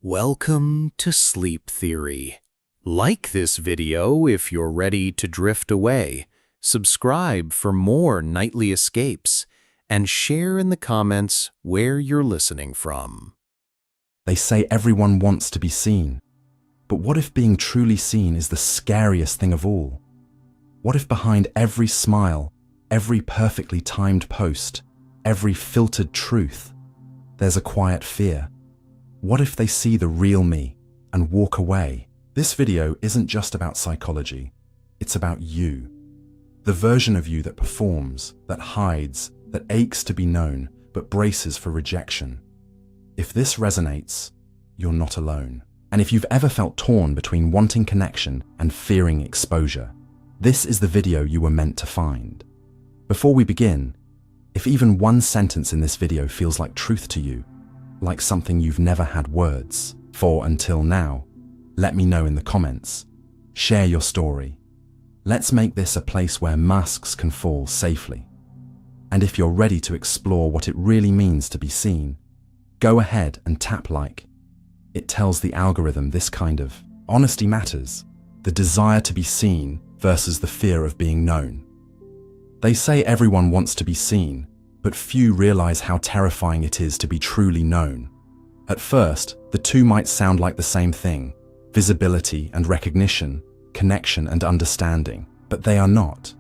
Welcome to Sleep Theory. Like this video if you're ready to drift away, subscribe for more nightly escapes, and share in the comments where you're listening from. They say everyone wants to be seen. But what if being truly seen is the scariest thing of all? What if behind every smile, every perfectly timed post, every filtered truth, there's a quiet fear? What if they see the real me and walk away? This video isn't just about psychology. It's about you. The version of you that performs, that hides, that aches to be known, but braces for rejection. If this resonates, you're not alone. And if you've ever felt torn between wanting connection and fearing exposure, this is the video you were meant to find. Before we begin, if even one sentence in this video feels like truth to you, like something you've never had words for until now, let me know in the comments. Share your story. Let's make this a place where masks can fall safely. And if you're ready to explore what it really means to be seen, go ahead and tap like. It tells the algorithm this kind of honesty matters, the desire to be seen versus the fear of being known. They say everyone wants to be seen, but few realize how terrifying it is to be truly known. At first, the two might sound like the same thing, visibility and recognition, connection and understanding, but they are not.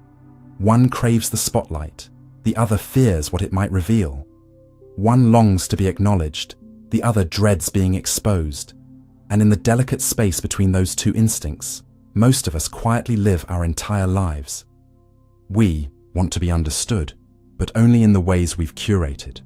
One craves the spotlight, the other fears what it might reveal. One longs to be acknowledged, the other dreads being exposed. And in the delicate space between those two instincts, most of us quietly live our entire lives. We want to be understood, but only in the ways we've curated.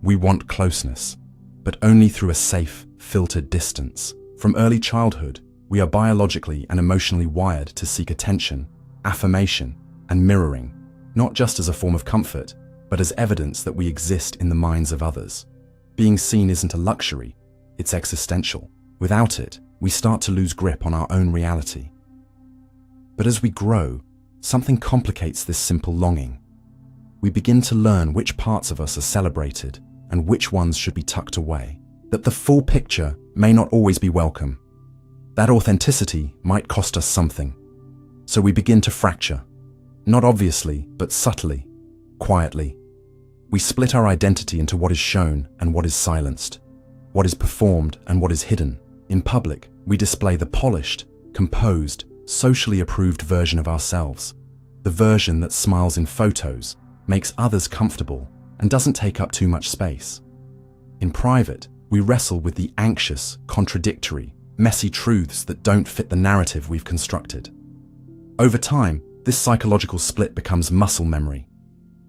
We want closeness, but only through a safe, filtered distance. From early childhood, we are biologically and emotionally wired to seek attention, affirmation, and mirroring, not just as a form of comfort, but as evidence that we exist in the minds of others. Being seen isn't a luxury, it's existential. Without it, we start to lose grip on our own reality. But as we grow, something complicates this simple longing. We begin to learn which parts of us are celebrated and which ones should be tucked away. That the full picture may not always be welcome. That authenticity might cost us something. So we begin to fracture. Not obviously, but subtly, quietly. We split our identity into what is shown and what is silenced, what is performed and what is hidden. In public, we display the polished, composed, socially approved version of ourselves, the version that smiles in photos, makes others comfortable, and doesn't take up too much space. In private, we wrestle with the anxious, contradictory, messy truths that don't fit the narrative we've constructed. Over time, this psychological split becomes muscle memory.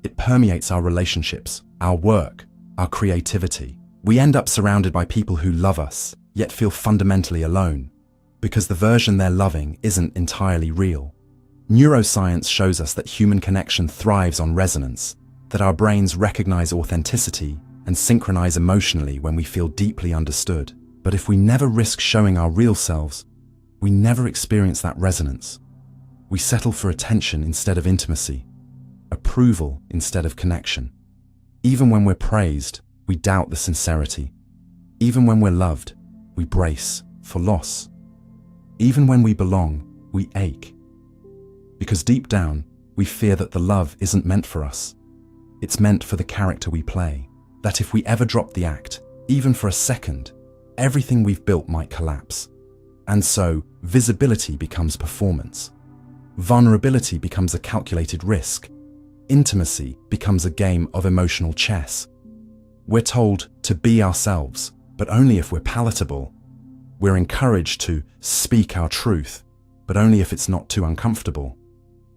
It permeates our relationships, our work, our creativity. We end up surrounded by people who love us, yet feel fundamentally alone, because the version they're loving isn't entirely real. Neuroscience shows us that human connection thrives on resonance, that our brains recognize authenticity and synchronize emotionally when we feel deeply understood. But if we never risk showing our real selves, we never experience that resonance. We settle for attention instead of intimacy, approval instead of connection. Even when we're praised, we doubt the sincerity. Even when we're loved, we brace for loss. Even when we belong, we ache. Because deep down, we fear that the love isn't meant for us. It's meant for the character we play. That if we ever drop the act, even for a second, everything we've built might collapse. And so, visibility becomes performance. Vulnerability becomes a calculated risk. Intimacy becomes a game of emotional chess. We're told to be ourselves, but only if we're palatable. We're encouraged to speak our truth, but only if it's not too uncomfortable.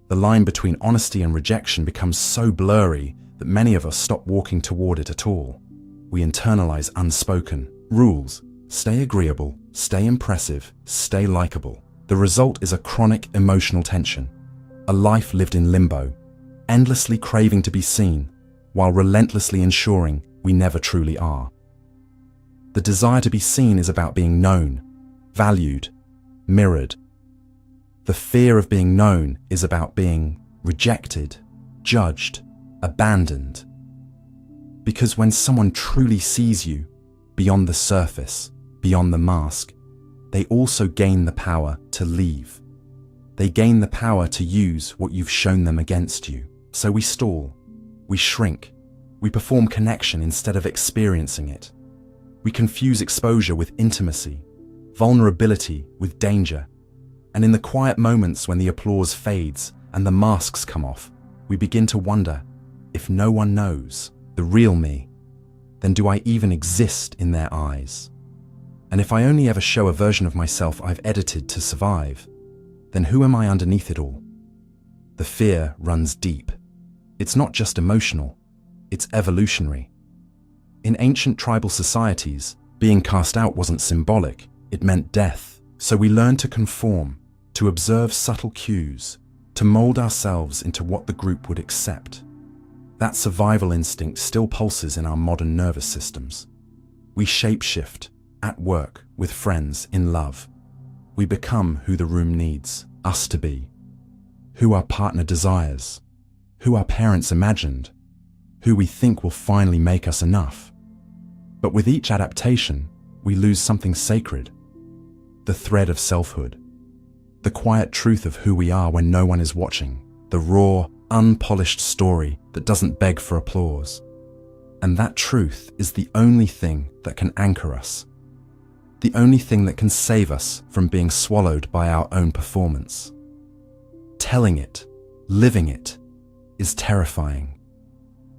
The line between honesty and rejection becomes so blurry that many of us stop walking toward it at all. We internalize unspoken rules. Stay agreeable, stay impressive, stay likable. The result is a chronic emotional tension, a life lived in limbo, endlessly craving to be seen, while relentlessly ensuring we never truly are. The desire to be seen is about being known, valued, mirrored. The fear of being known is about being rejected, judged, abandoned. Because when someone truly sees you, beyond the surface, beyond the mask, they also gain the power to leave. They gain the power to use what you've shown them against you. So we stall, we shrink, we perform connection instead of experiencing it. We confuse exposure with intimacy, vulnerability with danger. And in the quiet moments when the applause fades and the masks come off, we begin to wonder, if no one knows the real me, then do I even exist in their eyes? And if I only ever show a version of myself I've edited to survive, then who am I underneath it all? The fear runs deep. It's not just emotional, it's evolutionary. In ancient tribal societies, being cast out wasn't symbolic, it meant death. So we learn to conform, to observe subtle cues, to mold ourselves into what the group would accept. That survival instinct still pulses in our modern nervous systems. We shapeshift, at work, with friends, in love. We become who the room needs us to be, who our partner desires, who our parents imagined, who we think will finally make us enough. But with each adaptation, we lose something sacred, the thread of selfhood, the quiet truth of who we are when no one is watching, the raw, unpolished story that doesn't beg for applause. And that truth is the only thing that can anchor us, the only thing that can save us from being swallowed by our own performance. Telling it, living it, is terrifying,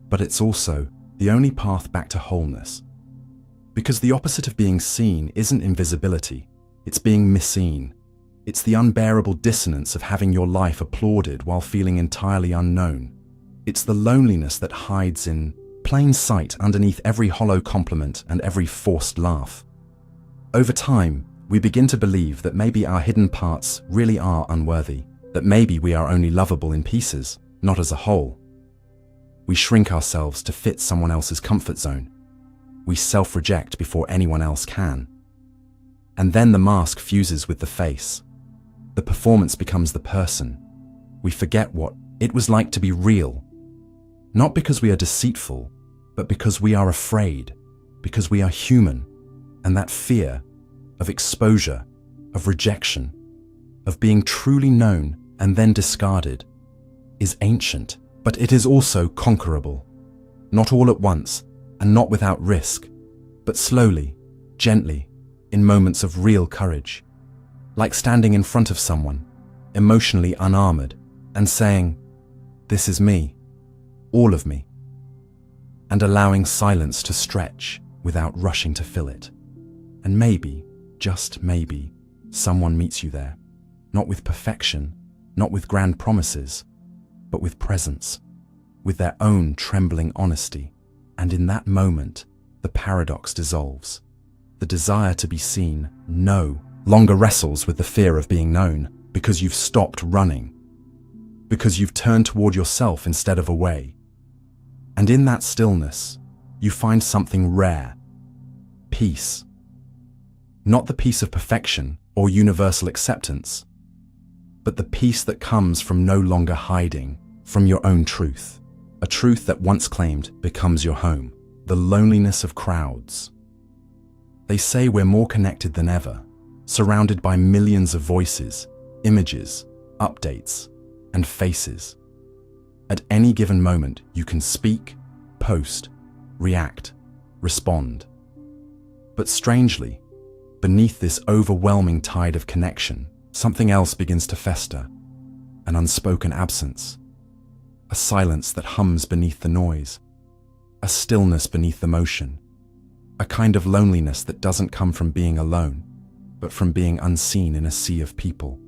but it's also the only path back to wholeness. Because the opposite of being seen isn't invisibility, it's being misseen. It's the unbearable dissonance of having your life applauded while feeling entirely unknown. It's the loneliness that hides in plain sight underneath every hollow compliment and every forced laugh. Over time, we begin to believe that maybe our hidden parts really are unworthy, that maybe we are only lovable in pieces, not as a whole. We shrink ourselves to fit someone else's comfort zone. We self-reject before anyone else can. And then the mask fuses with the face. The performance becomes the person. We forget what it was like to be real. Not because we are deceitful, but because we are afraid, because we are human. And that fear of exposure, of rejection, of being truly known and then discarded is ancient, but it is also conquerable. Not all at once, and not without risk, but slowly, gently, in moments of real courage. Like standing in front of someone, emotionally unarmored, and saying, "This is me, all of me," and allowing silence to stretch without rushing to fill it. And maybe, just maybe, someone meets you there, not with perfection, not with grand promises, but with presence, with their own trembling honesty. And in that moment, the paradox dissolves. The desire to be seen no longer wrestles with the fear of being known, because you've stopped running, because you've turned toward yourself instead of away. And in that stillness, you find something rare: peace. Not the peace of perfection or universal acceptance, but the peace that comes from no longer hiding from your own truth. A truth that once claimed becomes your home. The loneliness of crowds. They say we're more connected than ever, surrounded by millions of voices, images, updates, and faces. At any given moment, you can speak, post, react, respond. But strangely, beneath this overwhelming tide of connection, something else begins to fester: an unspoken absence, a silence that hums beneath the noise, a stillness beneath the motion, a kind of loneliness that doesn't come from being alone, but from being unseen in a sea of people.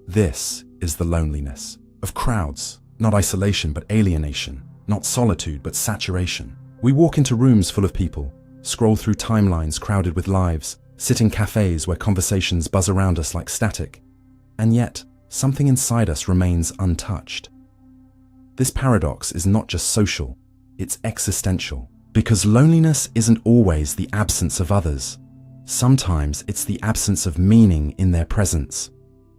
This is the loneliness of crowds, not isolation but alienation, not solitude but saturation. We walk into rooms full of people, scroll through timelines crowded with lives, sit in cafes where conversations buzz around us like static, and yet something inside us remains untouched. This paradox is not just social, it's existential, because loneliness isn't always the absence of others. Sometimes it's the absence of meaning in their presence.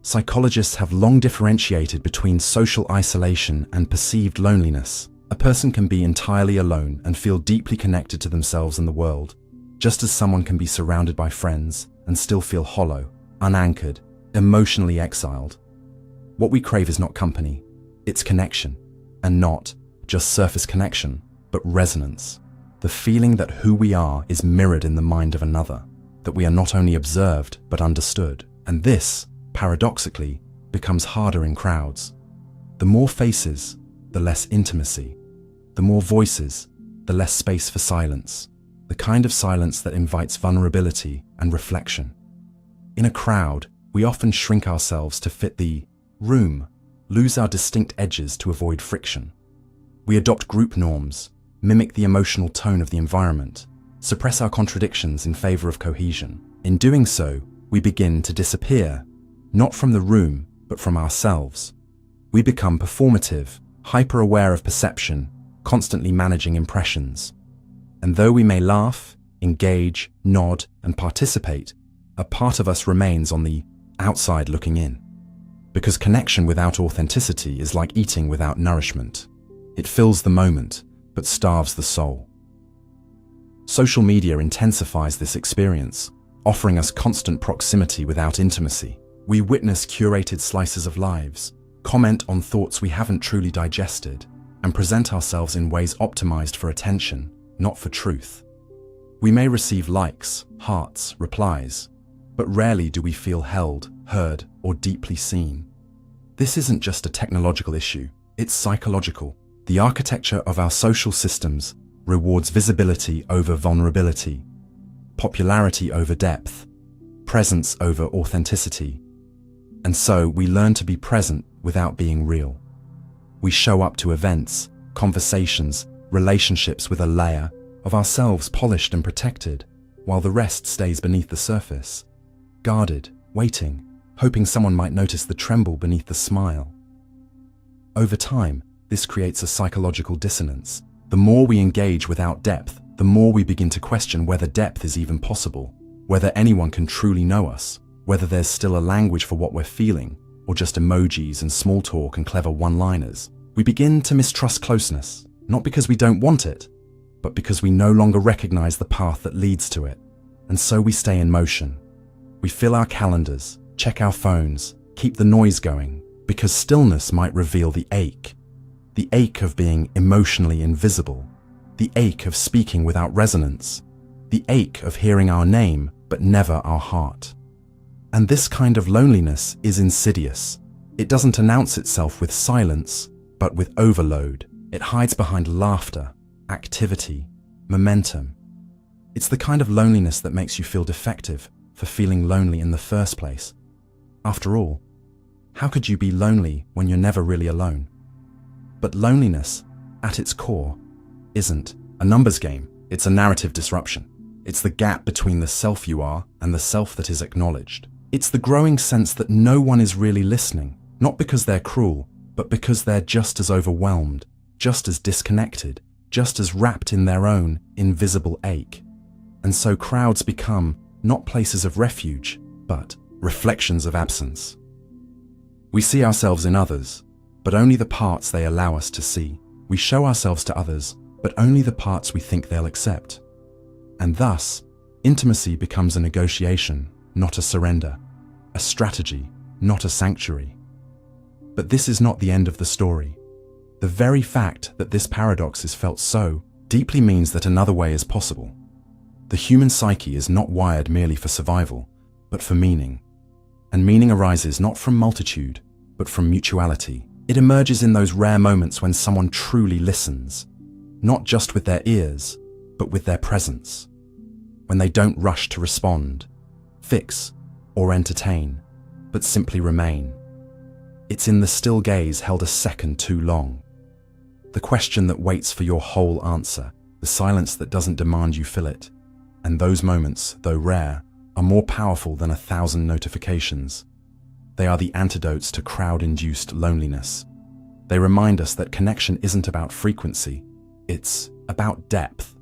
Psychologists have long differentiated between social isolation and perceived loneliness. A person can be entirely alone and feel deeply connected to themselves and the world, Just as someone can be surrounded by friends and still feel hollow, unanchored, emotionally exiled. What we crave is not company, it's connection, and not just surface connection, but resonance. The feeling that who we are is mirrored in the mind of another, that we are not only observed, but understood. And this, paradoxically, becomes harder in crowds. The more faces, the less intimacy. The more voices, the less space for silence. The kind of silence that invites vulnerability and reflection. In a crowd, we often shrink ourselves to fit the room, lose our distinct edges to avoid friction. We adopt group norms, mimic the emotional tone of the environment, suppress our contradictions in favor of cohesion. In doing so, we begin to disappear, not from the room, but from ourselves. We become performative, hyper-aware of perception, constantly managing impressions. And though we may laugh, engage, nod, and participate, a part of us remains on the outside looking in. Because connection without authenticity is like eating without nourishment. It fills the moment, but starves the soul. Social media intensifies this experience, offering us constant proximity without intimacy. We witness curated slices of lives, comment on thoughts we haven't truly digested, and present ourselves in ways optimized for attention, not for truth. We may receive likes, hearts, replies, but rarely do we feel held, heard, or deeply seen. This isn't just a technological issue, it's psychological. The architecture of our social systems rewards visibility over vulnerability, popularity over depth, presence over authenticity. And so we learn to be present without being real. We show up to events, conversations, relationships with a layer of ourselves polished and protected, while the rest stays beneath the surface, guarded, waiting, hoping someone might notice the tremble beneath the smile. Over time, this creates a psychological dissonance. The more we engage without depth, the more we begin to question whether depth is even possible, whether anyone can truly know us, whether there's still a language for what we're feeling, or just emojis and small talk and clever one-liners. We begin to mistrust closeness, not because we don't want it, but because we no longer recognize the path that leads to it. And so we stay in motion. We fill our calendars, check our phones, keep the noise going, because stillness might reveal the ache of being emotionally invisible, the ache of speaking without resonance, the ache of hearing our name but never our heart. And this kind of loneliness is insidious. It doesn't announce itself with silence, but with overload. It hides behind laughter, activity, momentum. It's the kind of loneliness that makes you feel defective for feeling lonely in the first place. After all, how could you be lonely when you're never really alone? But loneliness, at its core, isn't a numbers game. It's a narrative disruption. It's the gap between the self you are and the self that is acknowledged. It's the growing sense that no one is really listening, not because they're cruel, but because they're just as overwhelmed, just as disconnected, just as wrapped in their own invisible ache. And so crowds become not places of refuge, but reflections of absence. We see ourselves in others, but only the parts they allow us to see. We show ourselves to others, but only the parts we think they'll accept. And thus, intimacy becomes a negotiation, not a surrender, a strategy, not a sanctuary. But this is not the end of the story. The very fact that this paradox is felt so deeply means that another way is possible. The human psyche is not wired merely for survival, but for meaning. And meaning arises not from multitude, but from mutuality. It emerges in those rare moments when someone truly listens, not just with their ears, but with their presence. When they don't rush to respond, fix, or entertain, but simply remain. It's in the still gaze held a second too long. The question that waits for your whole answer, the silence that doesn't demand you fill it. And those moments, though rare, are more powerful than 1,000 notifications. They are the antidotes to crowd-induced loneliness. They remind us that connection isn't about frequency, it's about depth.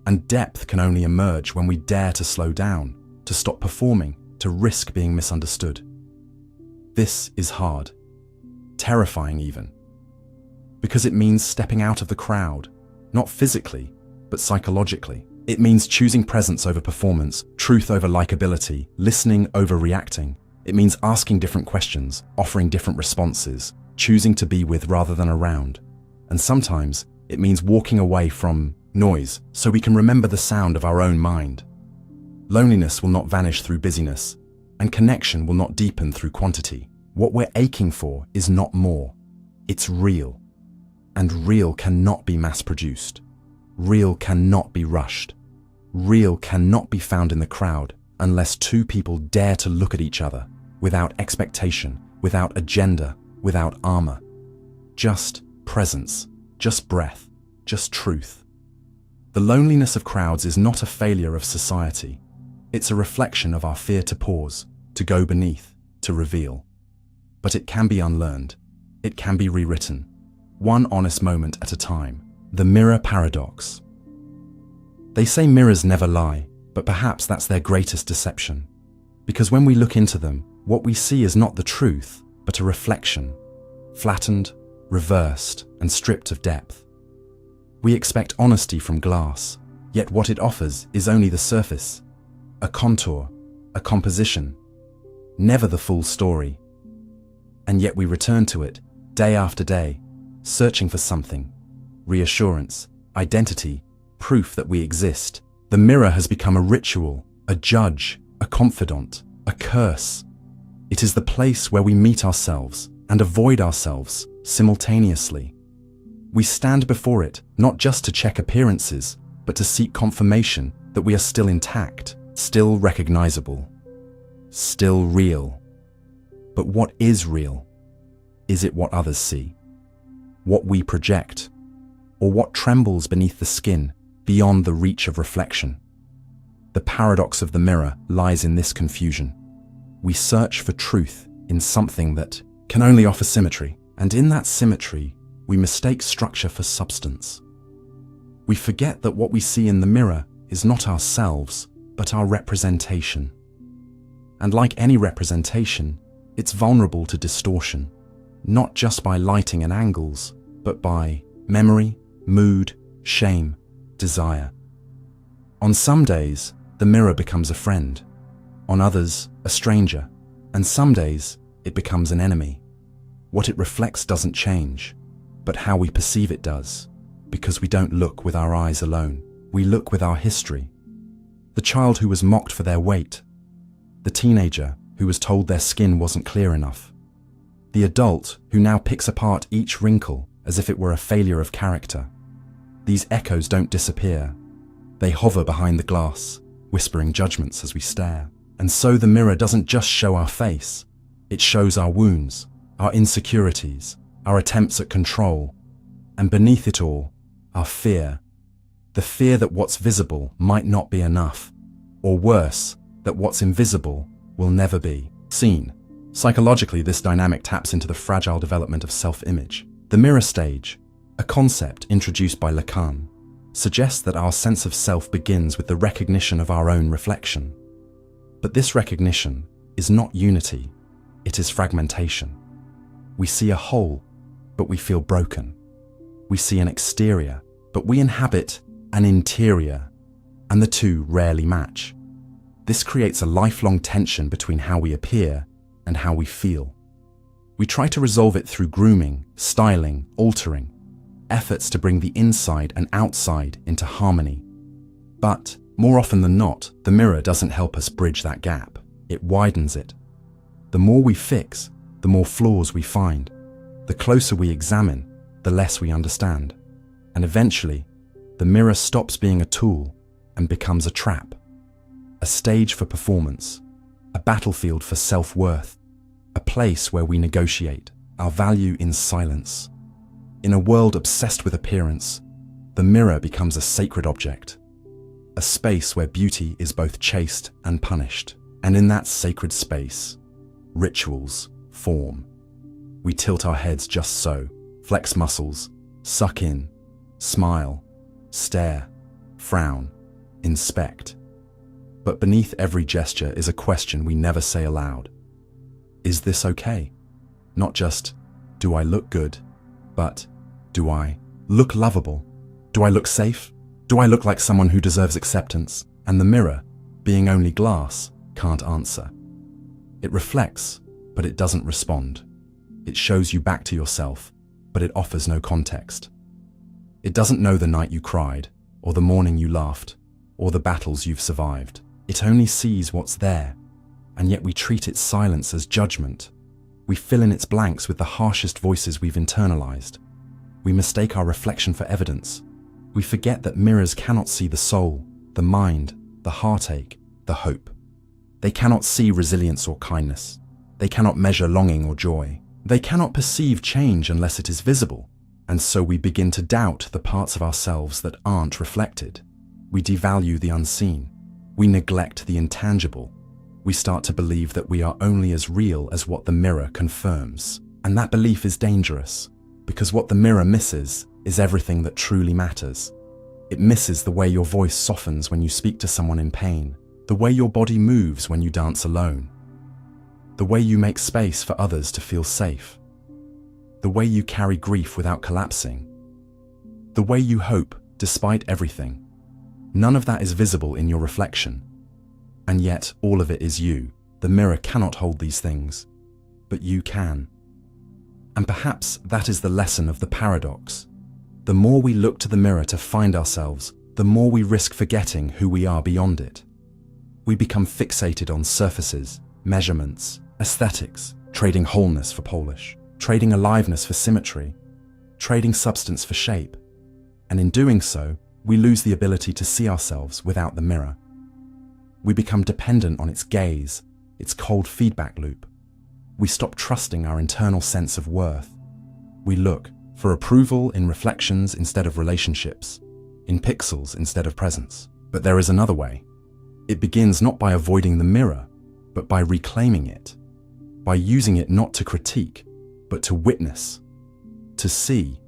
And depth can only emerge when we dare to slow down, to stop performing, to risk being misunderstood. This is hard, terrifying even, because it means stepping out of the crowd, not physically, but psychologically. It means choosing presence over performance, truth over likability, listening over reacting. It means asking different questions, offering different responses, choosing to be with rather than around. And sometimes it means walking away from noise so we can remember the sound of our own mind. Loneliness will not vanish through busyness, and connection will not deepen through quantity. What we're aching for is not more. It's real. And real cannot be mass-produced. Real cannot be rushed. Real cannot be found in the crowd unless two people dare to look at each other without expectation, without agenda, without armor. Just presence, just breath, just truth. The loneliness of crowds is not a failure of society. It's a reflection of our fear to pause, to go beneath, to reveal. But it can be unlearned. It can be rewritten. One honest moment at a time. The mirror paradox. They say mirrors never lie, but perhaps that's their greatest deception. Because when we look into them, what we see is not the truth, but a reflection, flattened, reversed, and stripped of depth. We expect honesty from glass, yet what it offers is only the surface, a contour, a composition, never the full story. And yet we return to it, day after day, searching for something, reassurance, identity, proof that we exist. The mirror has become a ritual, a judge, a confidant, a curse. It is the place where we meet ourselves and avoid ourselves simultaneously. We stand before it not just to check appearances, but to seek confirmation that we are still intact, still recognizable, still real. But what is real? Is it what others see? What we project? Or what trembles beneath the skin, beyond the reach of reflection? The paradox of the mirror lies in this confusion. We search for truth in something that can only offer symmetry, and in that symmetry, we mistake structure for substance. We forget that what we see in the mirror is not ourselves, but our representation. And like any representation, it's vulnerable to distortion, not just by lighting and angles, but by memory, mood, shame, desire. On some days, the mirror becomes a friend. On others, a stranger. And some days, it becomes an enemy. What it reflects doesn't change, but how we perceive it does, because we don't look with our eyes alone. We look with our history. The child who was mocked for their weight. The teenager who was told their skin wasn't clear enough. The adult who now picks apart each wrinkle as if it were a failure of character. These echoes don't disappear. They hover behind the glass, whispering judgments as we stare. And so the mirror doesn't just show our face. It shows our wounds, our insecurities, our attempts at control, and beneath it all, our fear. The fear that what's visible might not be enough, or worse, that what's invisible will never be seen. Psychologically, this dynamic taps into the fragile development of self-image. The mirror stage, a concept introduced by Lacan, suggests that our sense of self begins with the recognition of our own reflection. But this recognition is not unity, it is fragmentation. We see a whole, but we feel broken. We see an exterior, but we inhabit an interior, and the two rarely match. This creates a lifelong tension between how we appear and how we feel. We try to resolve it through grooming, styling, altering, efforts to bring the inside and outside into harmony. But more often than not, the mirror doesn't help us bridge that gap. It widens it. The more we fix, the more flaws we find. The closer we examine, the less we understand. And eventually, the mirror stops being a tool and becomes a trap. A stage for performance, a battlefield for self-worth, a place where we negotiate our value in silence. In a world obsessed with appearance, the mirror becomes a sacred object, a space where beauty is both chaste and punished. And in that sacred space, rituals form. We tilt our heads just so, flex muscles, suck in, smile, stare, frown, inspect. But beneath every gesture is a question we never say aloud. Is this okay? Not just, do I look good, but do I look lovable? Do I look safe? Do I look like someone who deserves acceptance? And the mirror, being only glass, can't answer. It reflects, but it doesn't respond. It shows you back to yourself, but it offers no context. It doesn't know the night you cried, or the morning you laughed, or the battles you've survived. It only sees what's there, and yet we treat its silence as judgment. We fill in its blanks with the harshest voices we've internalized. We mistake our reflection for evidence. We forget that mirrors cannot see the soul, the mind, the heartache, the hope. They cannot see resilience or kindness. They cannot measure longing or joy. They cannot perceive change unless it is visible. And so we begin to doubt the parts of ourselves that aren't reflected. We devalue the unseen. We neglect the intangible. We start to believe that we are only as real as what the mirror confirms. And that belief is dangerous, because what the mirror misses is everything that truly matters. It misses the way your voice softens when you speak to someone in pain, the way your body moves when you dance alone, the way you make space for others to feel safe, the way you carry grief without collapsing, the way you hope despite everything. None of that is visible in your reflection. And yet, all of it is you. The mirror cannot hold these things, but you can. And perhaps that is the lesson of the paradox. The more we look to the mirror to find ourselves, the more we risk forgetting who we are beyond it. We become fixated on surfaces, measurements, aesthetics, trading wholeness for polish, trading aliveness for symmetry, trading substance for shape. And in doing so, we lose the ability to see ourselves without the mirror. We become dependent on its gaze, its cold feedback loop. We stop trusting our internal sense of worth. We look for approval in reflections instead of relationships, in pixels instead of presence. But there is another way. It begins not by avoiding the mirror, but by reclaiming it, by using it not to critique, but to witness, to see,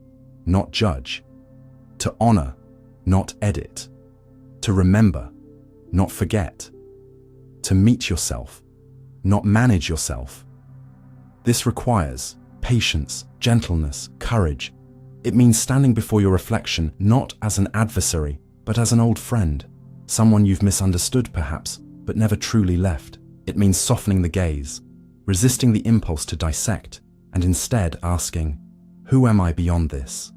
not judge, to honor, not edit, to remember, not forget, to meet yourself, not manage yourself. This requires patience, gentleness, courage. It means standing before your reflection not as an adversary, but as an old friend, someone you've misunderstood perhaps, but never truly left. It means softening the gaze, resisting the impulse to dissect, and instead asking, who am I beyond this?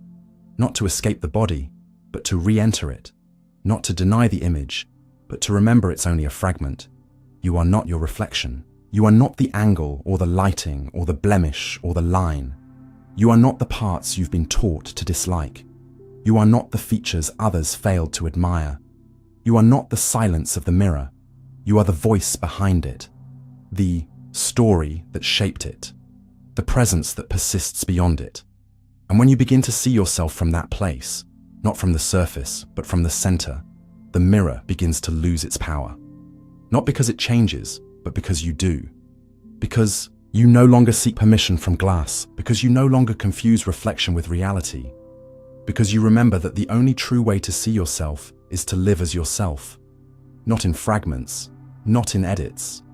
Not to escape the body, but to re-enter it, not to deny the image, but to remember it's only a fragment. You are not your reflection. You are not the angle or the lighting or the blemish or the line. You are not the parts you've been taught to dislike. You are not the features others failed to admire. You are not the silence of the mirror. You are the voice behind it, the story that shaped it, the presence that persists beyond it. And when you begin to see yourself from that place, not from the surface, but from the center, the mirror begins to lose its power. Not because it changes, but because you do. Because you no longer seek permission from glass, because you no longer confuse reflection with reality, because you remember that the only true way to see yourself is to live as yourself, not in fragments, not in edits,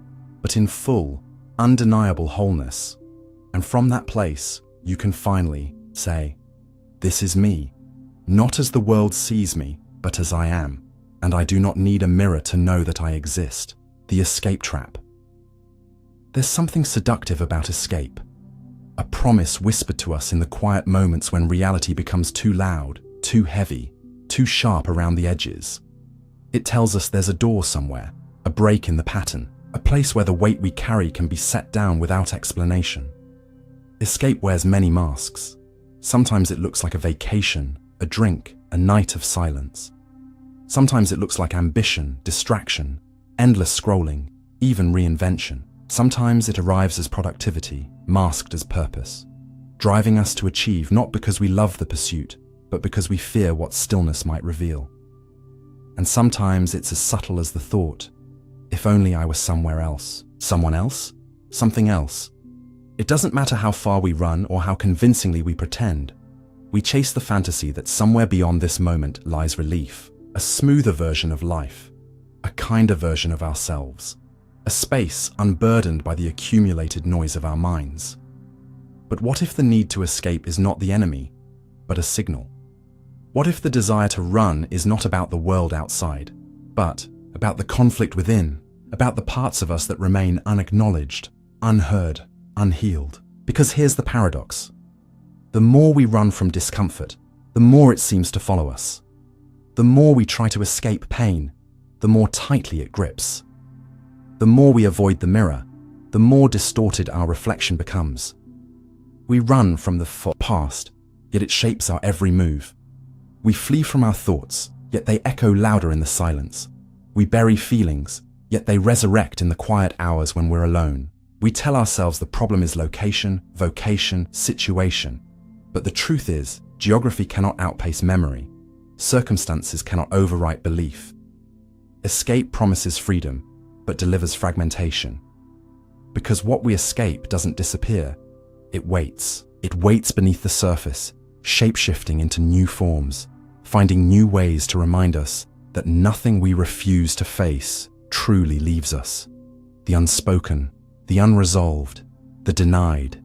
but in full, undeniable wholeness. And from that place, you can finally say, this is me, not as the world sees me, but as I am. And I do not need a mirror to know that I exist. The escape trap. There's something seductive about escape. A promise whispered to us in the quiet moments when reality becomes too loud, too heavy, too sharp around the edges. It tells us there's a door somewhere, a break in the pattern, a place where the weight we carry can be set down without explanation. Escape wears many masks. Sometimes it looks like a vacation, a drink, a night of silence. Sometimes it looks like ambition, distraction, endless scrolling, even reinvention. Sometimes it arrives as productivity, masked as purpose, driving us to achieve not because we love the pursuit, but because we fear what stillness might reveal. And sometimes it's as subtle as the thought, if only I was somewhere else. Someone else? Something else. It doesn't matter how far we run or how convincingly we pretend. We chase the fantasy that somewhere beyond this moment lies relief, a smoother version of life, a kinder version of ourselves, a space unburdened by the accumulated noise of our minds. But what if the need to escape is not the enemy, but a signal? What if the desire to run is not about the world outside, but about the conflict within, about the parts of us that remain unacknowledged, unheard, unhealed? Because here's the paradox. The more we run from discomfort, the more it seems to follow us. The more we try to escape pain, the more tightly it grips. The more we avoid the mirror, the more distorted our reflection becomes. We run from the past, yet it shapes our every move. We flee from our thoughts, yet they echo louder in the silence. We bury feelings, yet they resurrect in the quiet hours when we're alone. We tell ourselves the problem is location, vocation, situation. But the truth is, geography cannot outpace memory. Circumstances cannot overwrite belief. Escape promises freedom, but delivers fragmentation. Because what we escape doesn't disappear. It waits. It waits beneath the surface, shape-shifting into new forms, finding new ways to remind us that nothing we refuse to face truly leaves us. The unspoken, the unresolved, the denied,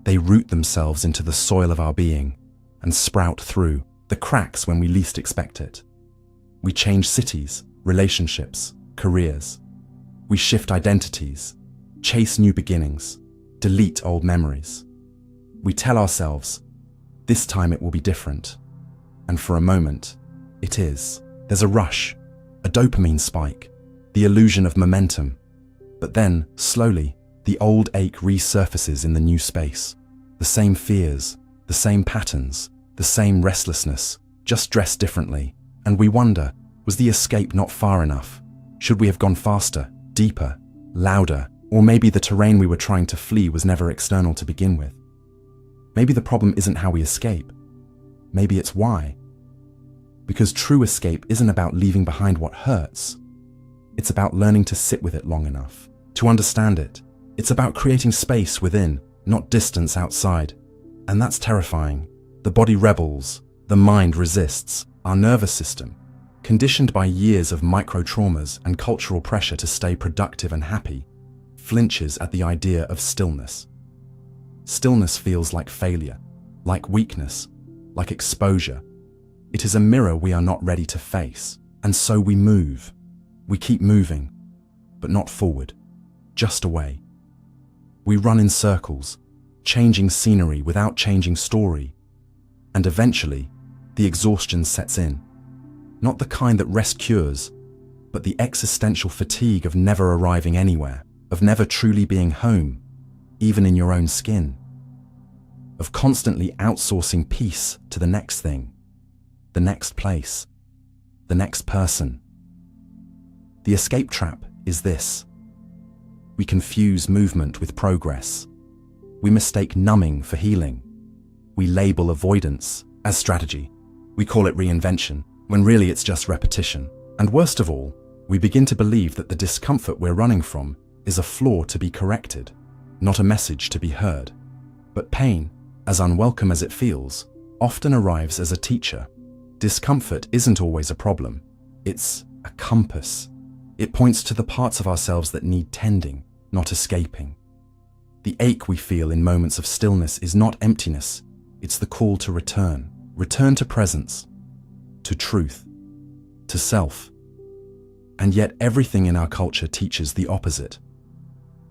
they root themselves into the soil of our being and sprout through the cracks when we least expect it. We change cities, relationships, careers. We shift identities, chase new beginnings, delete old memories. We tell ourselves, this time it will be different. And for a moment, it is. There's a rush, a dopamine spike, the illusion of momentum. But then, slowly, the old ache resurfaces in the new space. The same fears, the same patterns, the same restlessness, just dressed differently. And we wonder, was the escape not far enough? Should we have gone faster, deeper, louder? Or maybe the terrain we were trying to flee was never external to begin with. Maybe the problem isn't how we escape. Maybe it's why. Because true escape isn't about leaving behind what hurts. It's about learning to sit with it long enough, to understand it. It's about creating space within, not distance outside. And that's terrifying. The body rebels, the mind resists, our nervous system, conditioned by years of micro-traumas and cultural pressure to stay productive and happy, flinches at the idea of stillness. Stillness feels like failure, like weakness, like exposure. It is a mirror we are not ready to face, and so we move. We keep moving, but not forward, just away. We run in circles, changing scenery without changing story, and eventually, the exhaustion sets in. Not the kind that rest cures, but the existential fatigue of never arriving anywhere, of never truly being home, even in your own skin, of constantly outsourcing peace to the next thing, the next place, the next person. The escape trap is this. We confuse movement with progress. We mistake numbing for healing. We label avoidance as strategy. We call it reinvention, when really it's just repetition. And worst of all, we begin to believe that the discomfort we're running from is a flaw to be corrected, not a message to be heard. But pain, as unwelcome as it feels, often arrives as a teacher. Discomfort isn't always a problem. It's a compass. It points to the parts of ourselves that need tending, not escaping. The ache we feel in moments of stillness is not emptiness. It's the call to return. Return to presence, to truth, to self. And yet everything in our culture teaches the opposite.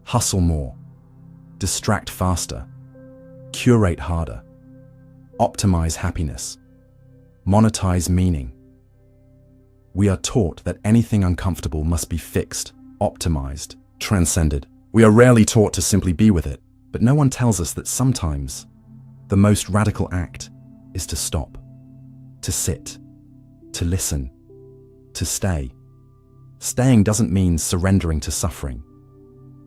Hustle more, distract faster, curate harder, optimize happiness, monetize meaning. We are taught that anything uncomfortable must be fixed, optimized, transcended. We are rarely taught to simply be with it, but no one tells us that sometimes the most radical act is to stop, to sit, to listen, to stay. Staying doesn't mean surrendering to suffering.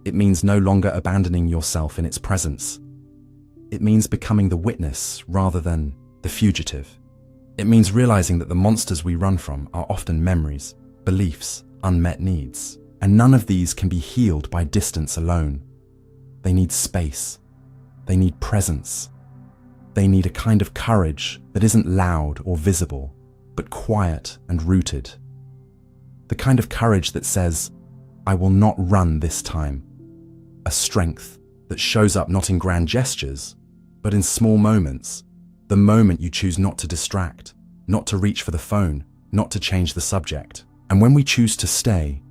It means no longer abandoning yourself in its presence. It means becoming the witness rather than the fugitive. It means realizing that the monsters we run from are often memories, beliefs, unmet needs, and none of these can be healed by distance alone. They need space. They need presence. They need a kind of courage that isn't loud or visible, but quiet and rooted. The kind of courage that says, I will not run this time. A strength that shows up not in grand gestures, but in small moments. The moment you choose not to distract, not to reach for the phone, not to change the subject. And when we choose to stay,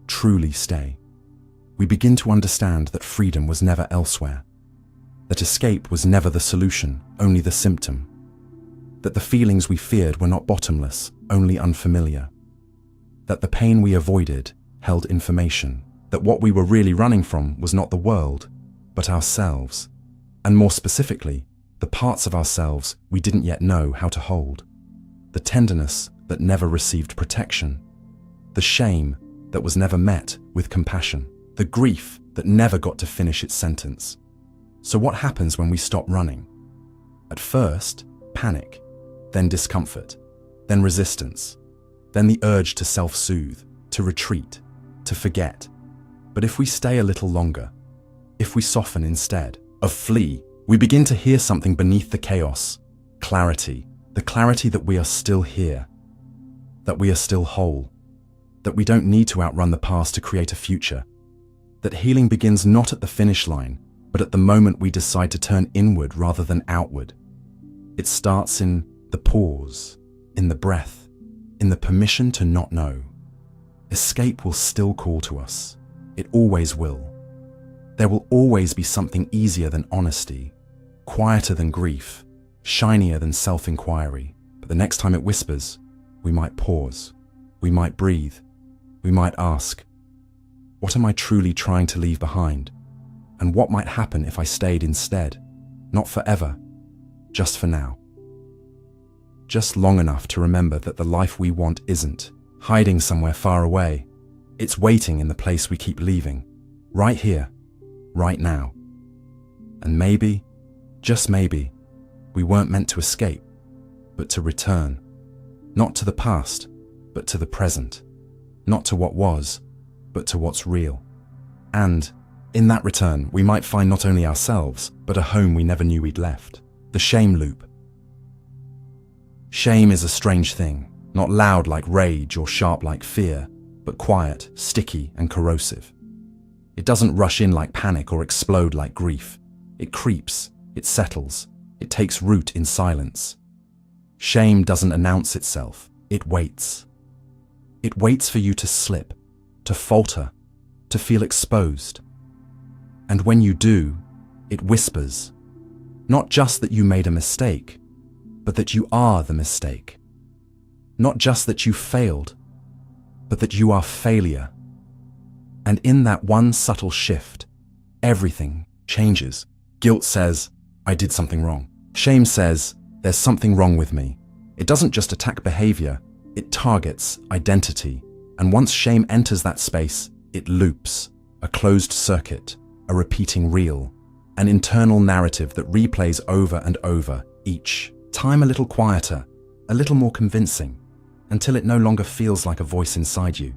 truly stay, we begin to understand that freedom was never elsewhere, that escape was never the solution, only the symptom, that the feelings we feared were not bottomless, only unfamiliar, that the pain we avoided held information, that what we were really running from was not the world, but ourselves, and more specifically, the parts of ourselves we didn't yet know how to hold, the tenderness that never received protection, the shame that was never met with compassion, the grief that never got to finish its sentence. So what happens when we stop running? At first, panic, then discomfort, then resistance, then the urge to self-soothe, to retreat, to forget. But if we stay a little longer, if we soften instead of flee, we begin to hear something beneath the chaos, clarity, the clarity that we are still here, that we are still whole, that we don't need to outrun the past to create a future, that healing begins not at the finish line, but at the moment we decide to turn inward rather than outward. It starts in the pause, in the breath, in the permission to not know. Escape will still call to us. It always will. There will always be something easier than honesty, quieter than grief, shinier than self-inquiry. But the next time it whispers, we might pause, we might breathe, we might ask, what am I truly trying to leave behind? And what might happen if I stayed instead? Not forever, just for now. Just long enough to remember that the life we want isn't hiding somewhere far away. It's waiting in the place we keep leaving, right here, right now. And maybe, just maybe, we weren't meant to escape, but to return. Not to the past, but to the present. Not to what was, but to what's real. And in that return, we might find not only ourselves, but a home we never knew we'd left. The shame loop. Shame is a strange thing, not loud like rage or sharp like fear, but quiet, sticky, and corrosive. It doesn't rush in like panic or explode like grief. It creeps, it settles, it takes root in silence. Shame doesn't announce itself, it waits. It waits for you to slip, to falter, to feel exposed. And when you do, it whispers, not just that you made a mistake, but that you are the mistake. Not just that you failed, but that you are failure. And in that one subtle shift, everything changes. Guilt says, I did something wrong. Shame says, there's something wrong with me. It doesn't just attack behavior, it targets identity. And once shame enters that space, it loops, a closed circuit, a repeating reel, an internal narrative that replays over and over, each time a little quieter, a little more convincing, until it no longer feels like a voice inside you.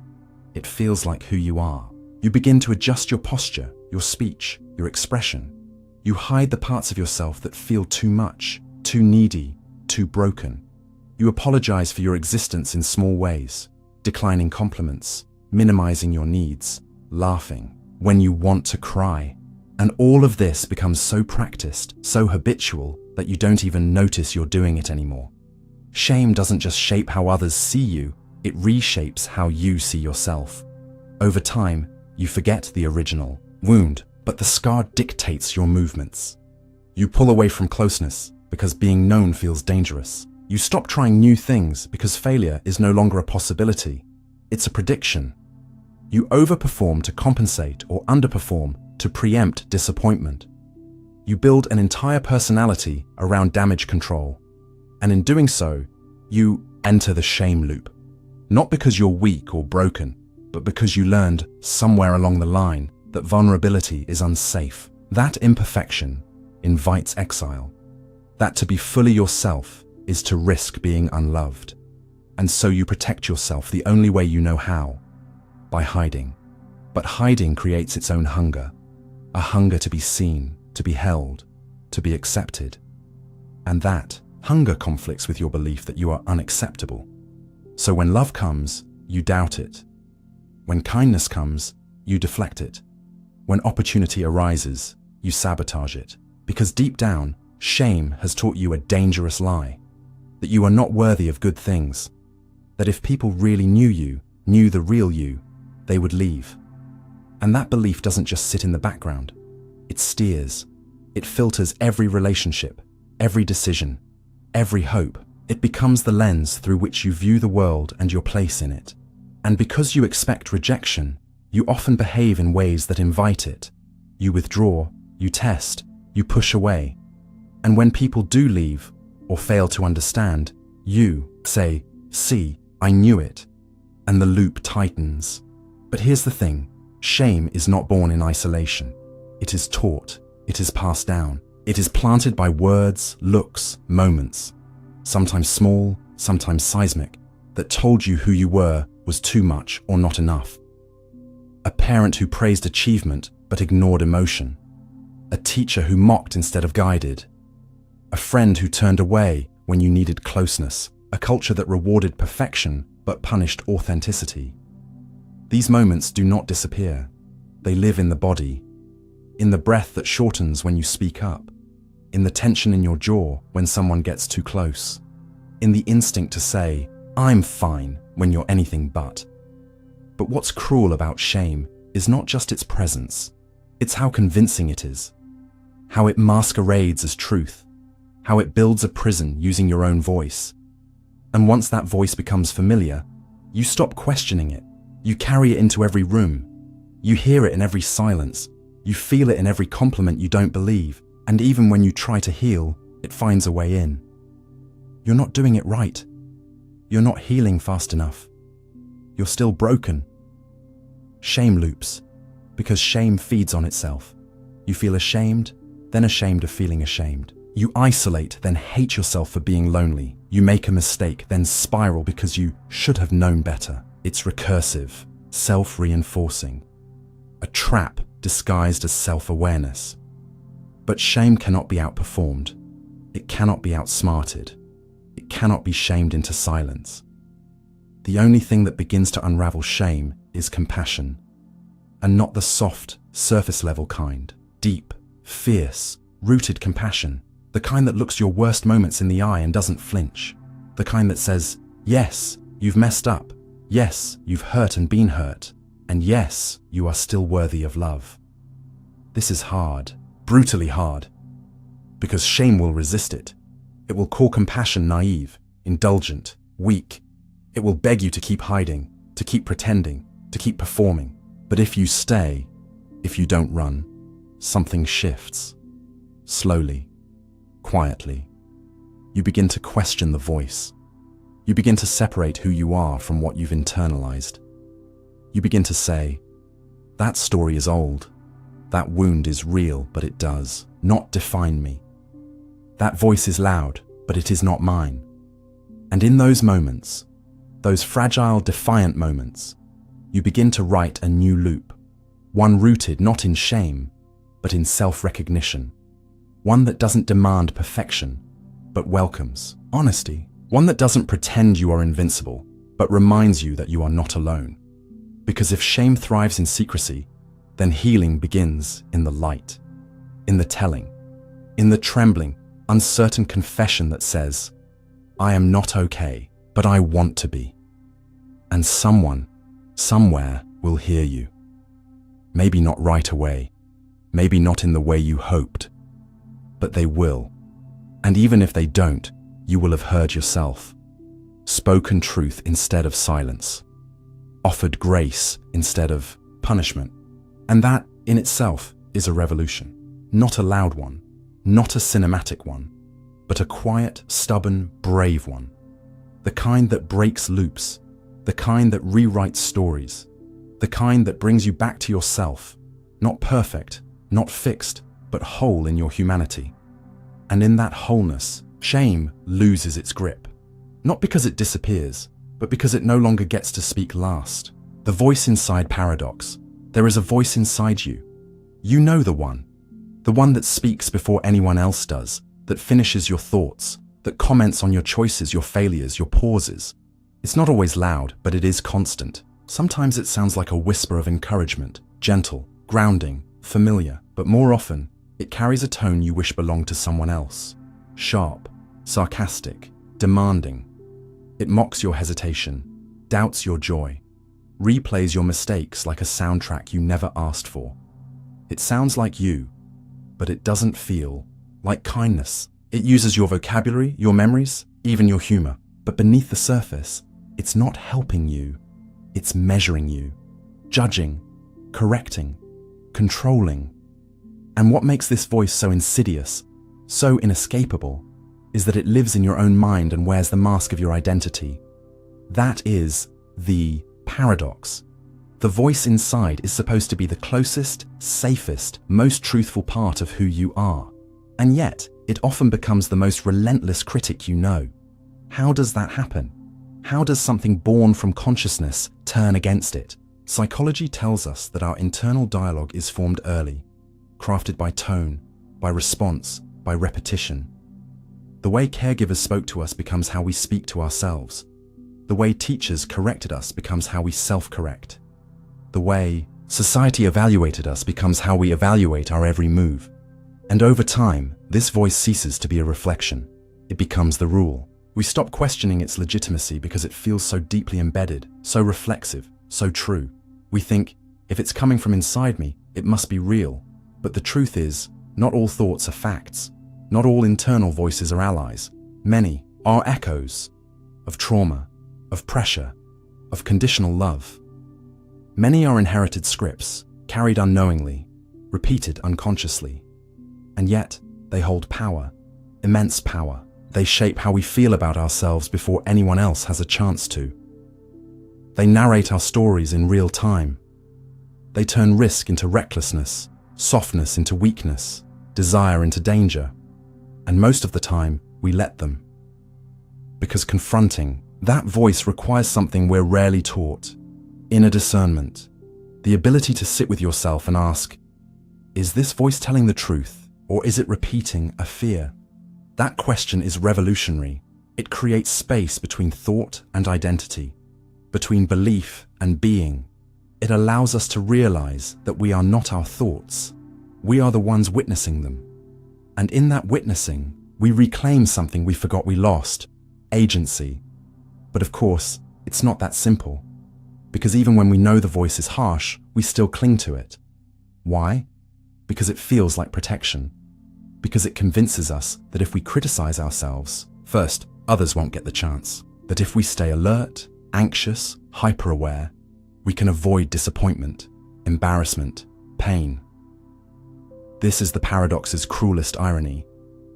It feels like who you are. You begin to adjust your posture, your speech, your expression. You hide the parts of yourself that feel too much, too needy, too broken. You apologize for your existence in small ways, declining compliments, minimizing your needs, laughing when you want to cry. And all of this becomes so practiced, so habitual, that you don't even notice you're doing it anymore. Shame doesn't just shape how others see you, it reshapes how you see yourself. Over time, you forget the original wound, but the scar dictates your movements. You pull away from closeness because being known feels dangerous. You stop trying new things because failure is no longer a possibility. It's a prediction. You overperform to compensate or underperform to preempt disappointment. You build an entire personality around damage control. And in doing so, you enter the shame loop. Not because you're weak or broken, but because you learned somewhere along the line that vulnerability is unsafe. That imperfection invites exile. That to be fully yourself is to risk being unloved. And so you protect yourself the only way you know how, by hiding. But hiding creates its own hunger, a hunger to be seen, to be held, to be accepted. And that hunger conflicts with your belief that you are unacceptable. So when love comes, you doubt it. When kindness comes, you deflect it. When opportunity arises, you sabotage it. Because deep down, shame has taught you a dangerous lie. that you are not worthy of good things, that if people really knew you, knew the real you, they would leave. And that belief doesn't just sit in the background. It steers. It filters every relationship, every decision, every hope. It becomes the lens through which you view the world and your place in it. And because you expect rejection, you often behave in ways that invite it. You withdraw, you test, you push away. And when people do leave or fail to understand, you say, "See, I knew it." And the loop tightens. But here's the thing. Shame is not born in isolation. It is taught. It is passed down. It is planted by words, looks, moments, sometimes small, sometimes seismic, that told you who you were was too much or not enough. A parent who praised achievement but ignored emotion. A teacher who mocked instead of guided. A friend who turned away when you needed closeness. A culture that rewarded perfection but punished authenticity. These moments do not disappear. They live in the body, in the breath that shortens when you speak up, in the tension in your jaw when someone gets too close, in the instinct to say, "I'm fine," when you're anything but. But what's cruel about shame is not just its presence, it's how convincing it is, how it masquerades as truth, how it builds a prison using your own voice. And once that voice becomes familiar, you stop questioning it. You carry it into every room. You hear it in every silence. You feel it in every compliment you don't believe. And even when you try to heal, it finds a way in. You're not doing it right. You're not healing fast enough. You're still broken. Shame loops, because shame feeds on itself. You feel ashamed, then ashamed of feeling ashamed. You isolate, then hate yourself for being lonely. You make a mistake, then spiral because you should have known better. It's recursive, self-reinforcing, a trap disguised as self-awareness. But shame cannot be outperformed. It cannot be outsmarted. It cannot be shamed into silence. The only thing that begins to unravel shame is compassion, and not the soft, surface-level kind. Deep, fierce, rooted compassion, the kind that looks your worst moments in the eye and doesn't flinch. The kind that says, "Yes, you've messed up. Yes, you've hurt and been hurt. And yes, you are still worthy of love." This is hard, brutally hard, because shame will resist it. It will call compassion naive, indulgent, weak. It will beg you to keep hiding, to keep pretending, to keep performing. But if you stay, if you don't run, something shifts. Slowly, quietly. You begin to question the voice. You begin to separate who you are from what you've internalized. You begin to say, "That story is old. That wound is real, but it does not define me. That voice is loud, but it is not mine." And in those moments, those fragile, defiant moments, you begin to write a new loop, one rooted not in shame, but in self-recognition, one that doesn't demand perfection, but welcomes honesty. One that doesn't pretend you are invincible, but reminds you that you are not alone. Because if shame thrives in secrecy, then healing begins in the light, in the telling, in the trembling, uncertain confession that says, "I am not okay, but I want to be." And someone, somewhere, will hear you. Maybe not right away, maybe not in the way you hoped, but they will. And even if they don't, you will have heard yourself, spoken truth instead of silence, offered grace instead of punishment. And that, in itself, is a revolution. Not a loud one, not a cinematic one, but a quiet, stubborn, brave one. The kind that breaks loops, the kind that rewrites stories, the kind that brings you back to yourself, not perfect, not fixed, but whole in your humanity. And in that wholeness, shame loses its grip. Not because it disappears, but because it no longer gets to speak last. The voice inside paradox. There is a voice inside you. You know the one that speaks before anyone else does, that finishes your thoughts, that comments on your choices, your failures, your pauses. It's not always loud, but it is constant. Sometimes it sounds like a whisper of encouragement, gentle, grounding, familiar, but more often, it carries a tone you wish belonged to someone else. Sharp, sarcastic, demanding. It mocks your hesitation, doubts your joy, replays your mistakes like a soundtrack you never asked for. It sounds like you, but it doesn't feel like kindness. It uses your vocabulary, your memories, even your humor. But beneath the surface, it's not helping you. It's measuring you, judging, correcting, controlling. And what makes this voice so insidious, so inescapable, is that it lives in your own mind and wears the mask of your identity. That is the paradox. The voice inside is supposed to be the closest, safest, most truthful part of who you are. And yet, it often becomes the most relentless critic you know. How does that happen? How does something born from consciousness turn against it? Psychology tells us that our internal dialogue is formed early, crafted by tone, by response, by repetition. The way caregivers spoke to us becomes how we speak to ourselves. The way teachers corrected us becomes how we self-correct. The way society evaluated us becomes how we evaluate our every move. And over time, this voice ceases to be a reflection. It becomes the rule. We stop questioning its legitimacy because it feels so deeply embedded, so reflexive, so true. We think, if it's coming from inside me, it must be real. But the truth is, not all thoughts are facts. Not all internal voices are allies. Many are echoes of trauma, of pressure, of conditional love. Many are inherited scripts, carried unknowingly, repeated unconsciously. And yet, they hold power, immense power. They shape how we feel about ourselves before anyone else has a chance to. They narrate our stories in real time. They turn risk into recklessness, softness into weakness, desire into danger. And most of the time, we let them. Because confronting that voice requires something we're rarely taught: inner discernment. The ability to sit with yourself and ask, is this voice telling the truth, or is it repeating a fear? That question is revolutionary. It creates space between thought and identity, between belief and being. It allows us to realize that we are not our thoughts. We are the ones witnessing them. And in that witnessing, we reclaim something we forgot we lost: agency. But of course, it's not that simple. Because even when we know the voice is harsh, we still cling to it. Why? Because it feels like protection. Because it convinces us that if we criticize ourselves, first, others won't get the chance. That if we stay alert, anxious, hyper-aware, we can avoid disappointment, embarrassment, pain. This is the paradox's cruelest irony.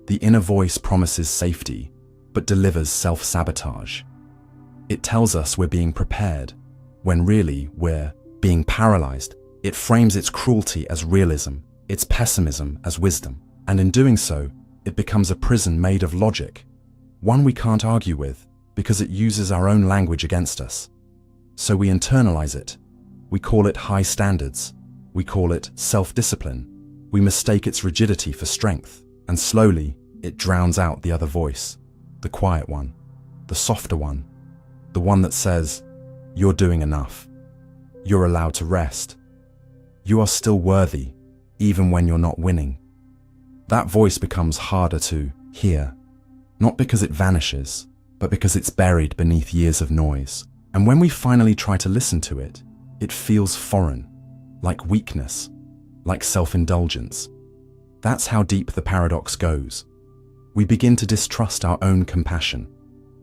The inner voice promises safety, but delivers self-sabotage. It tells us we're being prepared, when really we're being paralyzed. It frames its cruelty as realism, its pessimism as wisdom. And in doing so, it becomes a prison made of logic, one we can't argue with because it uses our own language against us. So we internalize it. We call it high standards. We call it self-discipline. We mistake its rigidity for strength, and slowly it drowns out the other voice, the quiet one, the softer one, the one that says, you're doing enough. You're allowed to rest. You are still worthy, even when you're not winning. That voice becomes harder to hear, not because it vanishes, but because it's buried beneath years of noise. And when we finally try to listen to it, it feels foreign, like weakness, like self-indulgence. That's how deep the paradox goes. We begin to distrust our own compassion.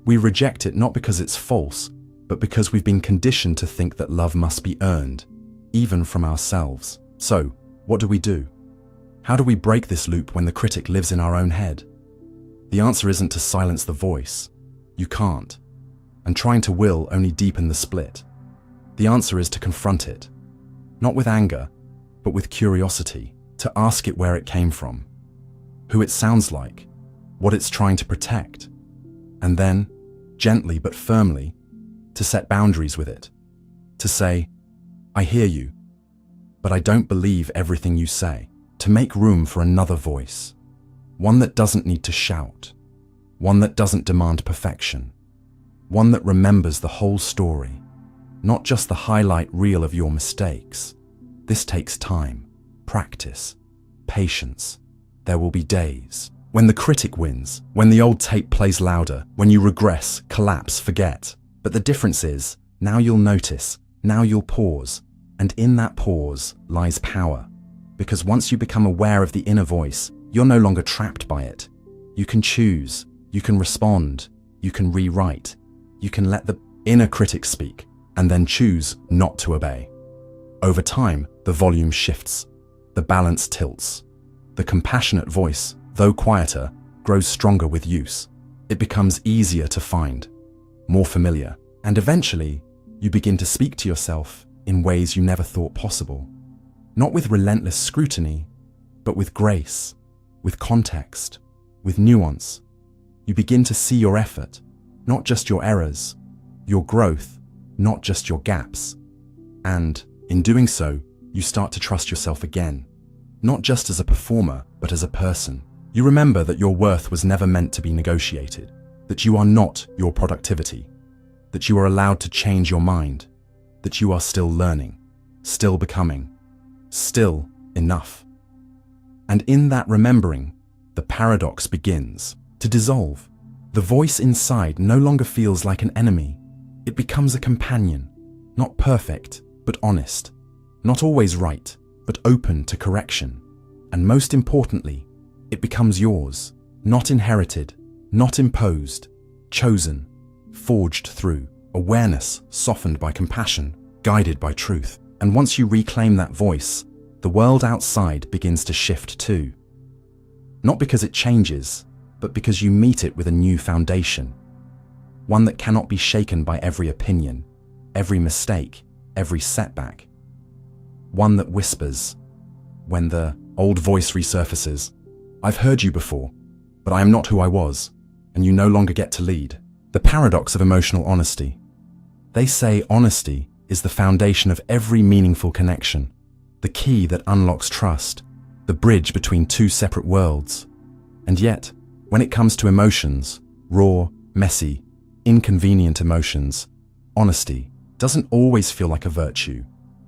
We reject it not because it's false, but because we've been conditioned to think that love must be earned, even from ourselves. So, what do? How do we break this loop when the critic lives in our own head? The answer isn't to silence the voice. You can't. And trying to will only deepen the split. The answer is to confront it. Not with anger, but with curiosity, to ask it where it came from, who it sounds like, what it's trying to protect, and then, gently but firmly, to set boundaries with it, to say, I hear you, but I don't believe everything you say, to make room for another voice, one that doesn't need to shout, one that doesn't demand perfection, one that remembers the whole story, not just the highlight reel of your mistakes. This takes time, practice, patience. There will be days When the critic wins, when the old tape plays louder, when you regress, collapse, forget. But the difference is, now you'll notice, now you'll pause, and in that pause lies power. Because once you become aware of the inner voice, you're no longer trapped by it. You can choose, you can respond, you can rewrite, you can let the inner critic speak, and then choose not to obey. Over time, the volume shifts, the balance tilts. The compassionate voice, though quieter, grows stronger with use. It becomes easier to find, more familiar, and eventually, you begin to speak to yourself in ways you never thought possible. Not with relentless scrutiny, but with grace, with context, with nuance. You begin to see your effort, not just your errors, your growth, not just your gaps. And in doing so, you start to trust yourself again, not just as a performer, but as a person. You remember that your worth was never meant to be negotiated, that you are not your productivity, that you are allowed to change your mind, that you are still learning, still becoming, still enough. And in that remembering, the paradox begins to dissolve. The voice inside no longer feels like an enemy. It becomes a companion, not perfect, but honest, not always right, but open to correction. And most importantly, it becomes yours, not inherited, not imposed, chosen, forged through awareness, softened by compassion, guided by truth. And once you reclaim that voice, the world outside begins to shift too. Not because it changes, but because you meet it with a new foundation. One that cannot be shaken by every opinion, every mistake, every setback. One that whispers, when the old voice resurfaces, "I've heard you before, but I am not who I was, and you no longer get to lead." The paradox of emotional honesty. They say honesty is the foundation of every meaningful connection, the key that unlocks trust, the bridge between two separate worlds. And yet, when it comes to emotions, raw, messy, inconvenient emotions, honesty doesn't always feel like a virtue.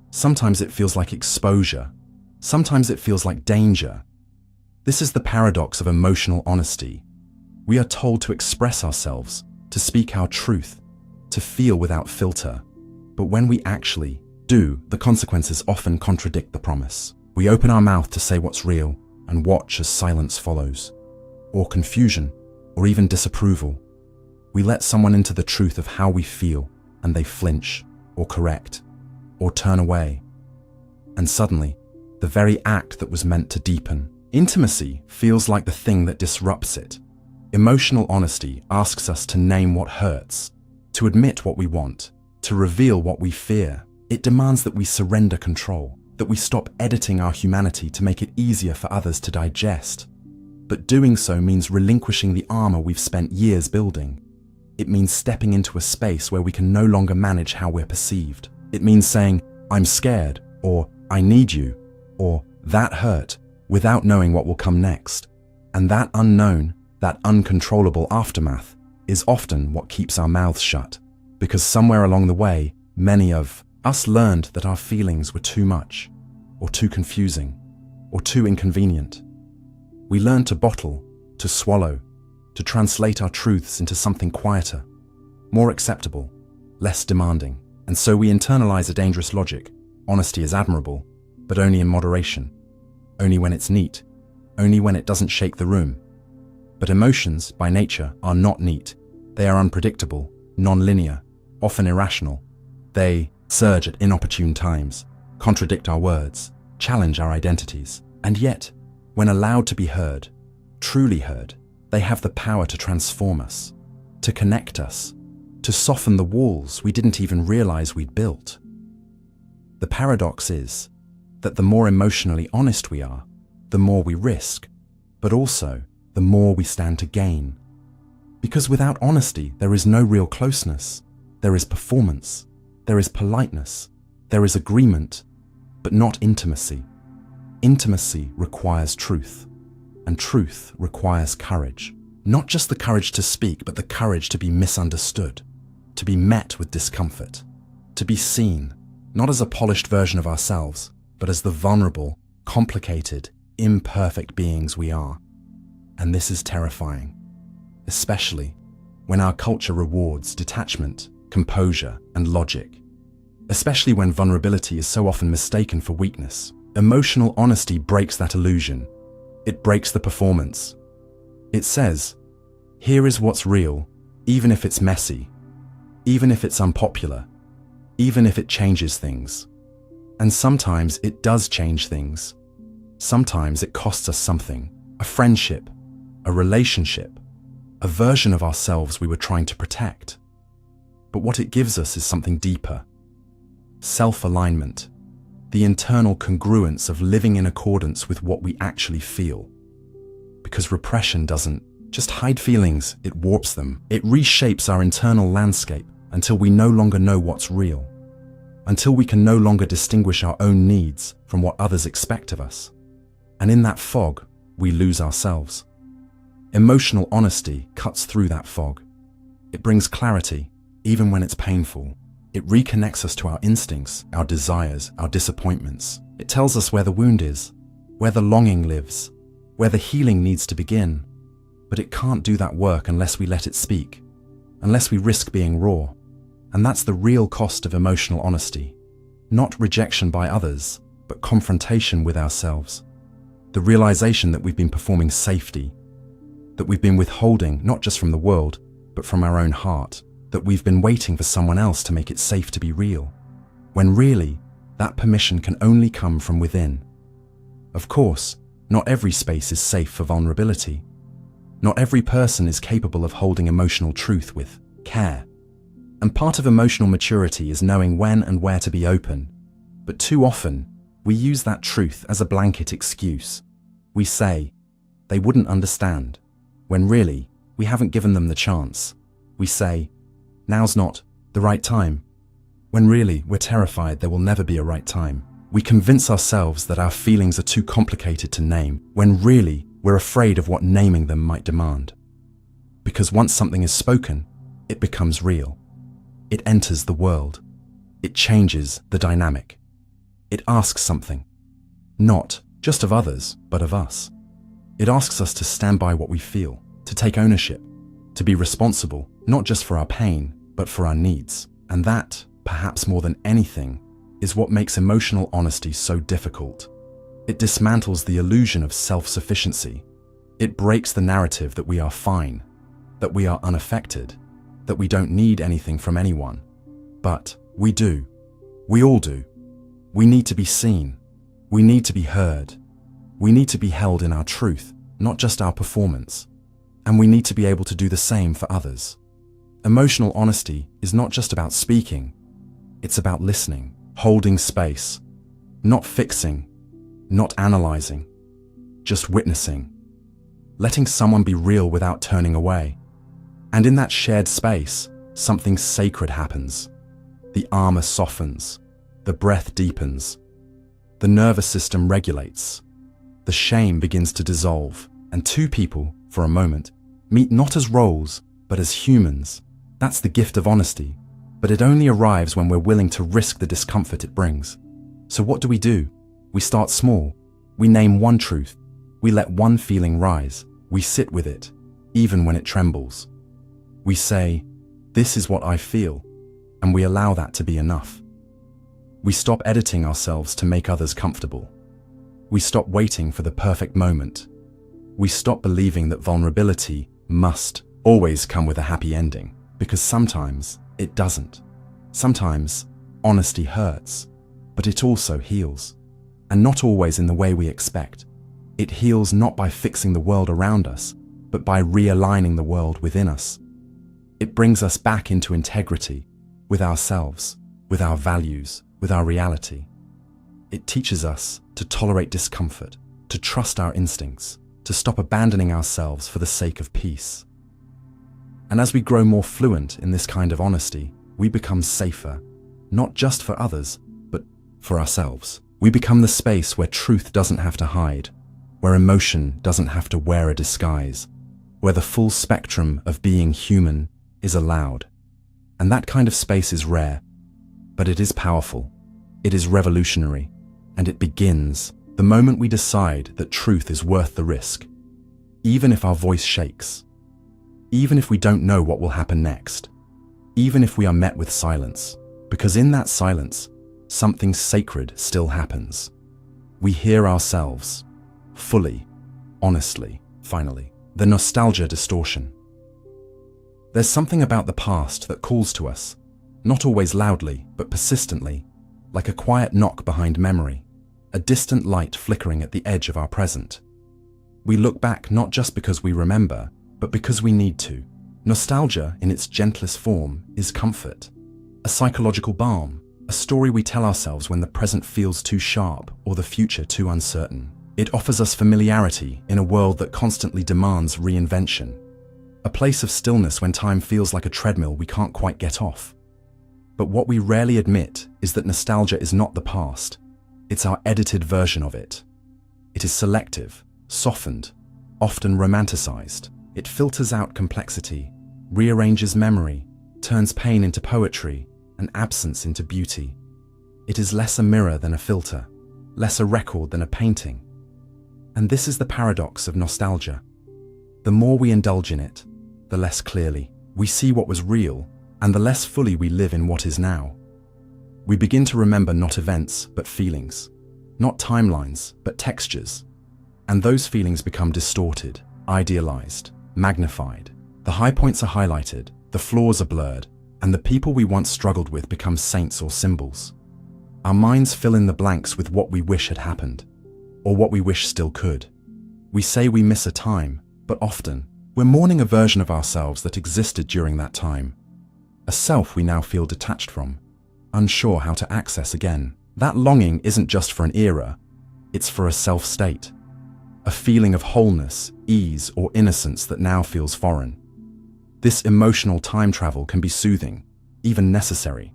Sometimes it feels like exposure. Sometimes it feels like danger. This is the paradox of emotional honesty. We are told to express ourselves, to speak our truth, to feel without filter. But when we actually do, the consequences often contradict the promise. We open our mouth to say what's real and watch as silence follows, or confusion, or even disapproval. We let someone into the truth of how we feel, and they flinch, or correct, or turn away. And suddenly, the very act that was meant to deepen intimacy feels like the thing that disrupts it. Emotional honesty asks us to name what hurts, to admit what we want, to reveal what we fear. It demands that we surrender control, that we stop editing our humanity to make it easier for others to digest. But doing so means relinquishing the armor we've spent years building. It means stepping into a space where we can no longer manage how we're perceived. It means saying, "I'm scared," or "I need you," or "that hurt," without knowing what will come next. And that unknown, that uncontrollable aftermath, is often what keeps our mouths shut. Because somewhere along the way, many of us learned that our feelings were too much, or too confusing, or too inconvenient. We learned to bottle, to swallow, to translate our truths into something quieter, more acceptable, less demanding. And so we internalize a dangerous logic. Honesty is admirable, but only in moderation. Only when it's neat. Only when it doesn't shake the room. But emotions, by nature, are not neat. They are unpredictable, non-linear, often irrational. They surge at inopportune times, contradict our words, challenge our identities. And yet, when allowed to be heard, truly heard, they have the power to transform us, to connect us, to soften the walls we didn't even realize we'd built. The paradox is that the more emotionally honest we are, the more we risk, but also the more we stand to gain. Because without honesty, there is no real closeness. There is performance, there is politeness, there is agreement, but not intimacy. Intimacy requires truth, and truth requires courage. Not just the courage to speak, but the courage to be misunderstood, to be met with discomfort, to be seen, not as a polished version of ourselves, but as the vulnerable, complicated, imperfect beings we are. And this is terrifying, especially when our culture rewards detachment, composure, and logic. Especially when vulnerability is so often mistaken for weakness. Emotional honesty breaks that illusion. It breaks the performance. It says, here is what's real, even if it's messy, even if it's unpopular, even if it changes things. And sometimes it does change things. Sometimes it costs us something, a friendship, a relationship, a version of ourselves we were trying to protect. But what it gives us is something deeper. Self-alignment, the internal congruence of living in accordance with what we actually feel. Because repression doesn't just hide feelings, it warps them. It reshapes our internal landscape until we no longer know what's real, until we can no longer distinguish our own needs from what others expect of us. And in that fog, we lose ourselves. Emotional honesty cuts through that fog. It brings clarity, even when it's painful. It reconnects us to our instincts, our desires, our disappointments. It tells us where the wound is, where the longing lives, where the healing needs to begin. But it can't do that work unless we let it speak, unless we risk being raw. And that's the real cost of emotional honesty. Not rejection by others, but confrontation with ourselves. The realization that we've been performing safety, that we've been withholding not just from the world, but from our own heart, that we've been waiting for someone else to make it safe to be real, when really, that permission can only come from within. Of course, not every space is safe for vulnerability. Not every person is capable of holding emotional truth with care. And part of emotional maturity is knowing when and where to be open. But too often, we use that truth as a blanket excuse. We say, they wouldn't understand, when really, we haven't given them the chance. We say, now's not the right time, when really we're terrified there will never be a right time. We convince ourselves that our feelings are too complicated to name, when really we're afraid of what naming them might demand. Because once something is spoken, it becomes real. It enters the world. It changes the dynamic. It asks something, not just of others, but of us. It asks us to stand by what we feel, to take ownership, to be responsible, not just for our pain, but for our needs. And that, perhaps more than anything, is what makes emotional honesty so difficult. It dismantles the illusion of self-sufficiency. It breaks the narrative that we are fine, that we are unaffected, that we don't need anything from anyone. But we do. We all do. We need to be seen. We need to be heard. We need to be held in our truth, not just our performance. And we need to be able to do the same for others. Emotional honesty is not just about speaking. It's about listening, holding space, not fixing, not analyzing, just witnessing, letting someone be real without turning away. And in that shared space, something sacred happens. The armor softens, the breath deepens, the nervous system regulates, the shame begins to dissolve, and two people, for a moment, meet not as roles, but as humans. That's the gift of honesty, but it only arrives when we're willing to risk the discomfort it brings. So what do? We start small. We name one truth. We let one feeling rise. We sit with it, even when it trembles. We say, this is what I feel, and we allow that to be enough. We stop editing ourselves to make others comfortable. We stop waiting for the perfect moment. We stop believing that vulnerability must always come with a happy ending, because sometimes it doesn't. Sometimes honesty hurts, but it also heals, and not always in the way we expect. It heals not by fixing the world around us, but by realigning the world within us. It brings us back into integrity with ourselves, with our values, with our reality. It teaches us to tolerate discomfort, to trust our instincts, to stop abandoning ourselves for the sake of peace. And as we grow more fluent in this kind of honesty, we become safer, not just for others, but for ourselves. We become the space where truth doesn't have to hide, where emotion doesn't have to wear a disguise, where the full spectrum of being human is allowed. And that kind of space is rare, but it is powerful, it is revolutionary, and it begins the moment we decide that truth is worth the risk. even if our voice shakes, even if we don't know what will happen next, even if we are met with silence, because in that silence, something sacred still happens. We hear ourselves, fully, honestly, finally. The nostalgia distortion. There's something about the past that calls to us, not always loudly, but persistently, like a quiet knock behind memory, a distant light flickering at the edge of our present. We look back not just because we remember, but because we need to. Nostalgia, in its gentlest form, is comfort, a psychological balm, a story we tell ourselves when the present feels too sharp or the future too uncertain. It offers us familiarity in a world that constantly demands reinvention, a place of stillness when time feels like a treadmill we can't quite get off. But what we rarely admit is that nostalgia is not the past. It's our edited version of it. It is selective, softened, often romanticized. It filters out complexity, rearranges memory, turns pain into poetry, and absence into beauty. It is less a mirror than a filter, less a record than a painting. And this is the paradox of nostalgia. The more we indulge in it, the less clearly we see what was real, and the less fully we live in what is now. We begin to remember not events, but feelings, not timelines, but textures. And those feelings become distorted, idealized, magnified. The high points are highlighted, the flaws are blurred, and the people we once struggled with become saints or symbols. Our minds fill in the blanks with what we wish had happened, or what we wish still could. We say we miss a time, but often, we're mourning a version of ourselves that existed during that time. A self we now feel detached from, unsure how to access again. That longing isn't just for an era, it's for a self-state. A feeling of wholeness, ease, or innocence that now feels foreign. This emotional time travel can be soothing, even necessary.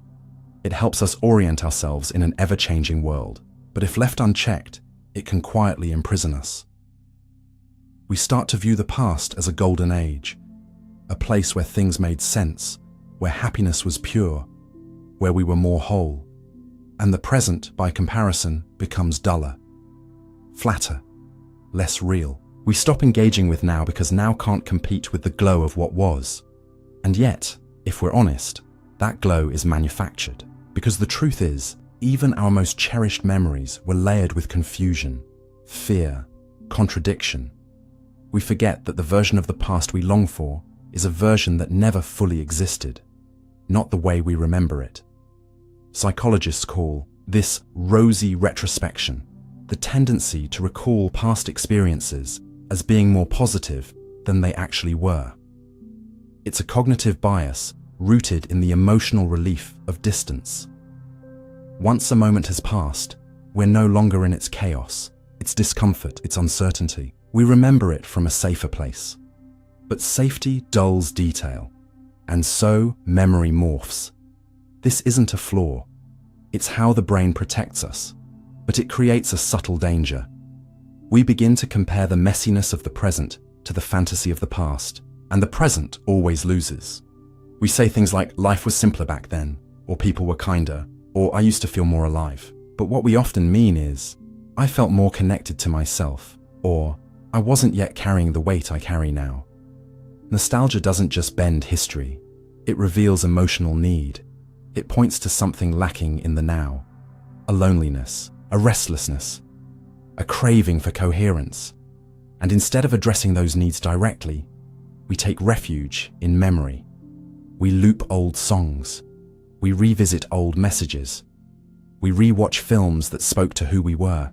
It helps us orient ourselves in an ever-changing world, but if left unchecked, it can quietly imprison us. We start to view the past as a golden age, a place where things made sense, where happiness was pure, where we were more whole, and the present, by comparison, becomes duller, flatter, less real. We stop engaging with now because now can't compete with the glow of what was. And yet, if we're honest, that glow is manufactured, because the truth is, even our most cherished memories were layered with confusion, fear, contradiction. We forget that the version of the past we long for is a version that never fully existed, not the way we remember it. Psychologists call this rosy retrospection, the tendency to recall past experiences as being more positive than they actually were. It's a cognitive bias rooted in the emotional relief of distance. Once a moment has passed, we're no longer in its chaos, its discomfort, its uncertainty. We remember it from a safer place. But safety dulls detail, and so memory morphs. This isn't a flaw. It's how the brain protects us, but it creates a subtle danger. We begin to compare the messiness of the present to the fantasy of the past, and the present always loses. We say things like, life was simpler back then, or people were kinder, or I used to feel more alive. But what we often mean is, I felt more connected to myself, or I wasn't yet carrying the weight I carry now. Nostalgia doesn't just bend history, it reveals emotional need. It points to something lacking in the now, a loneliness, a restlessness, a craving for coherence. And instead of addressing those needs directly, we take refuge in memory. We loop old songs. We revisit old messages. We rewatch films that spoke to who we were.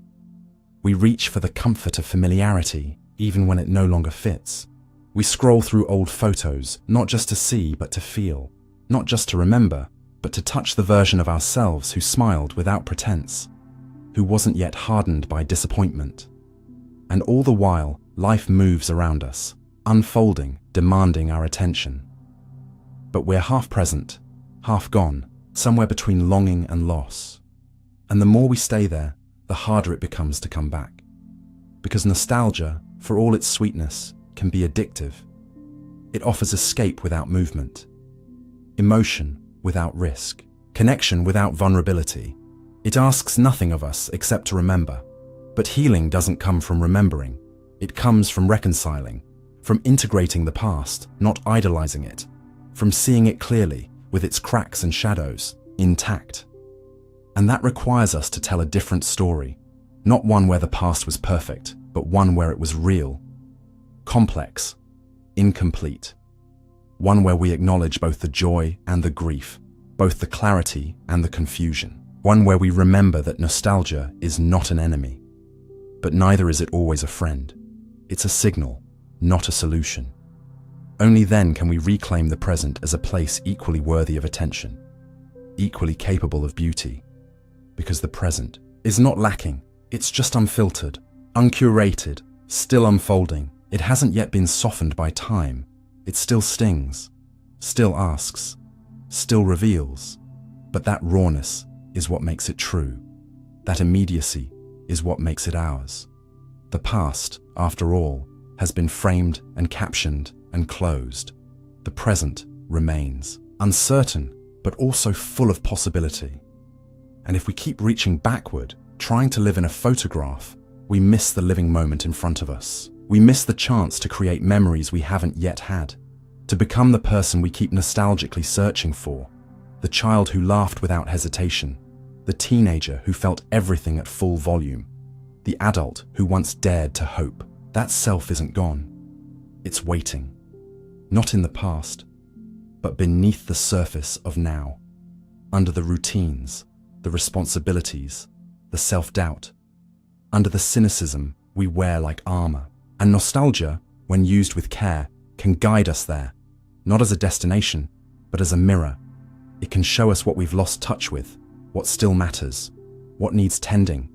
We reach for the comfort of familiarity, even when it no longer fits. We scroll through old photos, not just to see, but to feel. Not just to remember, but to touch the version of ourselves who smiled without pretense, who wasn't yet hardened by disappointment. And all the while, life moves around us, unfolding, demanding our attention. But we're half present, half gone, somewhere between longing and loss. And the more we stay there, the harder it becomes to come back. Because nostalgia, for all its sweetness, can be addictive. It offers escape without movement, emotion without risk, connection without vulnerability. It asks nothing of us except to remember. But healing doesn't come from remembering. It comes from reconciling, from integrating the past, not idolizing it, from seeing it clearly, with its cracks and shadows, intact. And that requires us to tell a different story, not one where the past was perfect, but one where it was real, complex, incomplete. One where we acknowledge both the joy and the grief, both the clarity and the confusion. One where we remember that nostalgia is not an enemy, but neither is it always a friend. It's a signal, not a solution. Only then can we reclaim the present as a place equally worthy of attention, equally capable of beauty, because the present is not lacking. It's just unfiltered, uncurated, still unfolding. It hasn't yet been softened by time. It still stings, still asks, still reveals. But that rawness is what makes it true. That immediacy is what makes it ours. The past, after all, has been framed and captioned and closed. The present remains, uncertain, but also full of possibility. And if we keep reaching backward, trying to live in a photograph, we miss the living moment in front of us. We miss the chance to create memories we haven't yet had, to become the person we keep nostalgically searching for, the child who laughed without hesitation, the teenager who felt everything at full volume, the adult who once dared to hope. That self isn't gone. It's waiting, not in the past, but beneath the surface of now, under the routines, the responsibilities, the self-doubt, under the cynicism we wear like armor. And nostalgia, when used with care, can guide us there, not as a destination, but as a mirror. It can show us what we've lost touch with, what still matters, what needs tending.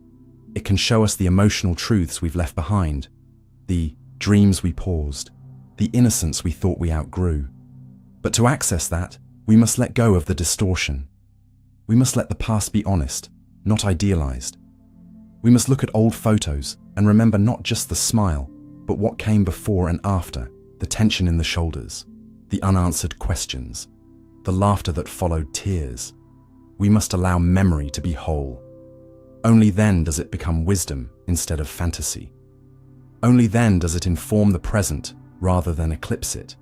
It can show us the emotional truths we've left behind, the dreams we paused, the innocence we thought we outgrew. But to access that, we must let go of the distortion. We must let the past be honest, not idealized. We must look at old photos and remember not just the smile, but what came before and after, the tension in the shoulders, the unanswered questions, the laughter that followed tears. We must allow memory to be whole. Only then does it become wisdom instead of fantasy. Only then does it inform the present rather than eclipse it.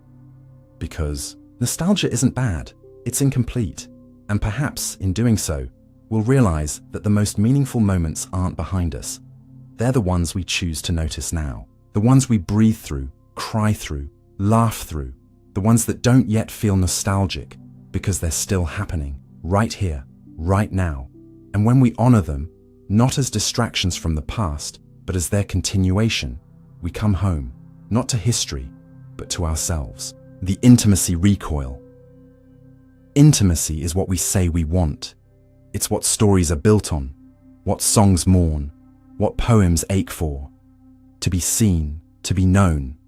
Because nostalgia isn't bad, it's incomplete, and perhaps in doing so, we'll realize that the most meaningful moments aren't behind us. They're the ones we choose to notice now. The ones we breathe through, cry through, laugh through. The ones that don't yet feel nostalgic because they're still happening, right here, right now. And when we honor them, not as distractions from the past, but as their continuation, we come home, not to history, but to ourselves. The intimacy recoil. Intimacy is what we say we want. It's what stories are built on, what songs mourn, what poems ache for. To be seen, to be known,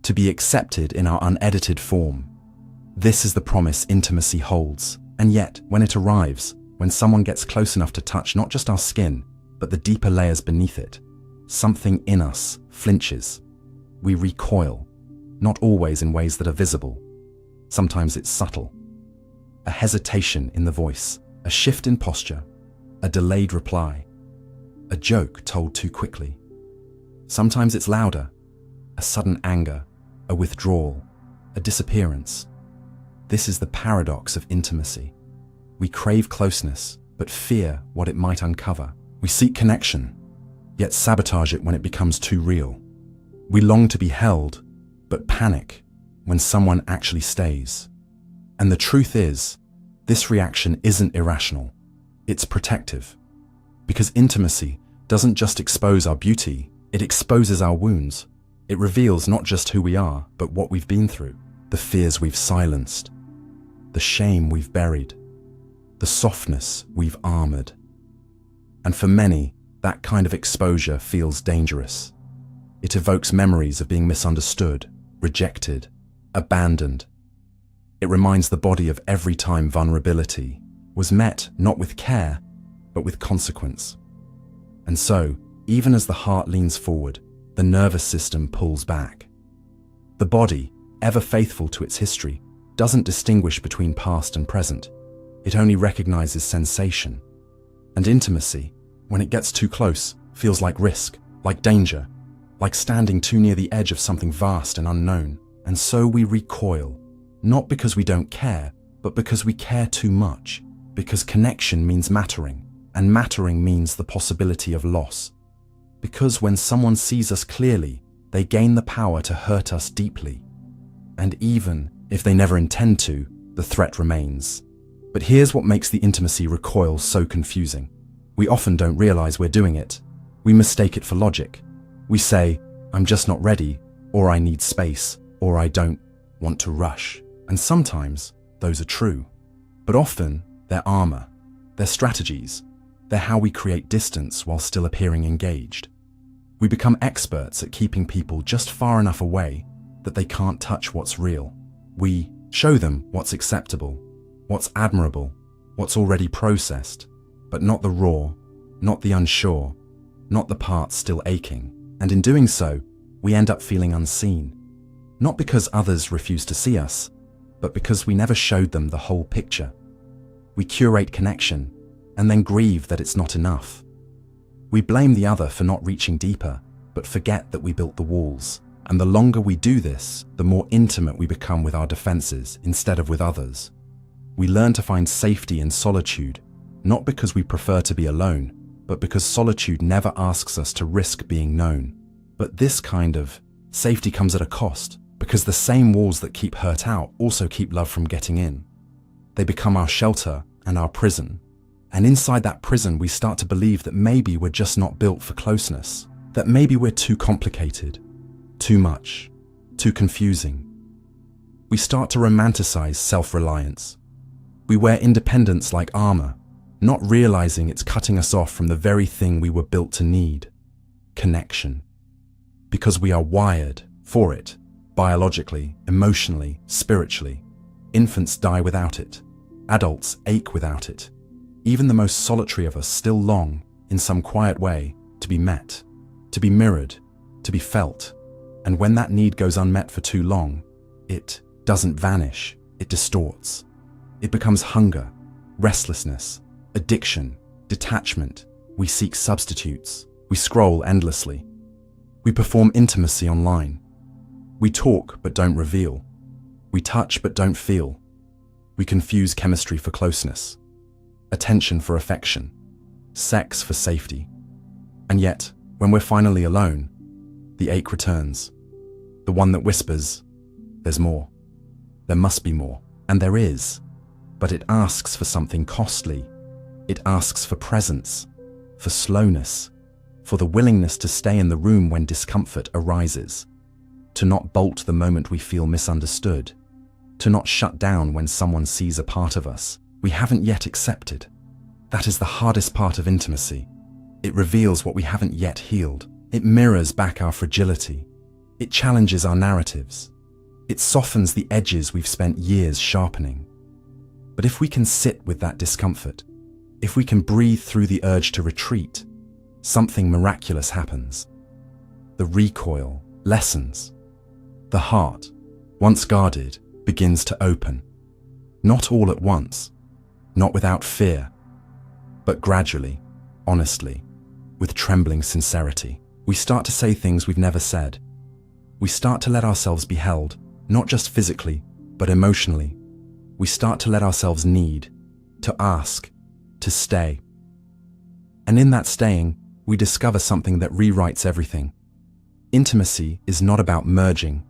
to be accepted in our unedited form. This is the promise intimacy holds. And yet, when it arrives, when someone gets close enough to touch not just our skin, but the deeper layers beneath it, something in us flinches. We recoil, not always in ways that are visible. Sometimes it's subtle. A hesitation in the voice, a shift in posture, a delayed reply, a joke told too quickly. Sometimes it's louder, a sudden anger, a withdrawal, a disappearance. This is the paradox of intimacy. We crave closeness, but fear what it might uncover. We seek connection, yet sabotage it when it becomes too real. We long to be held, but panic when someone actually stays. And the truth is, this reaction isn't irrational. It's protective. Because intimacy doesn't just expose our beauty, it exposes our wounds. It reveals not just who we are, but what we've been through, the fears we've silenced, the shame we've buried, the softness we've armored. And for many, that kind of exposure feels dangerous. It evokes memories of being misunderstood, rejected, abandoned. It reminds the body of every time vulnerability was met not with care, but with consequence. And so, even as the heart leans forward, the nervous system pulls back. The body, ever faithful to its history, doesn't distinguish between past and present. It only recognizes sensation. And intimacy, when it gets too close, feels like risk, like danger. like standing too near the edge of something vast and unknown. And so we recoil, not because we don't care, but because we care too much, because connection means mattering, and mattering means the possibility of loss. Because when someone sees us clearly, they gain the power to hurt us deeply. And even if they never intend to, the threat remains. But here's what makes the intimacy recoil so confusing. We often don't realize we're doing it. We mistake it for logic. We say, I'm just not ready, or I need space, or I don't want to rush. And sometimes those are true. But often they're armor, they're strategies, they're how we create distance while still appearing engaged. We become experts at keeping people just far enough away that they can't touch what's real. We show them what's acceptable, what's admirable, what's already processed, but not the raw, not the unsure, not the parts still aching. And in doing so, we end up feeling unseen. Not because others refuse to see us, but because we never showed them the whole picture. We curate connection and then grieve that it's not enough. We blame the other for not reaching deeper, but forget that we built the walls. And the longer we do this, the more intimate we become with our defenses instead of with others. We learn to find safety in solitude, not because we prefer to be alone, but because solitude never asks us to risk being known. But this kind of safety comes at a cost, because the same walls that keep hurt out also keep love from getting in. They become our shelter and our prison. And inside that prison, we start to believe that maybe we're just not built for closeness, that maybe we're too complicated, too much, too confusing. We start to romanticize self-reliance. We wear independence like armor, not realizing it's cutting us off from the very thing we were built to need: connection. Because we are wired for it, biologically, emotionally, spiritually. Infants die without it. Adults ache without it. Even the most solitary of us still long, in some quiet way, to be met, to be mirrored, to be felt. And when that need goes unmet for too long, it doesn't vanish, it distorts. It becomes hunger, restlessness, addiction, detachment. We seek substitutes. We scroll endlessly. We perform intimacy online. We talk but don't reveal. We touch but don't feel. We confuse chemistry for closeness, attention for affection, sex for safety. And yet, when we're finally alone, the ache returns. The one that whispers, there's more. There must be more. And there is. But it asks for something costly. It asks for presence, for slowness, for the willingness to stay in the room when discomfort arises, to not bolt the moment we feel misunderstood, to not shut down when someone sees a part of us we haven't yet accepted. That is the hardest part of intimacy. It reveals what we haven't yet healed. It mirrors back our fragility. It challenges our narratives. It softens the edges we've spent years sharpening. But if we can sit with that discomfort, if we can breathe through the urge to retreat, something miraculous happens. The recoil lessens. The heart, once guarded, begins to open. Not all at once, not without fear, but gradually, honestly, with trembling sincerity. We start to say things we've never said. We start to let ourselves be held, not just physically, but emotionally. We start to let ourselves need, to ask, to stay. And in that staying, we discover something that rewrites everything. Intimacy is not about merging,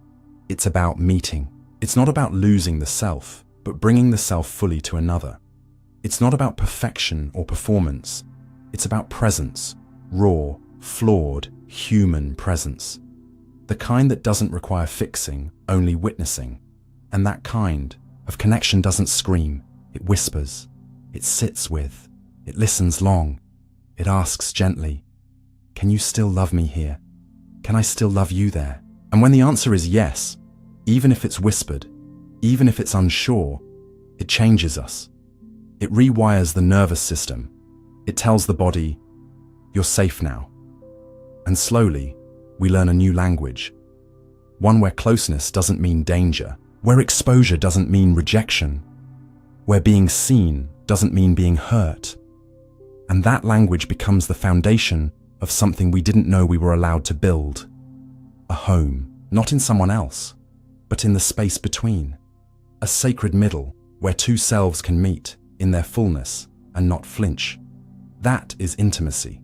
it's about meeting. It's not about losing the self, but bringing the self fully to another. It's not about perfection or performance. It's about presence, raw, flawed, human presence. The kind that doesn't require fixing, only witnessing. And that kind of connection doesn't scream, it whispers, it sits with, it listens long, it asks gently, can you still love me here? Can I still love you there? And when the answer is yes, even if it's whispered, even if it's unsure, it changes us. It rewires the nervous system. It tells the body, you're safe now. And slowly, we learn a new language. One where closeness doesn't mean danger, where exposure doesn't mean rejection, where being seen doesn't mean being hurt. And that language becomes the foundation of something we didn't know we were allowed to build: a home, not in someone else, but in the space between. A sacred middle where two selves can meet in their fullness and not flinch. That is intimacy.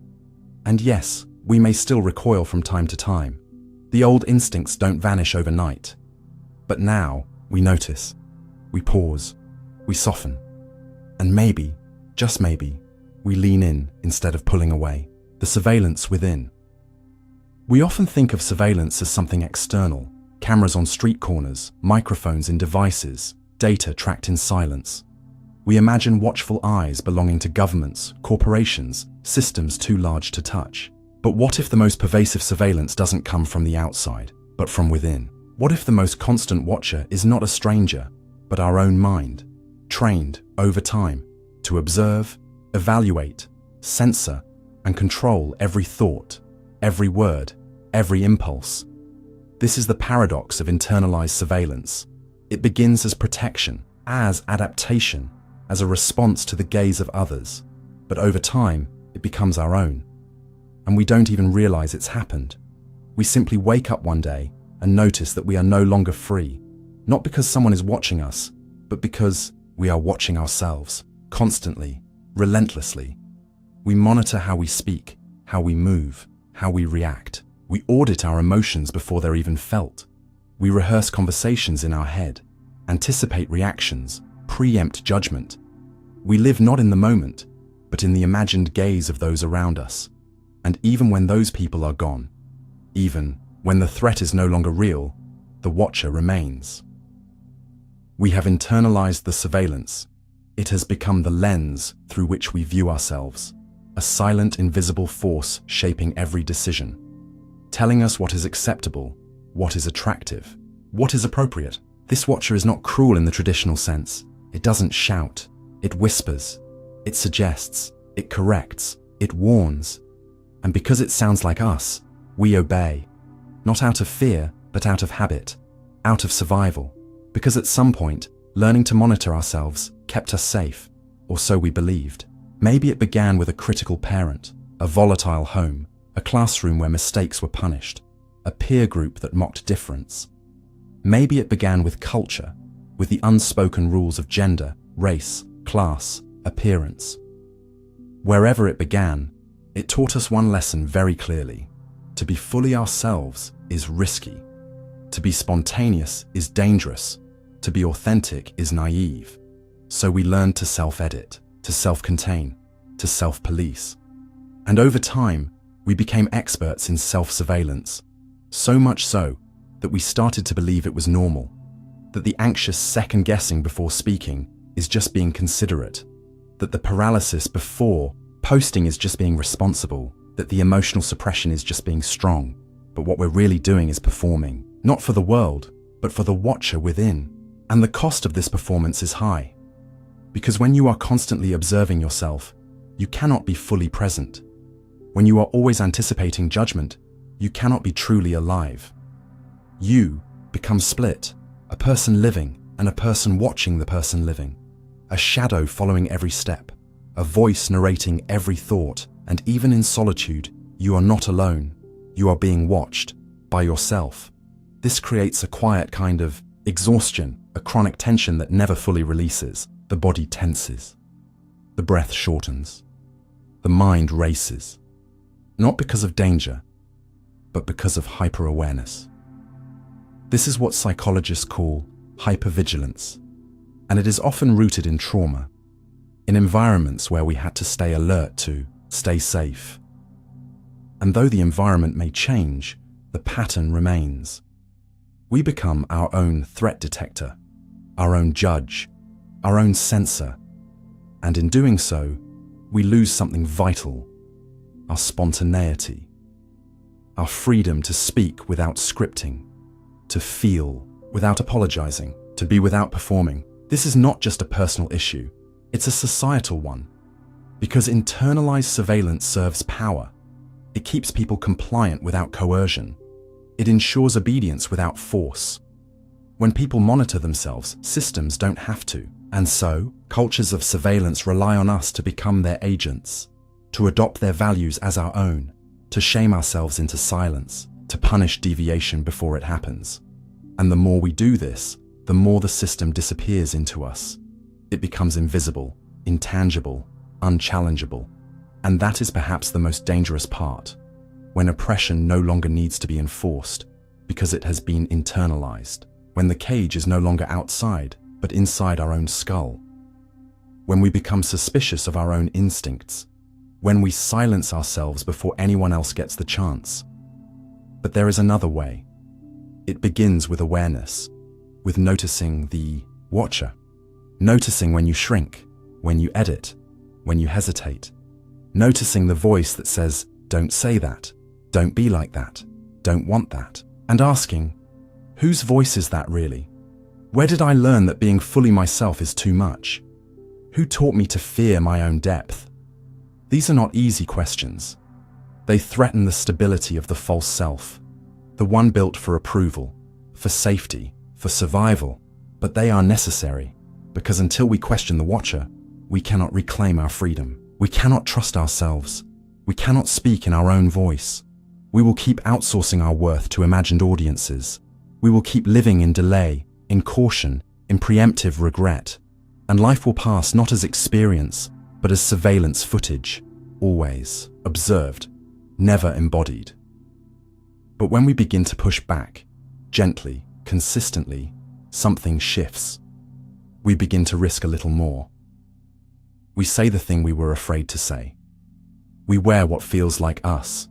And yes, we may still recoil from time to time. The old instincts don't vanish overnight. But now we notice, we pause, we soften, and maybe, just maybe, we lean in instead of pulling away. The surveillance within. We often think of surveillance as something external, cameras on street corners, microphones in devices, data tracked in silence. We imagine watchful eyes belonging to governments, corporations, systems too large to touch. But what if the most pervasive surveillance doesn't come from the outside, but from within? What if the most constant watcher is not a stranger, but our own mind, trained over time to observe, evaluate, censor, and control every thought, every word, every impulse? This is the paradox of internalized surveillance. It begins as protection, as adaptation, as a response to the gaze of others, but over time, it becomes our own. And we don't even realize it's happened. We simply wake up one day and notice that we are no longer free, not because someone is watching us, but because we are watching ourselves, constantly, relentlessly. We monitor how we speak, how we move, how we react. We audit our emotions before they're even felt. We rehearse conversations in our head, anticipate reactions, preempt judgment. We live not in the moment, but in the imagined gaze of those around us. And even when those people are gone, even when the threat is no longer real, the watcher remains. We have internalized the surveillance. It has become the lens through which we view ourselves, a silent, invisible force shaping every decision, telling us what is acceptable, what is attractive, what is appropriate. This watcher is not cruel in the traditional sense. It doesn't shout, it whispers, it suggests, it corrects, it warns. And because it sounds like us, we obey, not out of fear, but out of habit, out of survival. Because at some point, learning to monitor ourselves kept us safe, or so we believed. Maybe it began with a critical parent, a volatile home, a classroom where mistakes were punished, a peer group that mocked difference. Maybe it began with culture, with the unspoken rules of gender, race, class, appearance. Wherever it began, it taught us one lesson very clearly. To be fully ourselves is risky. To be spontaneous is dangerous. To be authentic is naive. So we learned to self-edit, to self-contain, to self-police. And over time, we became experts in self-surveillance. So much so that we started to believe it was normal, that the anxious second-guessing before speaking is just being considerate, that the paralysis before posting is just being responsible, that the emotional suppression is just being strong. But what we're really doing is performing, not for the world, but for the watcher within. And the cost of this performance is high. Because when you are constantly observing yourself, you cannot be fully present. When you are always anticipating judgment, you cannot be truly alive. You become split, a person living and a person watching the person living, a shadow following every step, a voice narrating every thought, and even in solitude, you are not alone. You are being watched by yourself. This creates a quiet kind of exhaustion, a chronic tension that never fully releases. The body tenses. The breath shortens. The mind races. Not because of danger, but because of hyper-awareness. This is what psychologists call hypervigilance, and it is often rooted in trauma, in environments where we had to stay alert to stay safe. And though the environment may change, the pattern remains. We become our own threat detector, our own judge, our own censor, and in doing so, we lose something vital, our spontaneity, our freedom to speak without scripting, to feel without apologizing, to be without performing. This is not just a personal issue, it's a societal one. Because internalized surveillance serves power. It keeps people compliant without coercion. It ensures obedience without force. When people monitor themselves, systems don't have to. And so, cultures of surveillance rely on us to become their agents, to adopt their values as our own, to shame ourselves into silence, to punish deviation before it happens. And the more we do this, the more the system disappears into us. It becomes invisible, intangible, unchallengeable. And that is perhaps the most dangerous part, when oppression no longer needs to be enforced because it has been internalized, when the cage is no longer outside but inside our own skull, when we become suspicious of our own instincts, when we silence ourselves before anyone else gets the chance. But there is another way. It begins with awareness, with noticing the watcher, noticing when you shrink, when you edit, when you hesitate, noticing the voice that says, "Don't say that, don't be like that, don't want that," and asking, whose voice is that really? Where did I learn that being fully myself is too much? Who taught me to fear my own depth? These are not easy questions. They threaten the stability of the false self, the one built for approval, for safety, for survival, but they are necessary, because until we question the watcher, we cannot reclaim our freedom. We cannot trust ourselves. We cannot speak in our own voice. We will keep outsourcing our worth to imagined audiences. We will keep living in delay, in caution, in preemptive regret. And life will pass not as experience, but as surveillance footage, always observed, never embodied. But when we begin to push back, gently, consistently, something shifts. We begin to risk a little more. We say the thing we were afraid to say. We wear what feels like us.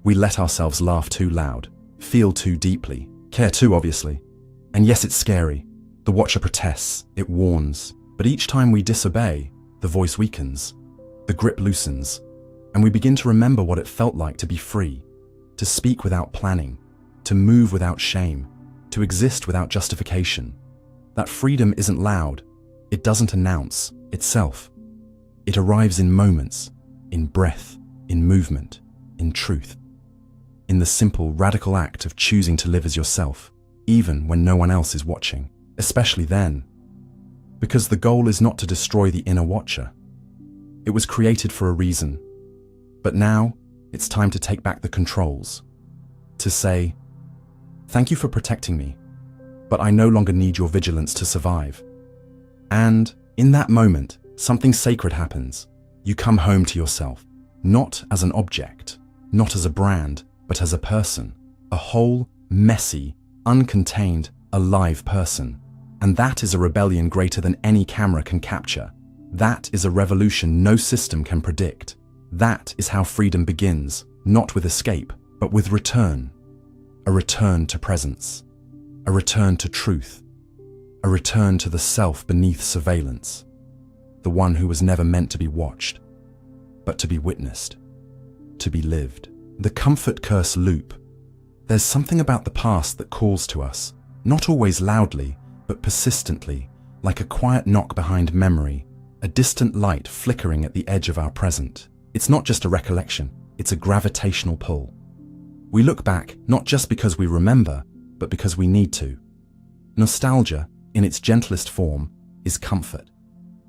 We let ourselves laugh too loud, feel too deeply, care too obviously. And yes, it's scary. The watcher protests, it warns. But each time we disobey, the voice weakens, the grip loosens, and we begin to remember what it felt like to be free, to speak without planning, to move without shame, to exist without justification. That freedom isn't loud. It doesn't announce itself. It arrives in moments, in breath, in movement, in truth. In the simple, radical act of choosing to live as yourself, even when no one else is watching, especially then. Because the goal is not to destroy the inner watcher. It was created for a reason. But now, it's time to take back the controls. To say, "Thank you for protecting me, but I no longer need your vigilance to survive." And in that moment, something sacred happens. You come home to yourself, not as an object, not as a brand, but as a person, a whole, messy, uncontained, alive person. And that is a rebellion greater than any camera can capture. That is a revolution no system can predict. That is how freedom begins, not with escape, but with return. A return to presence, a return to truth, a return to the self beneath surveillance, the one who was never meant to be watched, but to be witnessed, to be lived. The comfort-curse loop. There's something about the past that calls to us, not always loudly, but persistently, like a quiet knock behind memory, a distant light flickering at the edge of our present. It's not just a recollection, it's a gravitational pull. We look back not just because we remember, but because we need to. Nostalgia, in its gentlest form, is comfort,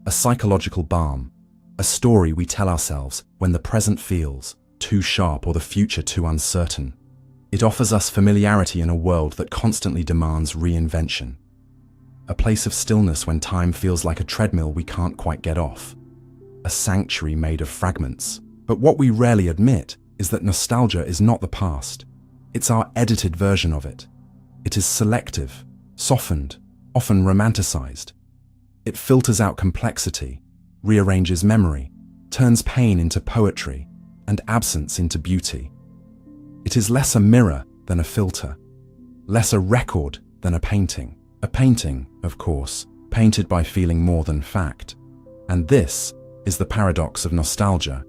a psychological balm, a story we tell ourselves when the present feels too sharp or the future too uncertain. It offers us familiarity in a world that constantly demands reinvention. A place of stillness when time feels like a treadmill we can't quite get off. A sanctuary made of fragments. But what we rarely admit is that nostalgia is not the past. It's our edited version of it. It is selective, softened, often romanticized. It filters out complexity, rearranges memory, turns pain into poetry, and absence into beauty. It is less a mirror than a filter, less a record than a painting. A painting, of course, painted by feeling more than fact. And this is the paradox of nostalgia.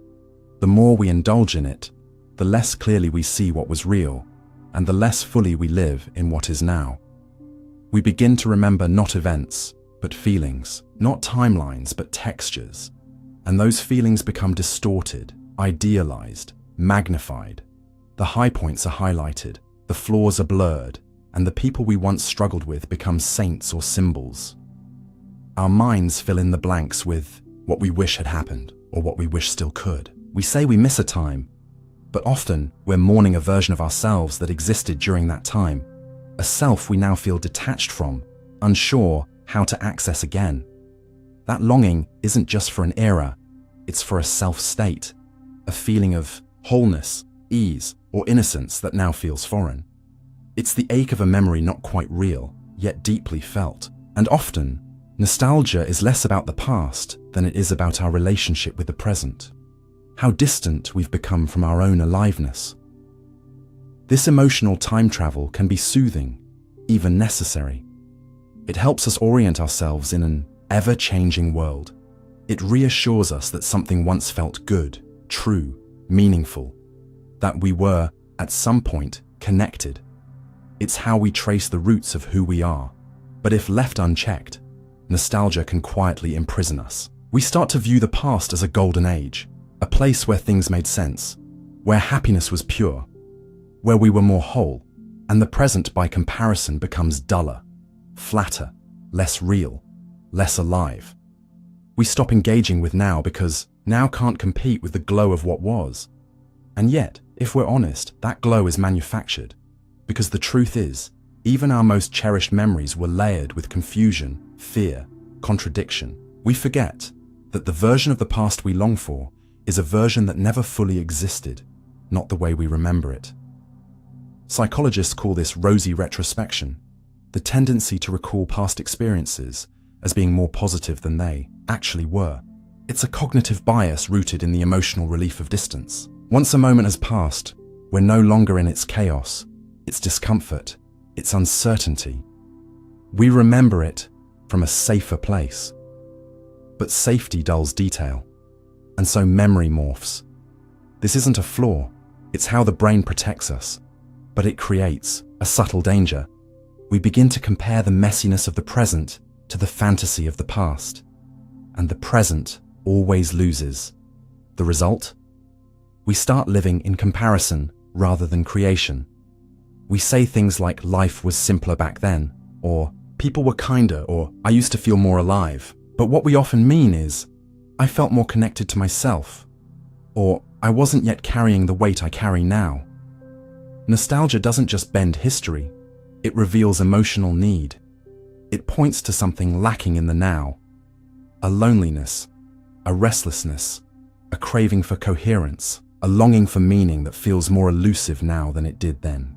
The more we indulge in it, the less clearly we see what was real, and the less fully we live in what is now. We begin to remember not events, but feelings, not timelines, but textures. And those feelings become distorted, idealized, magnified. The high points are highlighted, the flaws are blurred, and the people we once struggled with become saints or symbols. Our minds fill in the blanks with what we wish had happened or what we wish still could. We say we miss a time, But often, we're mourning a version of ourselves that existed during that time, a self we now feel detached from, unsure how to access again. That longing isn't just for an era, it's for a self-state, a feeling of wholeness, ease, or innocence that now feels foreign. It's the ache of a memory not quite real, yet deeply felt. And often, nostalgia is less about the past than it is about our relationship with the present. How distant we've become from our own aliveness. This emotional time travel can be soothing, even necessary. It helps us orient ourselves in an ever-changing world. It reassures us that something once felt good, true, meaningful, that we were, at some point, connected. It's how we trace the roots of who we are. But if left unchecked, nostalgia can quietly imprison us. We start to view the past as a golden age, a place where things made sense, where happiness was pure, where we were more whole, and the present by comparison becomes duller, flatter, less real, less alive. We stop engaging with now because now can't compete with the glow of what was. And yet, if we're honest, that glow is manufactured, because the truth is, even our most cherished memories were layered with confusion, fear, contradiction. We forget that the version of the past we long for is a version that never fully existed, not the way we remember it. Psychologists call this rosy retrospection, the tendency to recall past experiences as being more positive than they actually were. It's a cognitive bias rooted in the emotional relief of distance. Once a moment has passed, we're no longer in its chaos, its discomfort, its uncertainty. We remember it from a safer place. But safety dulls detail, and so memory morphs. This isn't a flaw, it's how the brain protects us, but it creates a subtle danger. We begin to compare the messiness of the present to the fantasy of the past, and the present always loses. The result? We start living in comparison rather than creation. We say things like life was simpler back then, or people were kinder, or I used to feel more alive. But what we often mean is, I felt more connected to myself, or I wasn't yet carrying the weight I carry now. Nostalgia doesn't just bend history, it reveals emotional need. It points to something lacking in the now, a loneliness, a restlessness, a craving for coherence, a longing for meaning that feels more elusive now than it did then.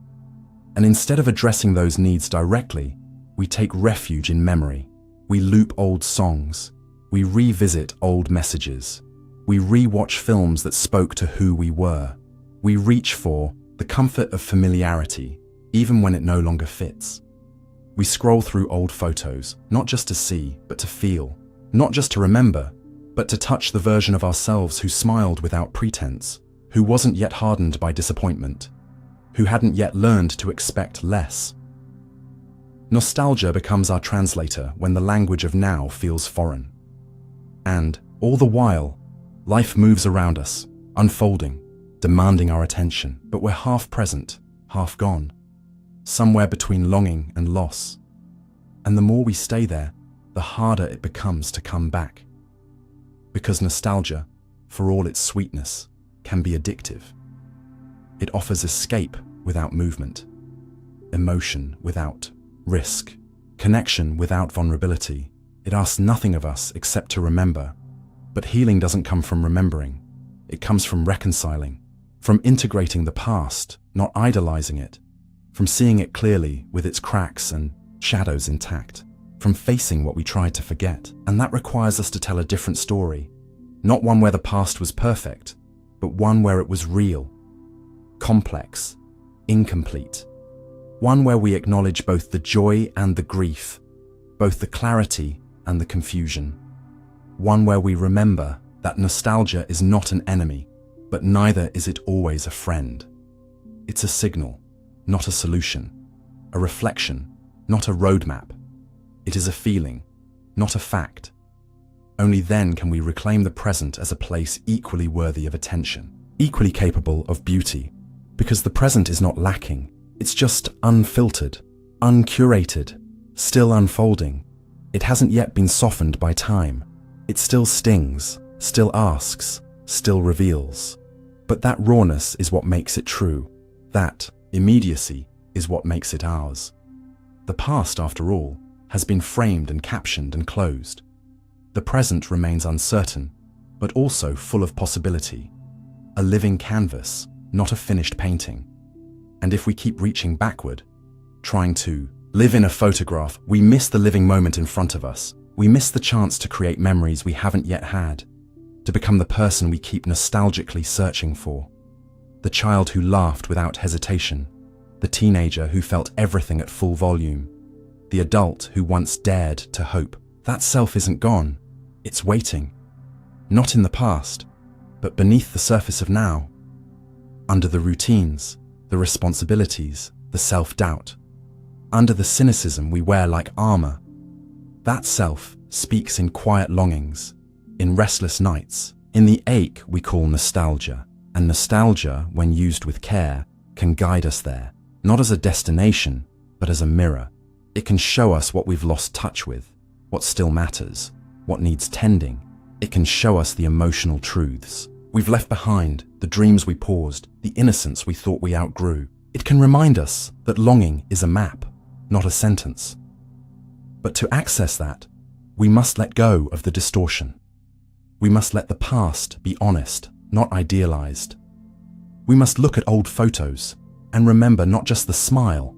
And instead of addressing those needs directly, we take refuge in memory. We loop old songs. We revisit old messages. We re-watch films that spoke to who we were. We reach for the comfort of familiarity, even when it no longer fits. We scroll through old photos, not just to see, but to feel. Not just to remember, but to touch the version of ourselves who smiled without pretense, who wasn't yet hardened by disappointment, who hadn't yet learned to expect less. Nostalgia becomes our translator when the language of now feels foreign. And, all the while, life moves around us, unfolding, demanding our attention, but we're half present, half gone, somewhere between longing and loss. And the more we stay there, the harder it becomes to come back. Because nostalgia, for all its sweetness, can be addictive. It offers escape without movement, emotion without risk, connection without vulnerability. It asks nothing of us except to remember. But healing doesn't come from remembering. It comes from reconciling, from integrating the past, not idolizing it, from seeing it clearly with its cracks and shadows intact, from facing what we tried to forget. And that requires us to tell a different story, not one where the past was perfect, but one where it was real, complex, incomplete. One where we acknowledge both the joy and the grief, both the clarity and the confusion. One where we remember that nostalgia is not an enemy, but neither is it always a friend. It's a signal, not a solution, a reflection, not a roadmap. It is a feeling, not a fact. Only then can we reclaim the present as a place equally worthy of attention, equally capable of beauty, because the present is not lacking. It's just unfiltered, uncurated, still unfolding. It hasn't yet been softened by time. It still stings, still asks, still reveals. But that rawness is what makes it true. That immediacy is what makes it ours. The past, after all, has been framed and captioned and closed. The present remains uncertain, but also full of possibility. A living canvas, not a finished painting. And if we keep reaching backward, trying to live in a photograph, we miss the living moment in front of us. We miss the chance to create memories we haven't yet had, to become the person we keep nostalgically searching for. The child who laughed without hesitation, the teenager who felt everything at full volume, the adult who once dared to hope. That self isn't gone, it's waiting. Not in the past, but beneath the surface of now. Under the routines, the responsibilities, the self-doubt. Under the cynicism we wear like armor. That self speaks in quiet longings, in restless nights, in the ache we call nostalgia. And nostalgia, when used with care, can guide us there, not as a destination, but as a mirror. It can show us what we've lost touch with, what still matters, what needs tending. It can show us the emotional truths we've left behind, the dreams we paused, the innocence we thought we outgrew. It can remind us that longing is a map, not a sentence. But to access that, we must let go of the distortion. We must let the past be honest, not idealized. We must look at old photos and remember not just the smile,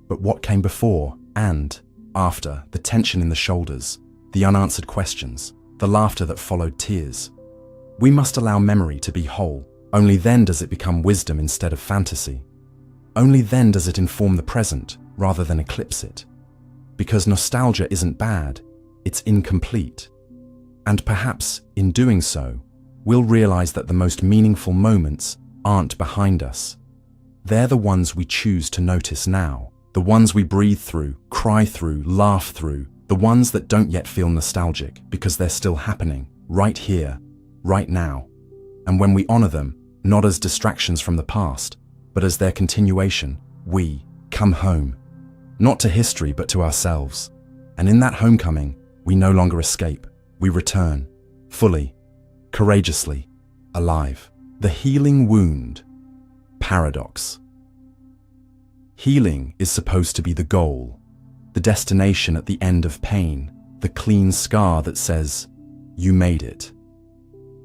but what came before and after, the tension in the shoulders, the unanswered questions, the laughter that followed tears. We must allow memory to be whole. Only then does it become wisdom instead of fantasy. Only then does it inform the present rather than eclipse it. Because nostalgia isn't bad, it's incomplete. And perhaps, in doing so, we'll realize that the most meaningful moments aren't behind us. They're the ones we choose to notice now. The ones we breathe through, cry through, laugh through. The ones that don't yet feel nostalgic because they're still happening, right here, right now. And when we honor them, not as distractions from the past, but as their continuation, we come home. Not to history, but to ourselves. And in that homecoming, we no longer escape. We return, fully, courageously, alive. The healing wound. Paradox. Healing is supposed to be the goal, the destination at the end of pain, the clean scar that says, you made it.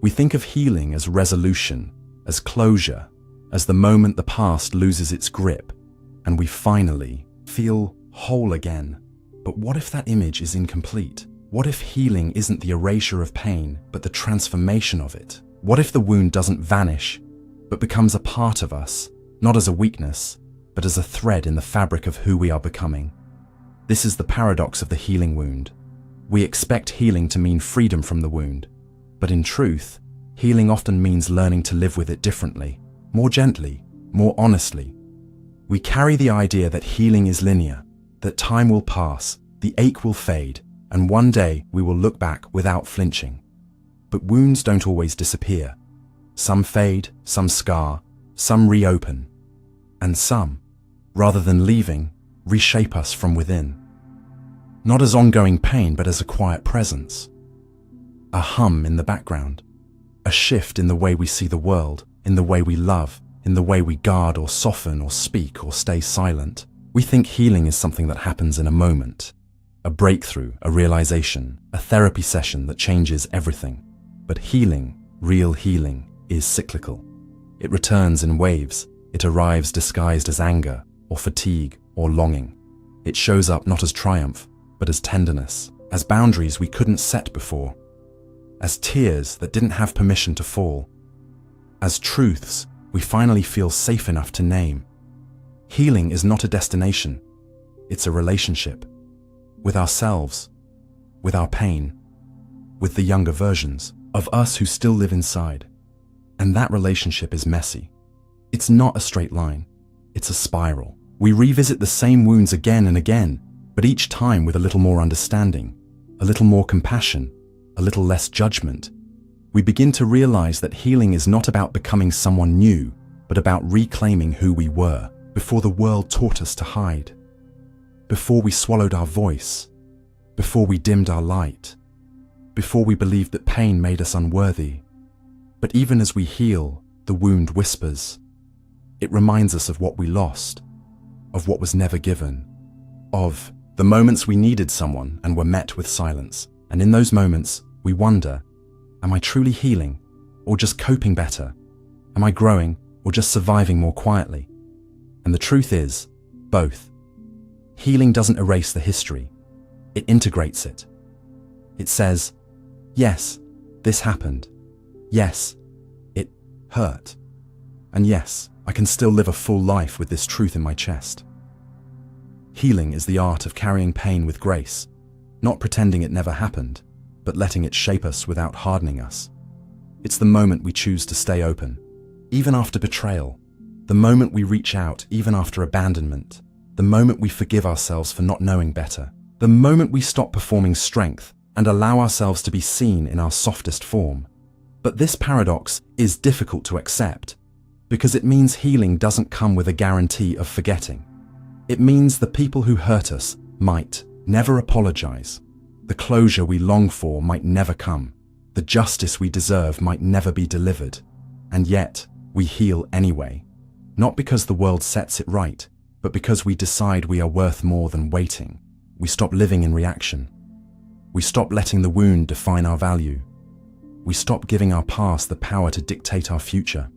We think of healing as resolution, as closure, as the moment the past loses its grip, and we finally feel whole again. But what if that image is incomplete? What if healing isn't the erasure of pain, but the transformation of it? What if the wound doesn't vanish, but becomes a part of us, not as a weakness, but as a thread in the fabric of who we are becoming? This is the paradox of the healing wound. We expect healing to mean freedom from the wound, but in truth, healing often means learning to live with it differently, more gently, more honestly. We carry the idea that healing is linear, that time will pass, the ache will fade, and one day we will look back without flinching. But wounds don't always disappear. Some fade, some scar, some reopen, and some, rather than leaving, reshape us from within. Not as ongoing pain, but as a quiet presence. A hum in the background. A shift in the way we see the world, in the way we love, in the way we guard or soften or speak or stay silent. We think healing is something that happens in a moment. A breakthrough, a realization, a therapy session that changes everything. But healing, real healing, is cyclical. It returns in waves. It arrives disguised as anger, or fatigue, or longing. It shows up not as triumph, but as tenderness, as boundaries we couldn't set before, as tears that didn't have permission to fall, as truths we finally feel safe enough to name. Healing is not a destination, it's a relationship. With ourselves, with our pain, with the younger versions of us who still live inside. And that relationship is messy. It's not a straight line, it's a spiral. We revisit the same wounds again and again, but each time with a little more understanding, a little more compassion, a little less judgment. We begin to realize that healing is not about becoming someone new, but about reclaiming who we were before the world taught us to hide, before we swallowed our voice, before we dimmed our light, before we believed that pain made us unworthy. But even as we heal, The wound whispers. It reminds us of what we lost, of what was never given, of the moments we needed someone and were met with silence. And in those moments, we wonder, am I truly healing or just coping better? Am I growing or just surviving more quietly? And the truth is, both. Healing doesn't erase the history. It integrates it. It says, yes, this happened. Yes, it hurt. And yes, I can still live a full life with this truth in my chest. Healing is the art of carrying pain with grace, not pretending it never happened, but letting it shape us without hardening us. It's the moment we choose to stay open, even after betrayal, the moment we reach out even after abandonment, the moment we forgive ourselves for not knowing better, the moment we stop performing strength and allow ourselves to be seen in our softest form. But this paradox is difficult to accept because it means healing doesn't come with a guarantee of forgetting. It means the people who hurt us might never apologize. The closure we long for might never come. The justice we deserve might never be delivered. And yet, we heal anyway. Not because the world sets it right, but because we decide we are worth more than waiting. We stop living in reaction. We stop letting the wound define our value. We stop giving our past the power to dictate our future.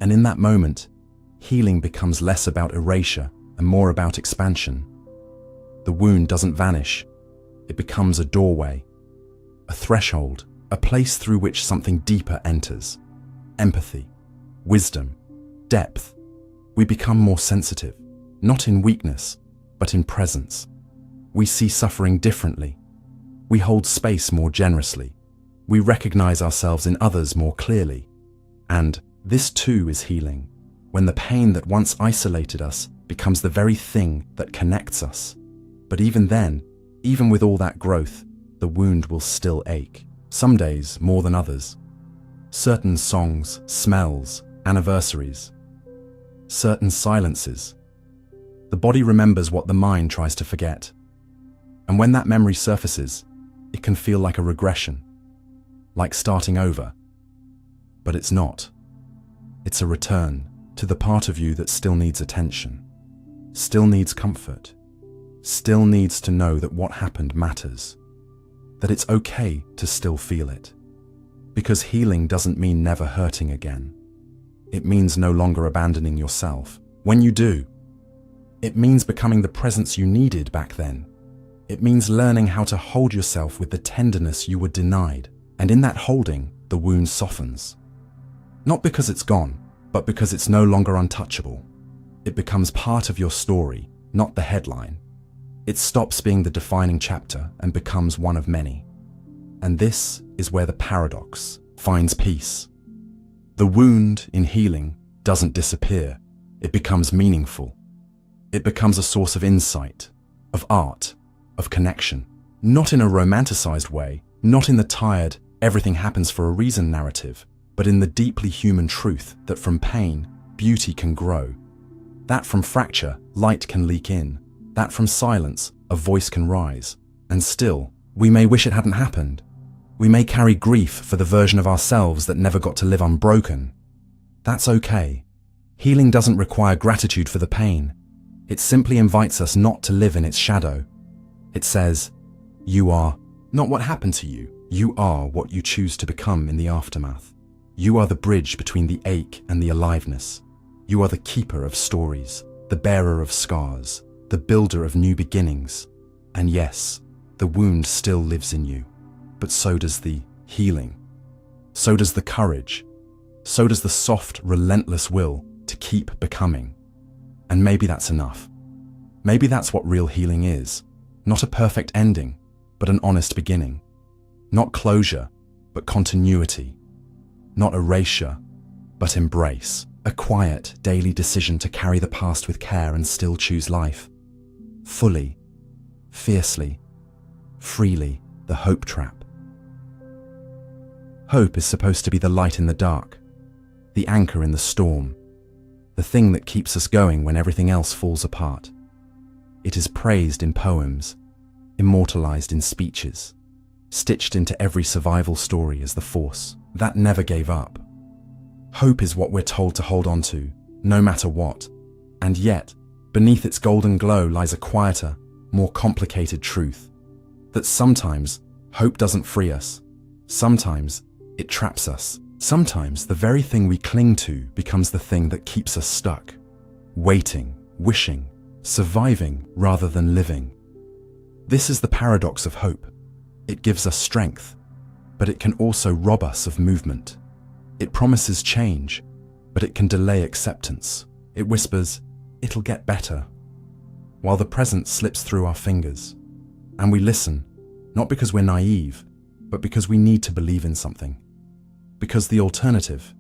And in that moment, healing becomes less about erasure and more about expansion. The wound doesn't vanish. It becomes a doorway, a threshold, a place through which something deeper enters. Empathy, wisdom, depth. We become more sensitive, not in weakness, but in presence. We see suffering differently. We hold space more generously. We recognize ourselves in others more clearly. And this too is healing, when the pain that once isolated us becomes the very thing that connects us. But even then, even with all that growth, the wound will still ache. Some days more than others. Certain songs, smells, anniversaries. Certain silences. The body remembers what the mind tries to forget. And when that memory surfaces, it can feel like a regression, like starting over. But it's not. It's a return to the part of you that still needs attention, still needs comfort, still needs to know that what happened matters, that it's okay to still feel it. Because healing doesn't mean never hurting again. It means no longer abandoning yourself. When you do, it means becoming the presence you needed back then. It means learning how to hold yourself with the tenderness you were denied. And in that holding, the wound softens. Not because it's gone, but because it's no longer untouchable. It becomes part of your story, not the headline. It stops being the defining chapter and becomes one of many. And this is where the paradox finds peace. The wound in healing doesn't disappear. It becomes meaningful. It becomes a source of insight, of art, of connection. Not in a romanticized way, not in the tired, everything happens for a reason narrative, but in the deeply human truth that from pain, beauty can grow. That from fracture, light can leak in. That from silence, a voice can rise. And still, we may wish it hadn't happened. We may carry grief for the version of ourselves that never got to live unbroken. That's okay. Healing doesn't require gratitude for the pain. It simply invites us not to live in its shadow. It says, you are not what happened to you. You are what you choose to become in the aftermath. You are the bridge between the ache and the aliveness. You are the keeper of stories, the bearer of scars, the builder of new beginnings. And yes, the wound still lives in you, but so does the healing. So does the courage. So does the soft, relentless will to keep becoming. And maybe that's enough. Maybe that's what real healing is. Not a perfect ending, but an honest beginning. Not closure, but continuity. Not erasure, but embrace. A quiet, daily decision to carry the past with care and still choose life. Fully, fiercely, freely, the hope trap. Hope is supposed to be the light in the dark, the anchor in the storm, the thing that keeps us going when everything else falls apart. It is praised in poems, immortalized in speeches, stitched into every survival story as the force that never gave up. Hope is what we're told to hold on to, no matter what. And yet, beneath its golden glow lies a quieter, more complicated truth. That sometimes, hope doesn't free us. Sometimes, it traps us. Sometimes, the very thing we cling to becomes the thing that keeps us stuck. Waiting, wishing, surviving rather than living. This is the paradox of hope. It gives us strength, but it can also rob us of movement. It promises change, but it can delay acceptance. It whispers, "It'll get better," while the present slips through our fingers. And we listen, not because we're naive, but because we need to believe in something. Because the alternative,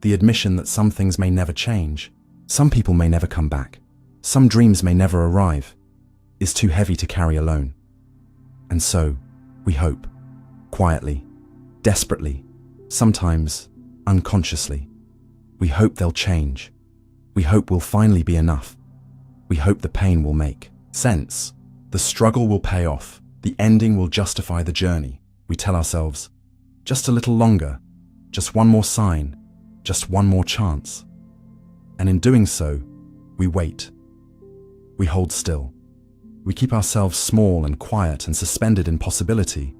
the admission that some things may never change, some people may never come back, some dreams may never arrive, is too heavy to carry alone. And so, we hope, quietly, desperately, sometimes unconsciously. We hope they'll change. We hope we'll finally be enough. We hope the pain will make sense. The struggle will pay off. The ending will justify the journey. We tell ourselves, just a little longer, just one more sign, just one more chance. And in doing so, we wait. We hold still. We keep ourselves small and quiet and suspended in possibility.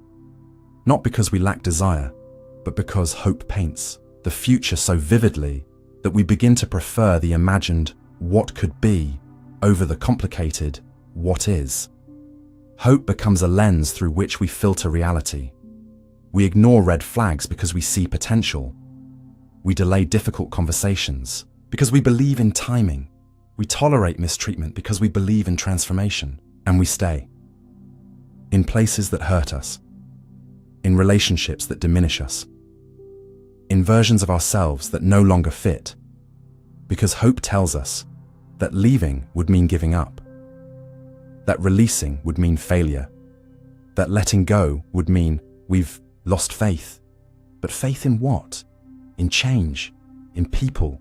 Not because we lack desire, but because hope paints the future so vividly that we begin to prefer the imagined what could be over the complicated what is. Hope becomes a lens through which we filter reality. We ignore red flags because we see potential. We delay difficult conversations because we believe in timing. We tolerate mistreatment because we believe in transformation. And we stay in places that hurt us, in relationships that diminish us, in versions of ourselves that no longer fit, because hope tells us that leaving would mean giving up, that releasing would mean failure, that letting go would mean we've lost faith. But faith in what? In change, in people,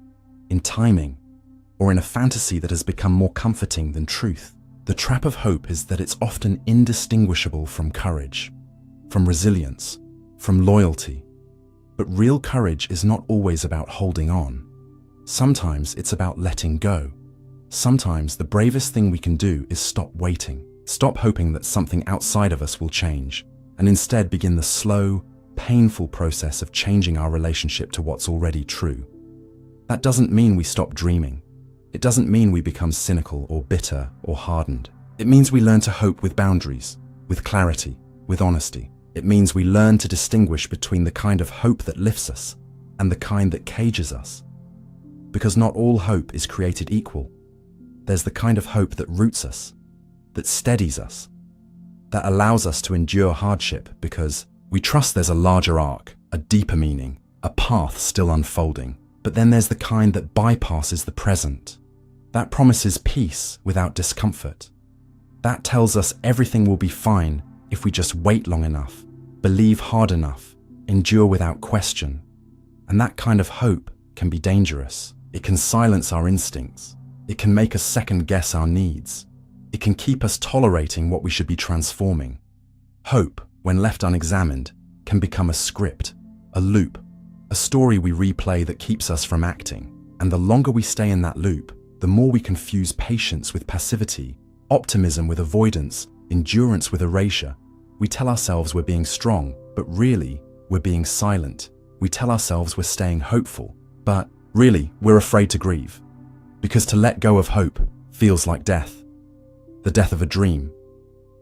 in timing, or in a fantasy that has become more comforting than truth. The trap of hope is that it's often indistinguishable from courage, from resilience, from loyalty. But real courage is not always about holding on. Sometimes it's about letting go. Sometimes the bravest thing we can do is stop waiting, stop hoping that something outside of us will change, and instead begin the slow, painful process of changing our relationship to what's already true. That doesn't mean we stop dreaming. It doesn't mean we become cynical or bitter or hardened. It means we learn to hope with boundaries, with clarity, with honesty. It means we learn to distinguish between the kind of hope that lifts us and the kind that cages us. Because not all hope is created equal. There's the kind of hope that roots us, that steadies us, that allows us to endure hardship because we trust there's a larger arc, a deeper meaning, a path still unfolding. But then there's the kind that bypasses the present. That promises peace without discomfort. That tells us everything will be fine if we just wait long enough, believe hard enough, endure without question. And that kind of hope can be dangerous. It can silence our instincts. It can make us second guess our needs. It can keep us tolerating what we should be transforming. Hope, when left unexamined, can become a script, a loop, a story we replay that keeps us from acting. And the longer we stay in that loop, the more we confuse patience with passivity, optimism with avoidance, endurance with erasure. We tell ourselves we're being strong, but really, we're being silent. We tell ourselves we're staying hopeful, but really, we're afraid to grieve. Because to let go of hope feels like death. The death of a dream.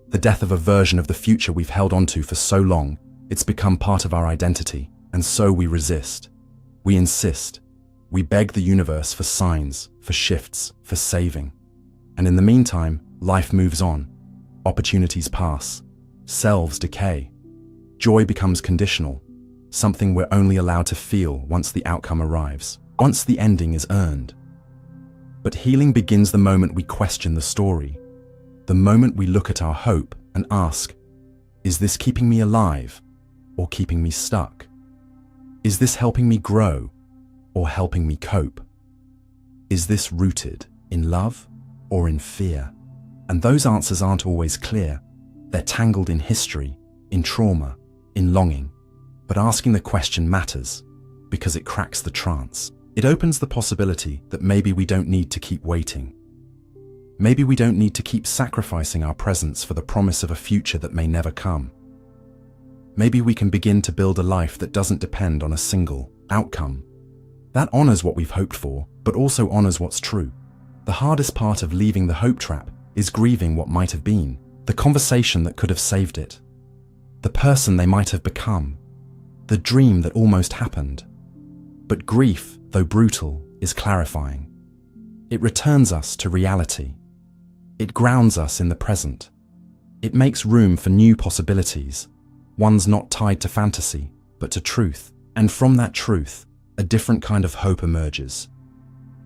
The death of a version of the future we've held onto for so long, it's become part of our identity. And so we resist. We insist. We beg the universe for signs, for shifts, for saving. And in the meantime, life moves on. Opportunities pass. Selves decay. Joy becomes conditional, something we're only allowed to feel once the outcome arrives, once the ending is earned. But healing begins the moment we question the story, the moment we look at our hope and ask, is this keeping me alive or keeping me stuck? Is this helping me grow or helping me cope? Is this rooted in love or in fear? And those answers aren't always clear. They're tangled in history, in trauma, in longing. But asking the question matters, because it cracks the trance. It opens the possibility that maybe we don't need to keep waiting. Maybe we don't need to keep sacrificing our presence for the promise of a future that may never come. Maybe we can begin to build a life that doesn't depend on a single outcome. That honors what we've hoped for, but also honors what's true. The hardest part of leaving the hope trap is grieving what might have been, the conversation that could have saved it, the person they might have become, the dream that almost happened. But grief, though brutal, is clarifying. It returns us to reality. It grounds us in the present. It makes room for new possibilities, ones not tied to fantasy, but to truth. And from that truth, a different kind of hope emerges.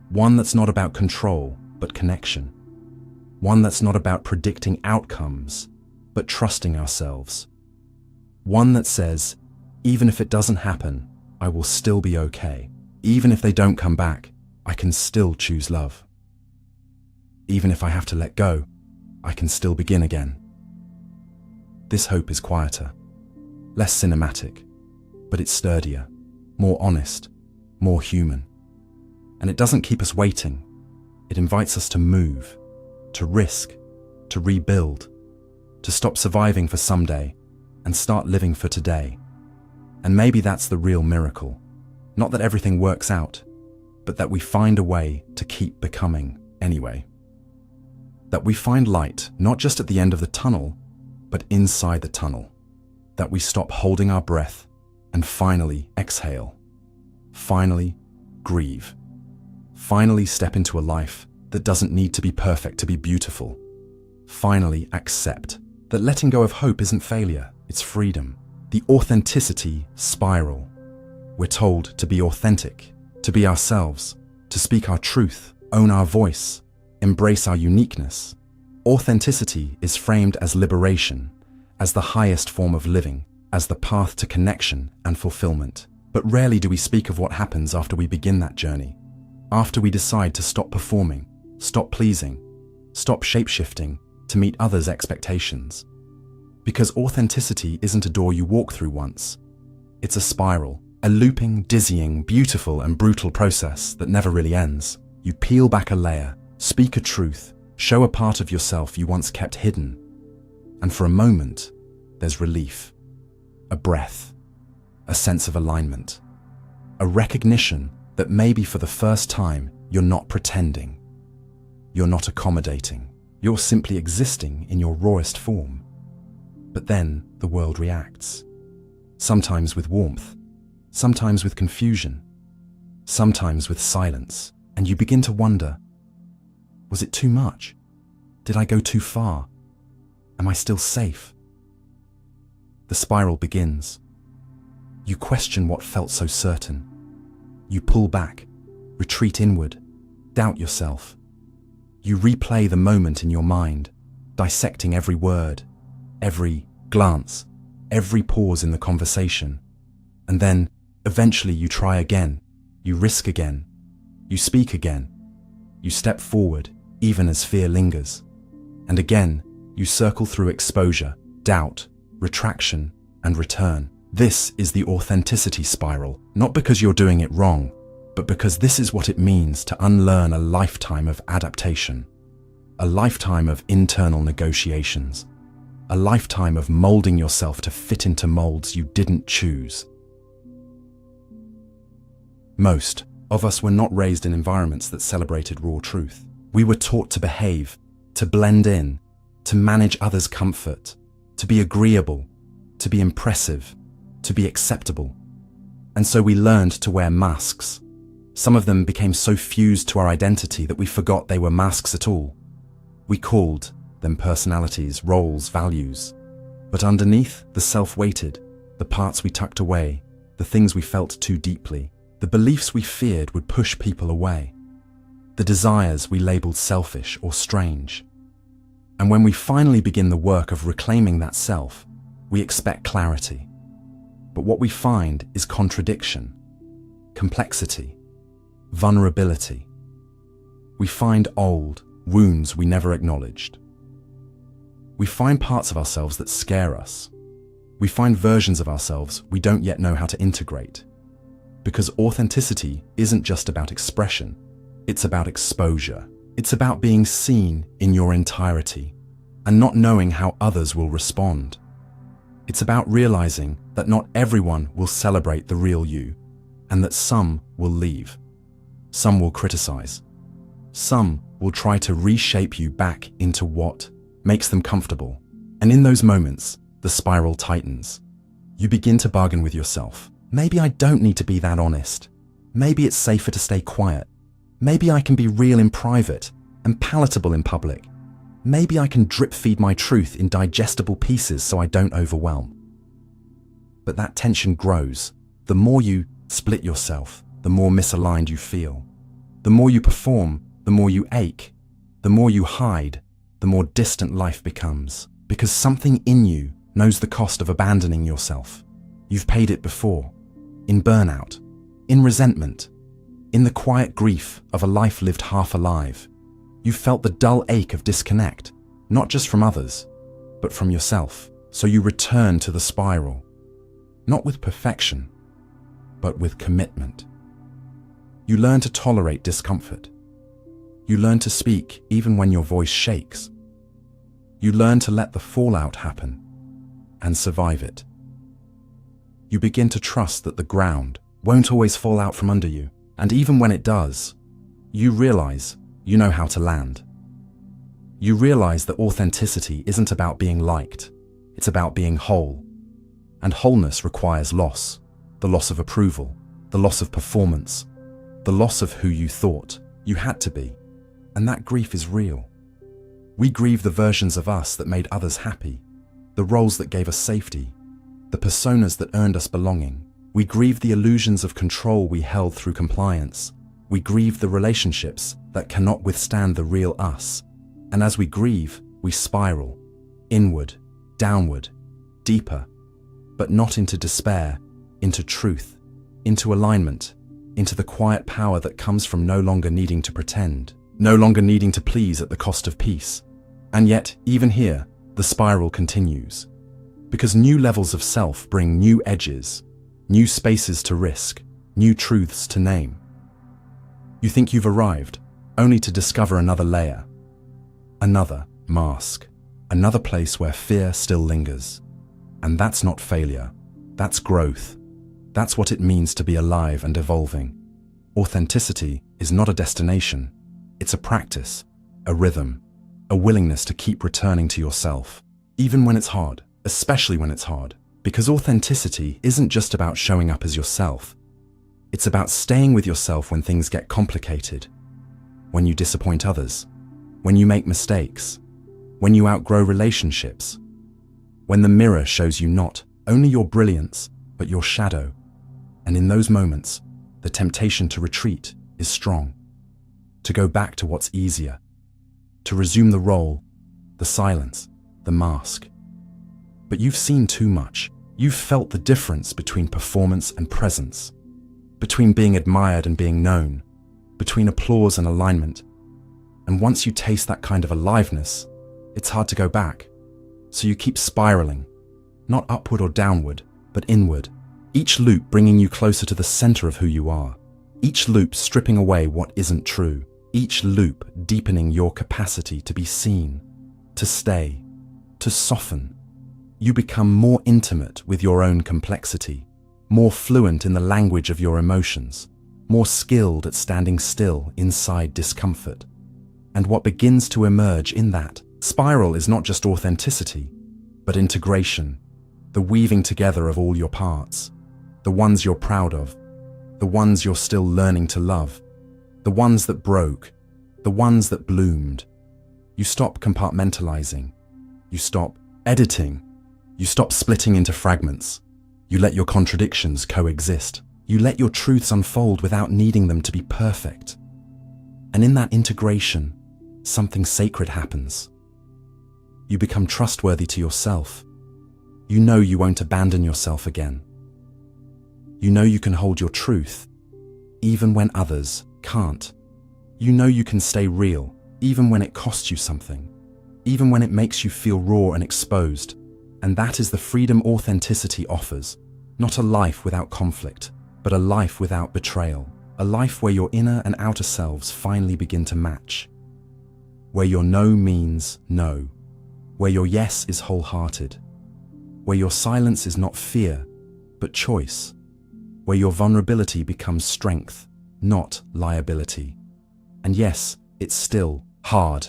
One that's not about control, but connection. One that's not about predicting outcomes, but trusting ourselves. One that says, even if it doesn't happen, I will still be okay. Even if they don't come back, I can still choose love. Even if I have to let go, I can still begin again. This hope is quieter, less cinematic, but it's sturdier, more honest, more human. And it doesn't keep us waiting. It invites us to move, to risk, to rebuild, to stop surviving for someday and start living for today. And maybe that's the real miracle. Not that everything works out, but that we find a way to keep becoming anyway. That we find light not just at the end of the tunnel, but inside the tunnel. That we stop holding our breath and finally exhale. Finally grieve. Finally step into a life that doesn't need to be perfect to be beautiful. Finally accept that letting go of hope isn't failure, it's freedom. The authenticity spiral. We're told to be authentic, to be ourselves, to speak our truth, own our voice, embrace our uniqueness. Authenticity is framed as liberation, as the highest form of living, as the path to connection and fulfillment. But rarely do we speak of what happens after we begin that journey, after we decide to stop performing, stop pleasing, stop shape-shifting to meet others' expectations. Because authenticity isn't a door you walk through once. It's a spiral, a looping, dizzying, beautiful and brutal process that never really ends. You peel back a layer, speak a truth, show a part of yourself you once kept hidden. And for a moment, there's relief, a breath, a sense of alignment, a recognition that maybe for the first time, you're not pretending. You're not accommodating. You're simply existing in your rawest form. But then the world reacts. Sometimes with warmth, sometimes with confusion, sometimes with silence, and you begin to wonder, was it too much? Did I go too far? Am I still safe? The spiral begins. You question what felt so certain. You pull back, retreat inward, doubt yourself. You replay the moment in your mind, dissecting every word, every glance, every pause in the conversation. And then, eventually you try again, you risk again, you speak again, you step forward, even as fear lingers. And again, you circle through exposure, doubt, retraction, and return. This is the authenticity spiral, not because you're doing it wrong, but because this is what it means to unlearn a lifetime of adaptation, a lifetime of internal negotiations, a lifetime of molding yourself to fit into molds you didn't choose. Most of us were not raised in environments that celebrated raw truth. We were taught to behave, to blend in, to manage others' comfort, to be agreeable, to be impressive, to be acceptable. And so we learned to wear masks. Some of them became so fused to our identity that we forgot they were masks at all. We called them personalities, roles, values. But underneath, the self waited, the parts we tucked away, the things we felt too deeply, the beliefs we feared would push people away, the desires we labeled selfish or strange. And when we finally begin the work of reclaiming that self, we expect clarity. But what we find is contradiction, complexity, vulnerability. We find old wounds we never acknowledged. We find parts of ourselves that scare us. We find versions of ourselves we don't yet know how to integrate. Because authenticity isn't just about expression, it's about exposure. It's about being seen in your entirety and not knowing how others will respond. It's about realizing that not everyone will celebrate the real you and that some will leave. Some will criticize. Some will try to reshape you back into what makes them comfortable. And in those moments, the spiral tightens. You begin to bargain with yourself. Maybe I don't need to be that honest. Maybe it's safer to stay quiet. Maybe I can be real in private and palatable in public. Maybe I can drip feed my truth in digestible pieces so I don't overwhelm. But that tension grows. The more you split yourself, the more misaligned you feel. The more you perform, the more you ache. The more you hide, the more distant life becomes. Because something in you knows the cost of abandoning yourself. You've paid it before. In burnout, in resentment, in the quiet grief of a life lived half alive. You felt the dull ache of disconnect, not just from others, but from yourself. So you return to the spiral, not with perfection, but with commitment. You learn to tolerate discomfort. You learn to speak even when your voice shakes. You learn to let the fallout happen and survive it. You begin to trust that the ground won't always fall out from under you. And even when it does, you realize you know how to land. You realize that authenticity isn't about being liked. It's about being whole. And wholeness requires loss. The loss of approval, the loss of performance, the loss of who you thought you had to be. And that grief is real. We grieve the versions of us that made others happy, the roles that gave us safety, the personas that earned us belonging. We grieve the illusions of control we held through compliance. We grieve the relationships that cannot withstand the real us. And as we grieve, we spiral, inward, downward, deeper, but not into despair, into truth, into alignment, into the quiet power that comes from no longer needing to pretend, no longer needing to please at the cost of peace. And yet, even here, the spiral continues. Because new levels of self bring new edges, new spaces to risk, new truths to name. You think you've arrived, only to discover another layer, another mask, another place where fear still lingers. And that's not failure, that's growth. That's what it means to be alive and evolving. Authenticity is not a destination, it's a practice, a rhythm, a willingness to keep returning to yourself, even when it's hard, especially when it's hard. Because authenticity isn't just about showing up as yourself. It's about staying with yourself when things get complicated, when you disappoint others, when you make mistakes, when you outgrow relationships, when the mirror shows you not only your brilliance, but your shadow. And in those moments, the temptation to retreat is strong, to go back to what's easier, to resume the role, the silence, the mask. But you've seen too much. You've felt the difference between performance and presence, between being admired and being known, between applause and alignment. And once you taste that kind of aliveness, it's hard to go back. So you keep spiraling, not upward or downward, but inward. Each loop bringing you closer to the center of who you are. Each loop stripping away what isn't true. Each loop deepening your capacity to be seen, to stay, to soften. You become more intimate with your own complexity, more fluent in the language of your emotions, more skilled at standing still inside discomfort. And what begins to emerge in that spiral is not just authenticity, but integration, the weaving together of all your parts, the ones you're proud of, the ones you're still learning to love, the ones that broke, the ones that bloomed. You stop compartmentalizing, you stop editing, you stop splitting into fragments. You let your contradictions coexist. You let your truths unfold without needing them to be perfect. And in that integration, something sacred happens. You become trustworthy to yourself. You know you won't abandon yourself again. You know you can hold your truth, even when others can't. You know you can stay real, even when it costs you something, even when it makes you feel raw and exposed. And that is the freedom authenticity offers, not a life without conflict, but a life without betrayal. A life where your inner and outer selves finally begin to match. Where your no means no. Where your yes is wholehearted. Where your silence is not fear, but choice. Where your vulnerability becomes strength, not liability. And yes, it's still hard.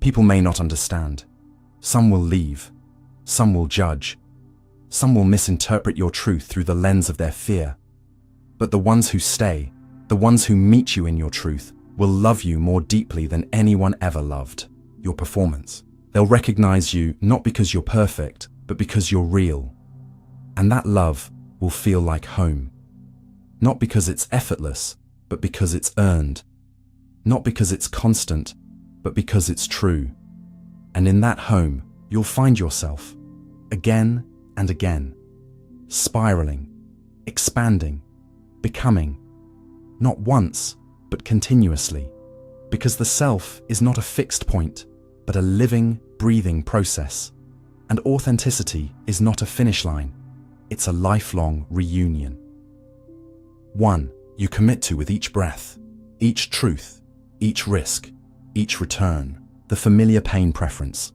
People may not understand. Some will leave. Some will judge. Some will misinterpret your truth through the lens of their fear. But the ones who stay, the ones who meet you in your truth, will love you more deeply than anyone ever loved your performance. They'll recognize you not because you're perfect, but because you're real. And that love will feel like home. Not because it's effortless, but because it's earned. Not because it's constant, but because it's true. And in that home, you'll find yourself again and again, spiraling, expanding, becoming, not once, but continuously, because the self is not a fixed point, but a living, breathing process. And authenticity is not a finish line, it's a lifelong reunion. One you commit to with each breath, each truth, each risk, each return, the familiar pain preference.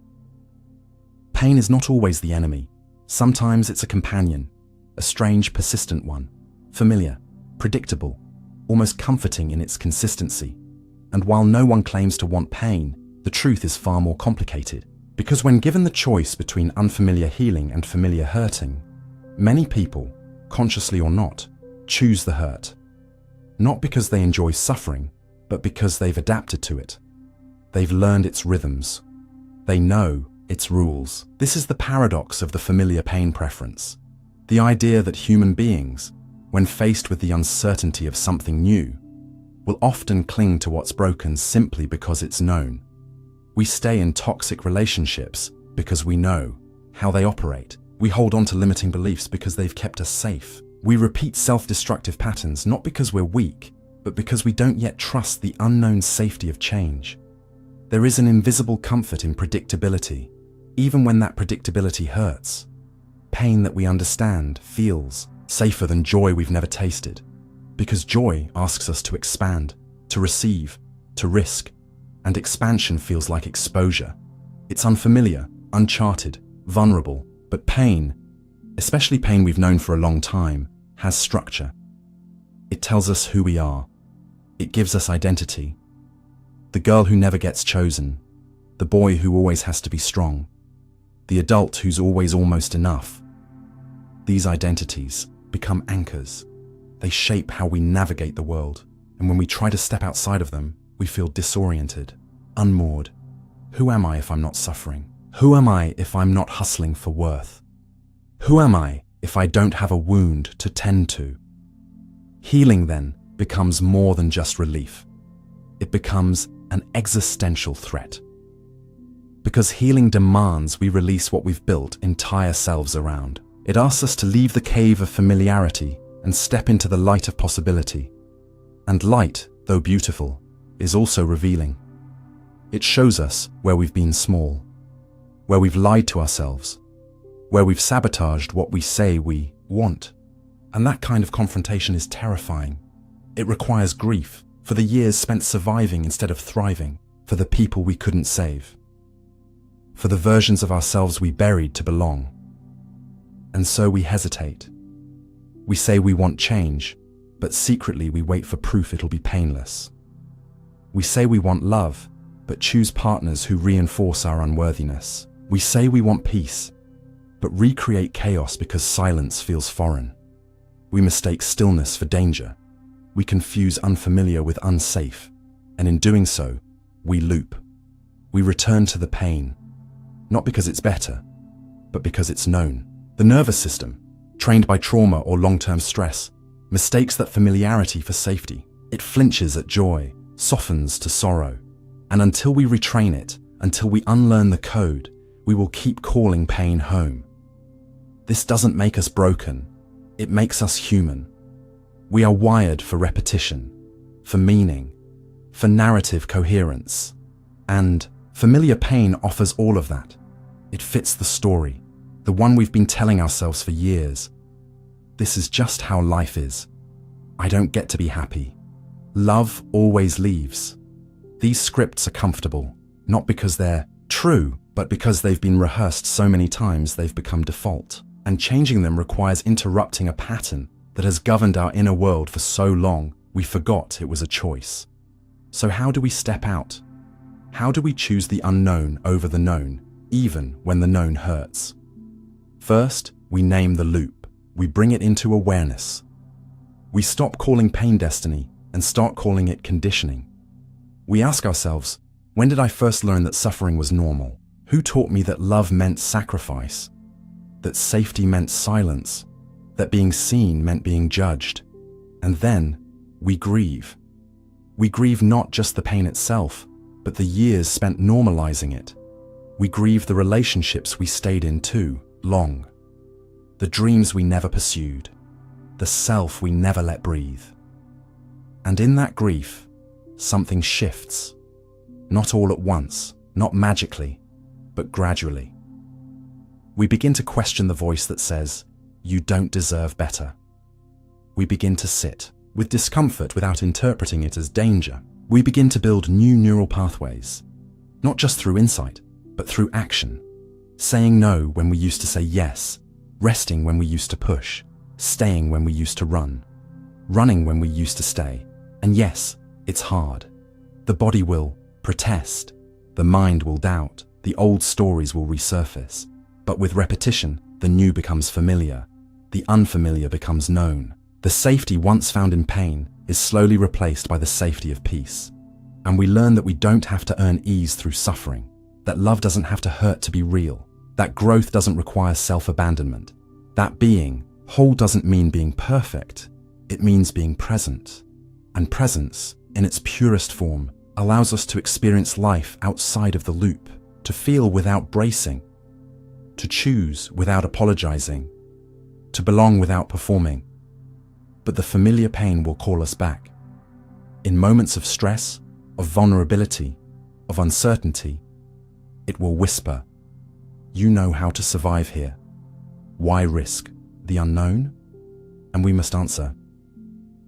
Pain is not always the enemy. Sometimes it's a companion, a strange, persistent one, familiar, predictable, almost comforting in its consistency. And while no one claims to want pain, the truth is far more complicated. Because when given the choice between unfamiliar healing and familiar hurting, many people, consciously or not, choose the hurt. Not because they enjoy suffering, but because they've adapted to it. They've learned its rhythms. They know its rules. This is the paradox of the familiar pain preference. The idea that human beings, when faced with the uncertainty of something new, will often cling to what's broken simply because it's known. We stay in toxic relationships because we know how they operate. We hold on to limiting beliefs because they've kept us safe. We repeat self-destructive patterns not because we're weak, but because we don't yet trust the unknown safety of change. There is an invisible comfort in predictability, even when that predictability hurts. Pain that we understand feels safer than joy we've never tasted, because joy asks us to expand, to receive, to risk, and expansion feels like exposure. It's unfamiliar, uncharted, vulnerable, but pain, especially pain we've known for a long time, has structure. It tells us who we are. It gives us identity. The girl who never gets chosen, the boy who always has to be strong, the adult who's always almost enough. These identities become anchors. They shape how we navigate the world, and when we try to step outside of them, we feel disoriented, unmoored. Who am I if I'm not suffering? Who am I if I'm not hustling for worth? Who am I if I don't have a wound to tend to? Healing then becomes more than just relief. It becomes an existential threat. Because healing demands we release what we've built entire selves around. It asks us to leave the cave of familiarity and step into the light of possibility. And light, though beautiful, is also revealing. It shows us where we've been small, where we've lied to ourselves, where we've sabotaged what we say we want. And that kind of confrontation is terrifying. It requires grief for the years spent surviving instead of thriving, for the people we couldn't save, for the versions of ourselves we buried to belong. And so we hesitate. We say we want change, but secretly we wait for proof it'll be painless. We say we want love, but choose partners who reinforce our unworthiness. We say we want peace, but recreate chaos because silence feels foreign. We mistake stillness for danger. We confuse unfamiliar with unsafe, and in doing so, we loop. We return to the pain, not because it's better, but because it's known. The nervous system, trained by trauma or long-term stress, mistakes that familiarity for safety. It flinches at joy, softens to sorrow, and until we retrain it, until we unlearn the code, we will keep calling pain home. This doesn't make us broken, it makes us human. We are wired for repetition, for meaning, for narrative coherence, and familiar pain offers all of that. It fits the story, the one we've been telling ourselves for years. this is just how life is. I don't get to be happy. Love always leaves. These scripts are comfortable, not because they're true, but because they've been rehearsed so many times they've become default. And changing them requires interrupting a pattern that has governed our inner world for so long we forgot it was a choice. So how do we step out? How do we choose the unknown over the known, even when the known hurts? First, we name the loop. We bring it into awareness. We stop calling pain destiny and start calling it conditioning. We ask ourselves, when did I first learn that suffering was normal? Who taught me that love meant sacrifice? That safety meant silence? That being seen meant being judged? And then we grieve. We grieve not just the pain itself, but the years spent normalizing it. We grieve the relationships we stayed in too long, the dreams we never pursued, the self we never let breathe. And in that grief, something shifts. Not all at once, not magically, but gradually. We begin to question the voice that says, "You don't deserve better." We begin to sit with discomfort without interpreting it as danger. We begin to build new neural pathways, not just through insight, but through action. Saying no when we used to say yes, resting when we used to push, staying when we used to run, running when we used to stay. And yes, it's hard. The body will protest, the mind will doubt, the old stories will resurface. But with repetition, the new becomes familiar, the unfamiliar becomes known. The safety once found in pain is slowly replaced by the safety of peace. And we learn that we don't have to earn ease through suffering, that love doesn't have to hurt to be real, that growth doesn't require self-abandonment, that being whole doesn't mean being perfect, it means being present. And presence, in its purest form, allows us to experience life outside of the loop, to feel without bracing, to choose without apologizing, to belong without performing. But the familiar pain will call us back. In moments of stress, of vulnerability, of uncertainty, it will whisper, "You know how to survive here. Why risk the unknown?" And we must answer,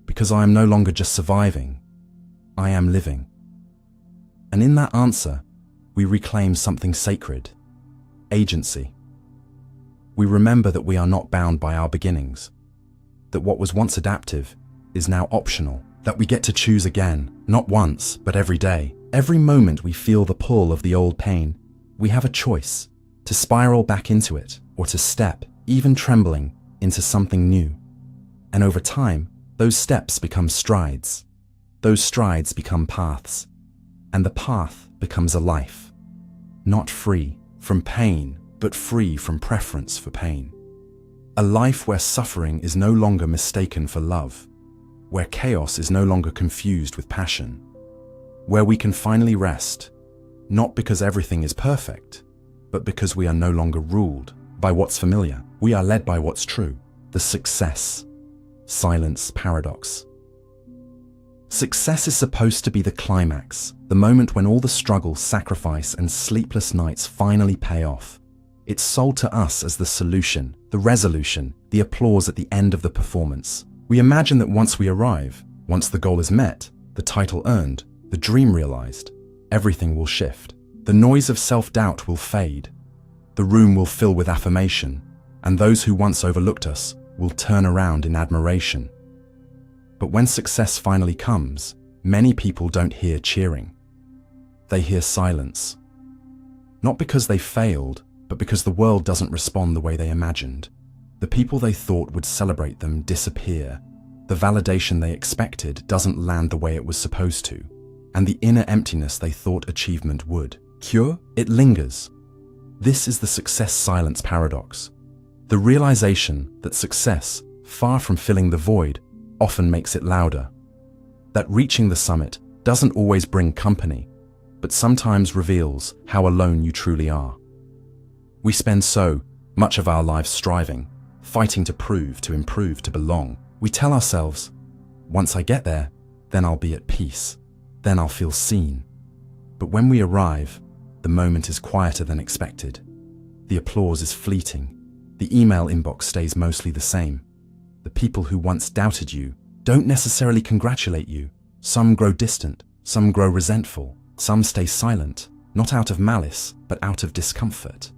"Because I am no longer just surviving, I am living." And in that answer, we reclaim something sacred, agency. We remember that we are not bound by our beginnings, that what was once adaptive is now optional, that we get to choose again, not once, but every day. Every moment we feel the pull of the old pain, we have a choice to spiral back into it or to step, even trembling, into something new. And over time, those steps become strides. Those strides become paths. And the path becomes a life. Not free from pain, but free from preference for pain. A life where suffering is no longer mistaken for love, where chaos is no longer confused with passion, where we can finally rest, not because everything is perfect, but because we are no longer ruled by what's familiar. We are led by what's true, the success, silence paradox. Success is supposed to be the climax, the moment when all the struggle, sacrifice, and sleepless nights finally pay off. It's sold to us as the solution, the resolution, the applause at the end of the performance. We imagine that once we arrive, once the goal is met, the title earned, the dream realized, everything will shift. The noise of self-doubt will fade. The room will fill with affirmation, and those who once overlooked us will turn around in admiration. But when success finally comes, many people don't hear cheering. They hear silence. Not because they failed, but because the world doesn't respond the way they imagined. The people they thought would celebrate them disappear. The validation they expected doesn't land the way it was supposed to. And the inner emptiness they thought achievement would cure, it lingers. This is the success silence paradox. The realization that success, far from filling the void, often makes it louder. That reaching the summit doesn't always bring company, but sometimes reveals how alone you truly are. We spend so much of our lives striving, fighting to prove, to improve, to belong. We tell ourselves, once I get there, then I'll be at peace. Then I'll feel seen. But when we arrive, the moment is quieter than expected. The applause is fleeting. The email inbox stays mostly the same. The people who once doubted you don't necessarily congratulate you. Some grow distant, some grow resentful, some stay silent, not out of malice, but out of discomfort.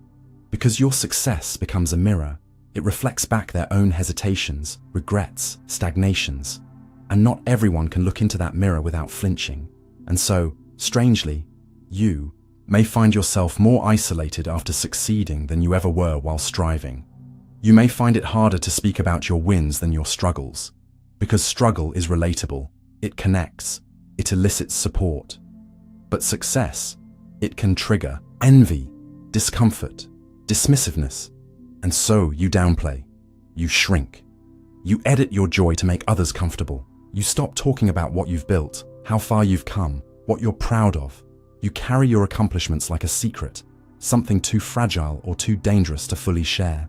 Because your success becomes a mirror, it reflects back their own hesitations, regrets, stagnations. And not everyone can look into that mirror without flinching. And so, strangely, you may find yourself more isolated after succeeding than you ever were while striving. You may find it harder to speak about your wins than your struggles. Because struggle is relatable, it connects, it elicits support. But success, it can trigger envy, discomfort, dismissiveness. And so you downplay, you shrink. You edit your joy to make others comfortable. You stop talking about what you've built, how far you've come, what you're proud of. You carry your accomplishments like a secret, something too fragile or too dangerous to fully share.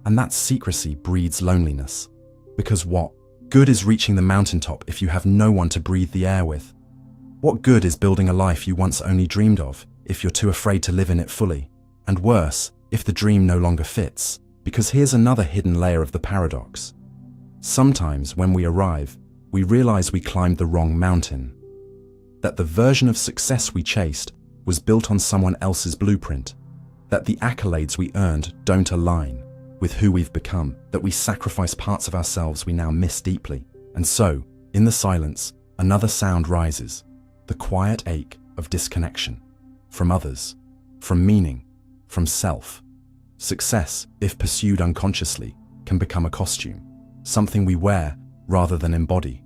And that secrecy breeds loneliness. Because what good is reaching the mountaintop if you have no one to breathe the air with? What good is building a life you once only dreamed of if you're too afraid to live in it fully? And worse, if the dream no longer fits. Because here's another hidden layer of the paradox. Sometimes when we arrive, we realize we climbed the wrong mountain. That the version of success we chased was built on someone else's blueprint. That the accolades we earned don't align with who we've become. That we sacrifice parts of ourselves we now miss deeply. And so, in the silence, another sound rises. The quiet ache of disconnection. From others, from meaning, from self. Success, if pursued unconsciously, can become a costume. Something we wear rather than embody.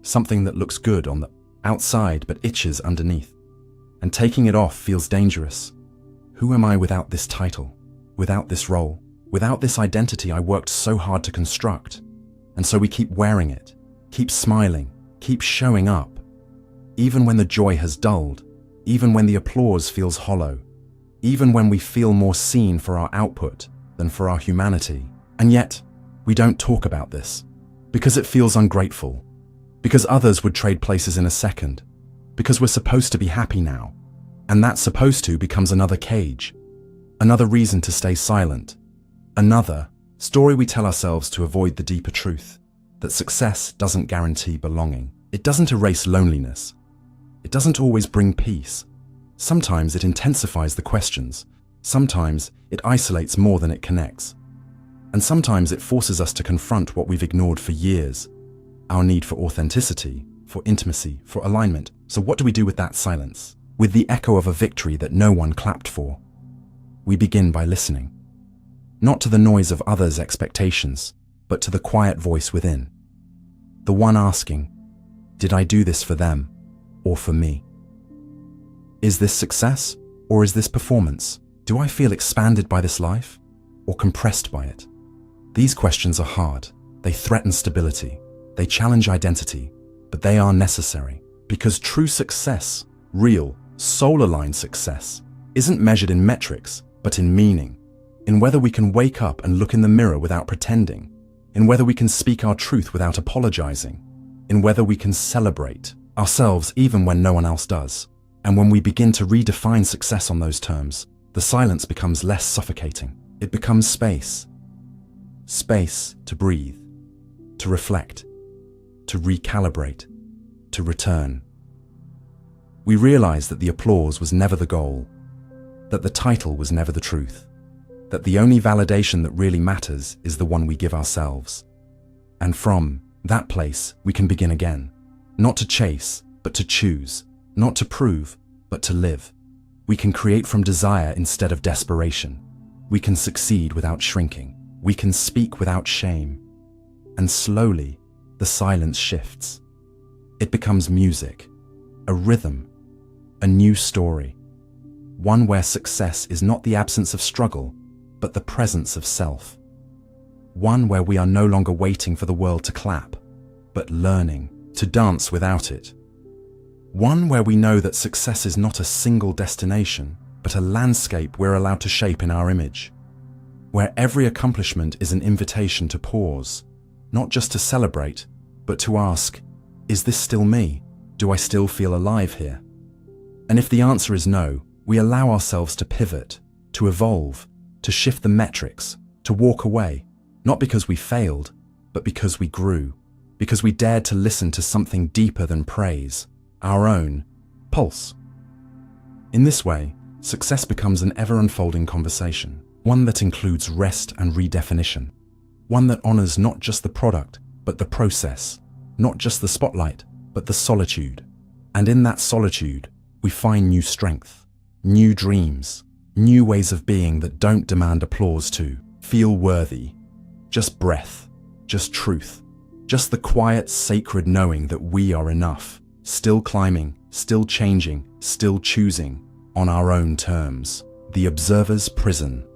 Something that looks good on the outside but itches underneath. And taking it off feels dangerous. Who am I without this title? Without this role? Without this identity I worked so hard to construct? And so we keep wearing it, keep smiling, keep showing up. Even when the joy has dulled, even when the applause feels hollow, even when we feel more seen for our output than for our humanity. And yet, we don't talk about this, because it feels ungrateful, because others would trade places in a second, because we're supposed to be happy now, and that supposed to becomes another cage, another reason to stay silent, another story we tell ourselves to avoid the deeper truth, that success doesn't guarantee belonging. It doesn't erase loneliness. It doesn't always bring peace. Sometimes it intensifies the questions. Sometimes it isolates more than it connects. And sometimes it forces us to confront what we've ignored for years. Our need for authenticity, for intimacy, for alignment. So what do we do with that silence? With the echo of a victory that no one clapped for? We begin by listening. Not to the noise of others' expectations, but to the quiet voice within. The one asking, did I do this for them or for me? Is this success or is this performance? Do I feel expanded by this life or compressed by it? These questions are hard. They threaten stability. They challenge identity, but they are necessary because true success, real, soul-aligned success, isn't measured in metrics, but in meaning, in whether we can wake up and look in the mirror without pretending, in whether we can speak our truth without apologizing, in whether we can celebrate ourselves even when no one else does. And when we begin to redefine success on those terms, the silence becomes less suffocating. It becomes space. Space to breathe, to reflect, to recalibrate, to return. We realize that the applause was never the goal, that the title was never the truth, that the only validation that really matters is the one we give ourselves. And from that place, we can begin again, not to chase, but to choose, not to prove, but to live. We can create from desire instead of desperation. We can succeed without shrinking. We can speak without shame. And slowly, the silence shifts. It becomes music, a rhythm, a new story. One where success is not the absence of struggle, but the presence of self. One where we are no longer waiting for the world to clap, but learning to dance without it. One where we know that success is not a single destination, but a landscape we're allowed to shape in our image. Where every accomplishment is an invitation to pause, not just to celebrate, but to ask, is this still me? Do I still feel alive here? And if the answer is no, we allow ourselves to pivot, to evolve, to shift the metrics, to walk away, not because we failed, but because we grew, because we dared to listen to something deeper than praise, our own pulse. In this way, success becomes an ever-unfolding conversation, one that includes rest and redefinition, one that honors not just the product, but the process, not just the spotlight, but the solitude. And in that solitude, we find new strength, new dreams, new ways of being that don't demand applause to feel worthy, just breath, just truth, just the quiet, sacred knowing that we are enough, still climbing, still changing, still choosing, on our own terms. The observer's prison.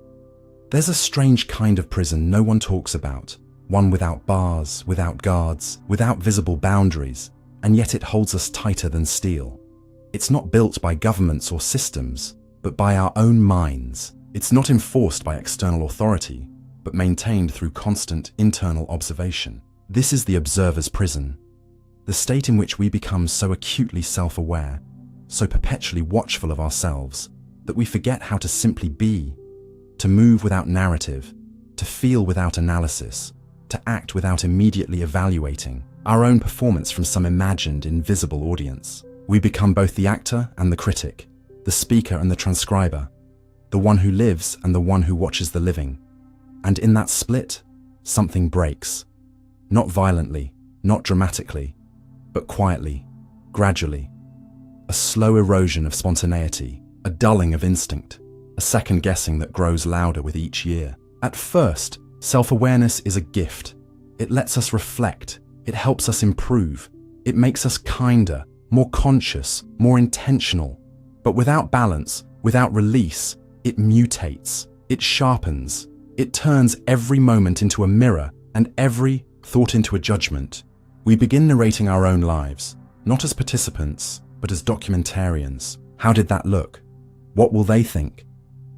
There's a strange kind of prison no one talks about, one without bars, without guards, without visible boundaries, and yet it holds us tighter than steel. It's not built by governments or systems, but by our own minds. It's not enforced by external authority, but maintained through constant internal observation. This is the observer's prison, the state in which we become so acutely self-aware, so perpetually watchful of ourselves, that we forget how to simply be, to move without narrative, to feel without analysis, to act without immediately evaluating our own performance from some imagined, invisible audience. We become both the actor and the critic, the speaker and the transcriber, the one who lives and the one who watches the living. And in that split, something breaks. Not violently, not dramatically, but quietly, gradually. A slow erosion of spontaneity, a dulling of instinct, a second guessing that grows louder with each year. At first, self-awareness is a gift. It lets us reflect. It helps us improve. It makes us kinder, more conscious, more intentional. But without balance, without release, it mutates, it sharpens, it turns every moment into a mirror and every thought into a judgment. We begin narrating our own lives, not as participants, but as documentarians. How did that look? What will they think?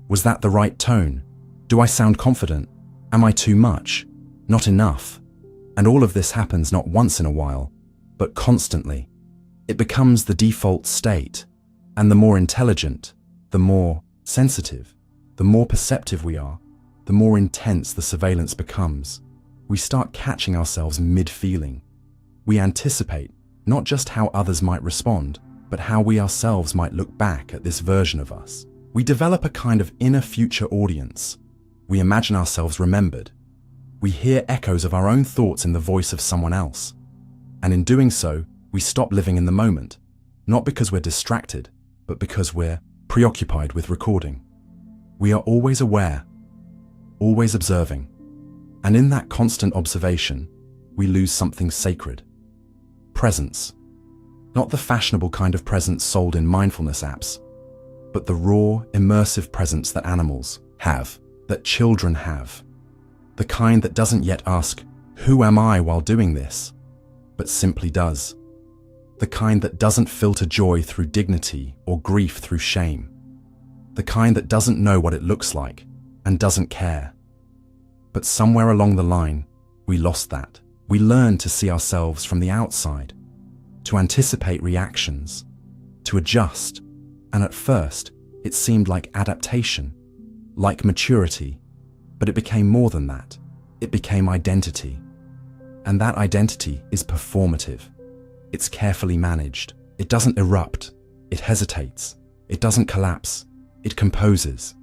Was that the right tone? Do I sound confident? Am I too much? Not enough? And all of this happens not once in a while, but constantly. It becomes the default state. And the more intelligent, the more sensitive, the more perceptive we are, the more intense the surveillance becomes. We start catching ourselves mid-feeling. We anticipate not just how others might respond, but how we ourselves might look back at this version of us. We develop a kind of inner future audience. We imagine ourselves remembered. We hear echoes of our own thoughts in the voice of someone else. And in doing so, we stop living in the moment, not because we're distracted, but because we're preoccupied with recording. We are always aware, always observing. And in that constant observation, we lose something sacred. Presence. Not the fashionable kind of presence sold in mindfulness apps, but the raw, immersive presence that animals have, that children have. The kind that doesn't yet ask, "Who am I while doing this?" but simply does. The kind that doesn't filter joy through dignity or grief through shame. The kind that doesn't know what it looks like and doesn't care. But somewhere along the line, we lost that. We learned to see ourselves from the outside, to anticipate reactions, to adjust, and at first, it seemed like adaptation, like maturity, but it became more than that. It became identity. And that identity is performative. It's carefully managed. It doesn't erupt. It hesitates. It doesn't collapse. It composes.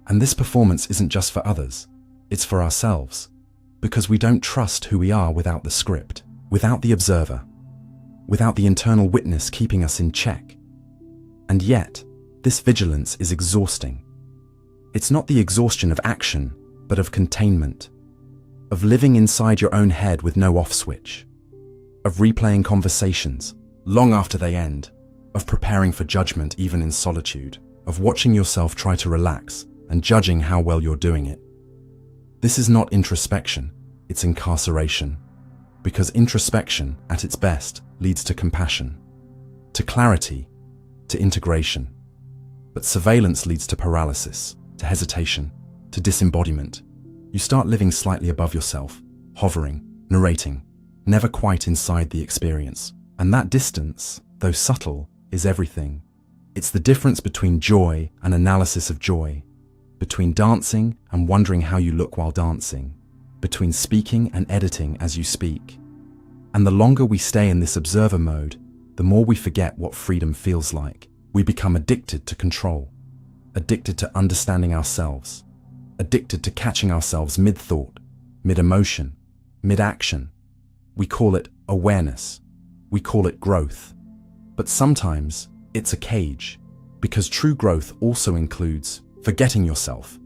And this performance isn't just for others. It's for ourselves. Because we don't trust who we are without the script, without the observer, without the internal witness keeping us in check. And yet, this vigilance is exhausting. It's not the exhaustion of action, but of containment, of living inside your own head with no off switch, of replaying conversations long after they end, of preparing for judgment even in solitude, of watching yourself try to relax and judging how well you're doing it. This is not introspection, it's incarceration, because introspection, at its best, leads to compassion, to clarity, to integration. But surveillance leads to paralysis, to hesitation, to disembodiment. You start living slightly above yourself, hovering, narrating, never quite inside the experience. And that distance, though subtle, is everything. It's the difference between joy and analysis of joy, between dancing and wondering how you look while dancing, between speaking and editing as you speak. And the longer we stay in this observer mode, the more we forget what freedom feels like. We become addicted to control, addicted to understanding ourselves, addicted to catching ourselves mid-thought, mid-emotion, mid-action. We call it awareness. We call it growth. But sometimes it's a cage, because true growth also includes forgetting yourself,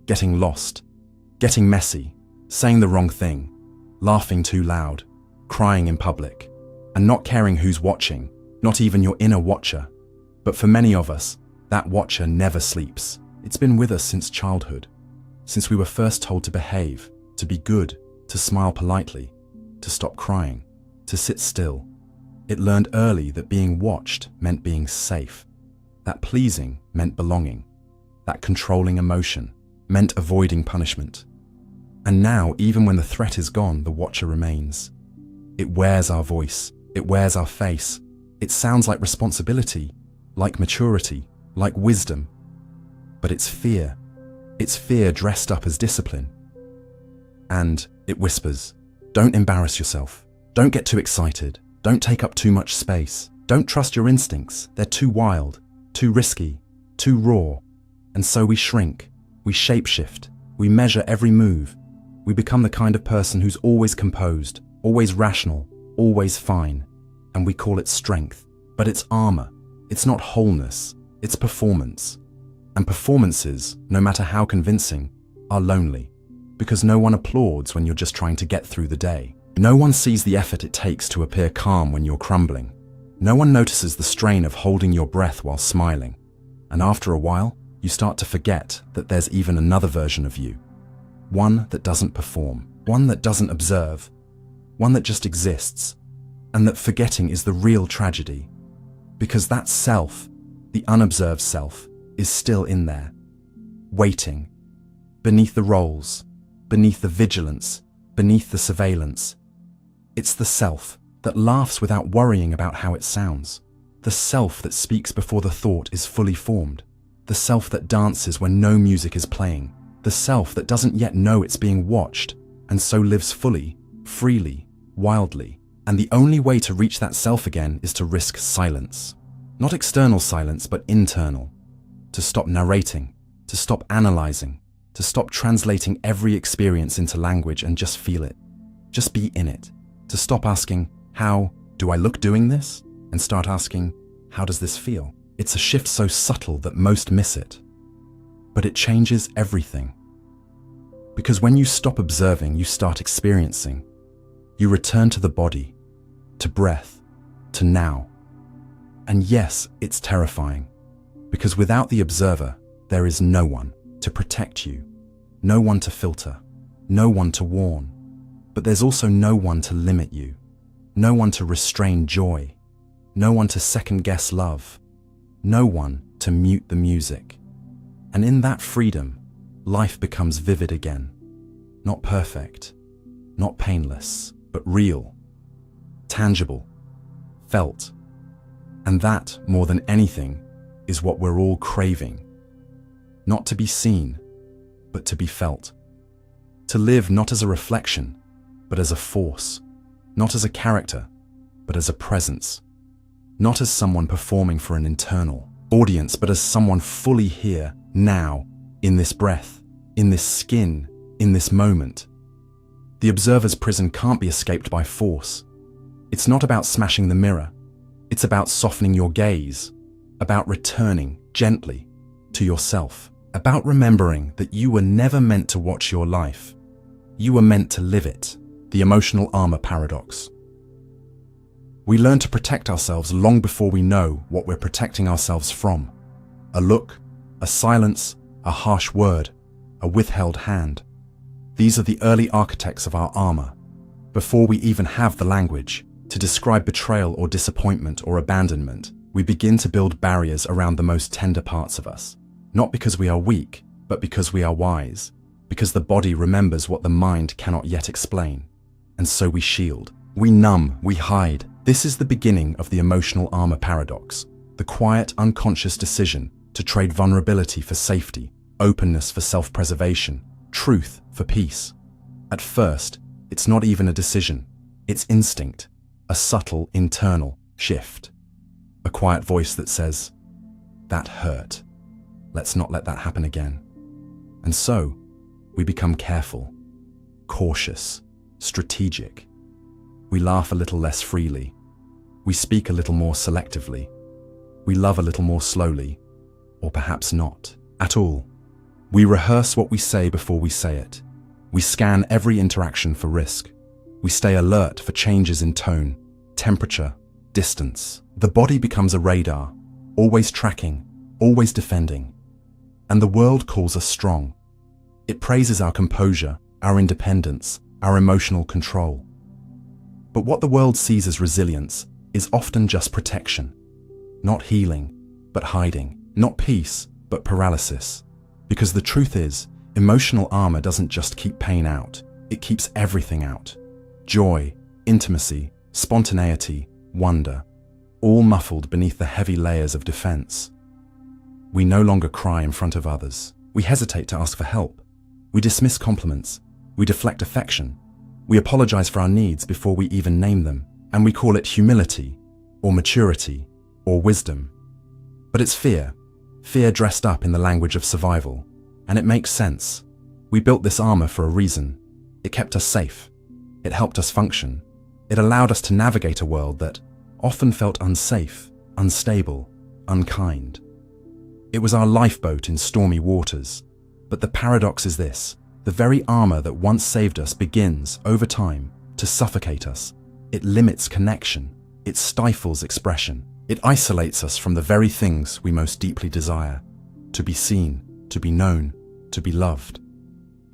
getting lost, getting messy, saying the wrong thing, laughing too loud, crying in public, and not caring who's watching, not even your inner watcher. But for many of us, that watcher never sleeps. It's been with us since childhood, since we were first told to behave, to be good, to smile politely, to stop crying, to sit still. It learned early that being watched meant being safe, that pleasing meant belonging, that controlling emotion meant avoiding punishment. And now, even when the threat is gone, the watcher remains. It wears our voice, it wears our face. It sounds like responsibility, like maturity, like wisdom. But it's fear. It's fear dressed up as discipline. And it whispers, don't embarrass yourself. Don't get too excited. Don't take up too much space. Don't trust your instincts. They're too wild, too risky, too raw. And so we shrink, we shapeshift, we measure every move. We become the kind of person who's always composed, always rational, always fine. And we call it strength. But it's armor. It's not wholeness. It's performance. And performances, no matter how convincing, are lonely. Because no one applauds when you're just trying to get through the day. No one sees the effort it takes to appear calm when you're crumbling. No one notices the strain of holding your breath while smiling. And after a while, you start to forget that there's even another version of you. One that doesn't perform, one that doesn't observe, one that just exists. And that forgetting is the real tragedy. Because that self, the unobserved self, is still in there, waiting, beneath the roles, beneath the vigilance, beneath the surveillance. It's the self that laughs without worrying about how it sounds, the self that speaks before the thought is fully formed, the self that dances when no music is playing, the self that doesn't yet know it's being watched, and so lives fully, freely, wildly. And the only way to reach that self again is to risk silence. Not external silence, but internal. To stop narrating, to stop analyzing, to stop translating every experience into language and just feel it. Just be in it. To stop asking, how do I look doing this? And start asking, how does this feel? It's a shift so subtle that most miss it. But it changes everything. Because when you stop observing, you start experiencing. You return to the body, to breath, to now. And yes, it's terrifying. Because without the observer, there is no one to protect you, no one to filter, no one to warn. But there's also no one to limit you, no one to restrain joy, no one to second-guess love, no one to mute the music. And in that freedom, life becomes vivid again. Not perfect, not painless, but real, tangible, felt. And that, more than anything, is what we're all craving. Not to be seen, but to be felt. To live not as a reflection, but as a force. Not as a character, but as a presence. Not as someone performing for an internal audience, but as someone fully here, now, in this breath, in this skin, in this moment. The observer's prison can't be escaped by force. It's not about smashing the mirror. It's about softening your gaze, about returning gently to yourself, about remembering that you were never meant to watch your life. You were meant to live it, the emotional armor paradox. We learn to protect ourselves long before we know what we're protecting ourselves from. A look, a silence, a harsh word, a withheld hand. These are the early architects of our armor. Before we even have the language to describe betrayal or disappointment or abandonment, we begin to build barriers around the most tender parts of us. Not because we are weak, but because we are wise. Because the body remembers what the mind cannot yet explain. And so we shield. We numb, we hide. This is the beginning of the emotional armor paradox. The quiet, unconscious decision to trade vulnerability for safety, openness for self-preservation, truth for peace. At first, it's not even a decision. It's instinct, a subtle internal shift. A quiet voice that says, "That hurt. Let's not let that happen again." And so, we become careful, cautious, strategic. We laugh a little less freely. We speak a little more selectively. We love a little more slowly, or perhaps not at all. We rehearse what we say before we say it. We scan every interaction for risk. We stay alert for changes in tone, temperature, distance. The body becomes a radar, always tracking, always defending. And the world calls us strong. It praises our composure, our independence, our emotional control. But what the world sees as resilience is often just protection. Not healing, but hiding. Not peace, but paralysis. Because the truth is, emotional armor doesn't just keep pain out, it keeps everything out. Joy, intimacy, spontaneity, wonder, all muffled beneath the heavy layers of defense. We no longer cry in front of others. We hesitate to ask for help. We dismiss compliments. We deflect affection. We apologize for our needs before we even name them, and we call it humility, or maturity, or wisdom. But it's fear dressed up in the language of survival, and it makes sense. We built this armor for a reason. It kept us safe. It helped us function. It allowed us to navigate a world that often felt unsafe, unstable, unkind. It was our lifeboat in stormy waters. But the paradox is this: the very armor that once saved us begins, over time, to suffocate us. It limits connection. It stifles expression. It isolates us from the very things we most deeply desire: to be seen, to be known, to be loved.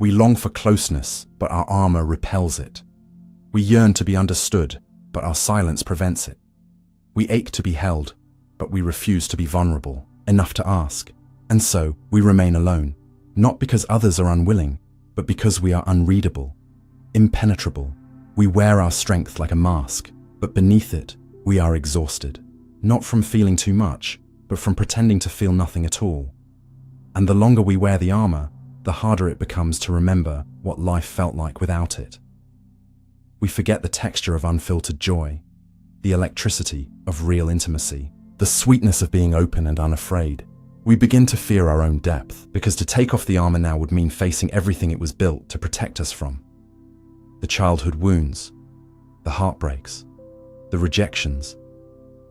We long for closeness, but our armor repels it. We yearn to be understood, but our silence prevents it. We ache to be held, but we refuse to be vulnerable enough to ask. And so, we remain alone, not because others are unwilling, but because we are unreadable, impenetrable. We wear our strength like a mask, but beneath it, we are exhausted. Not from feeling too much, but from pretending to feel nothing at all. And the longer we wear the armor, the harder it becomes to remember what life felt like without it. We forget the texture of unfiltered joy, the electricity of real intimacy, the sweetness of being open and unafraid. We begin to fear our own depth, because to take off the armor now would mean facing everything it was built to protect us from. The childhood wounds, the heartbreaks, the rejections,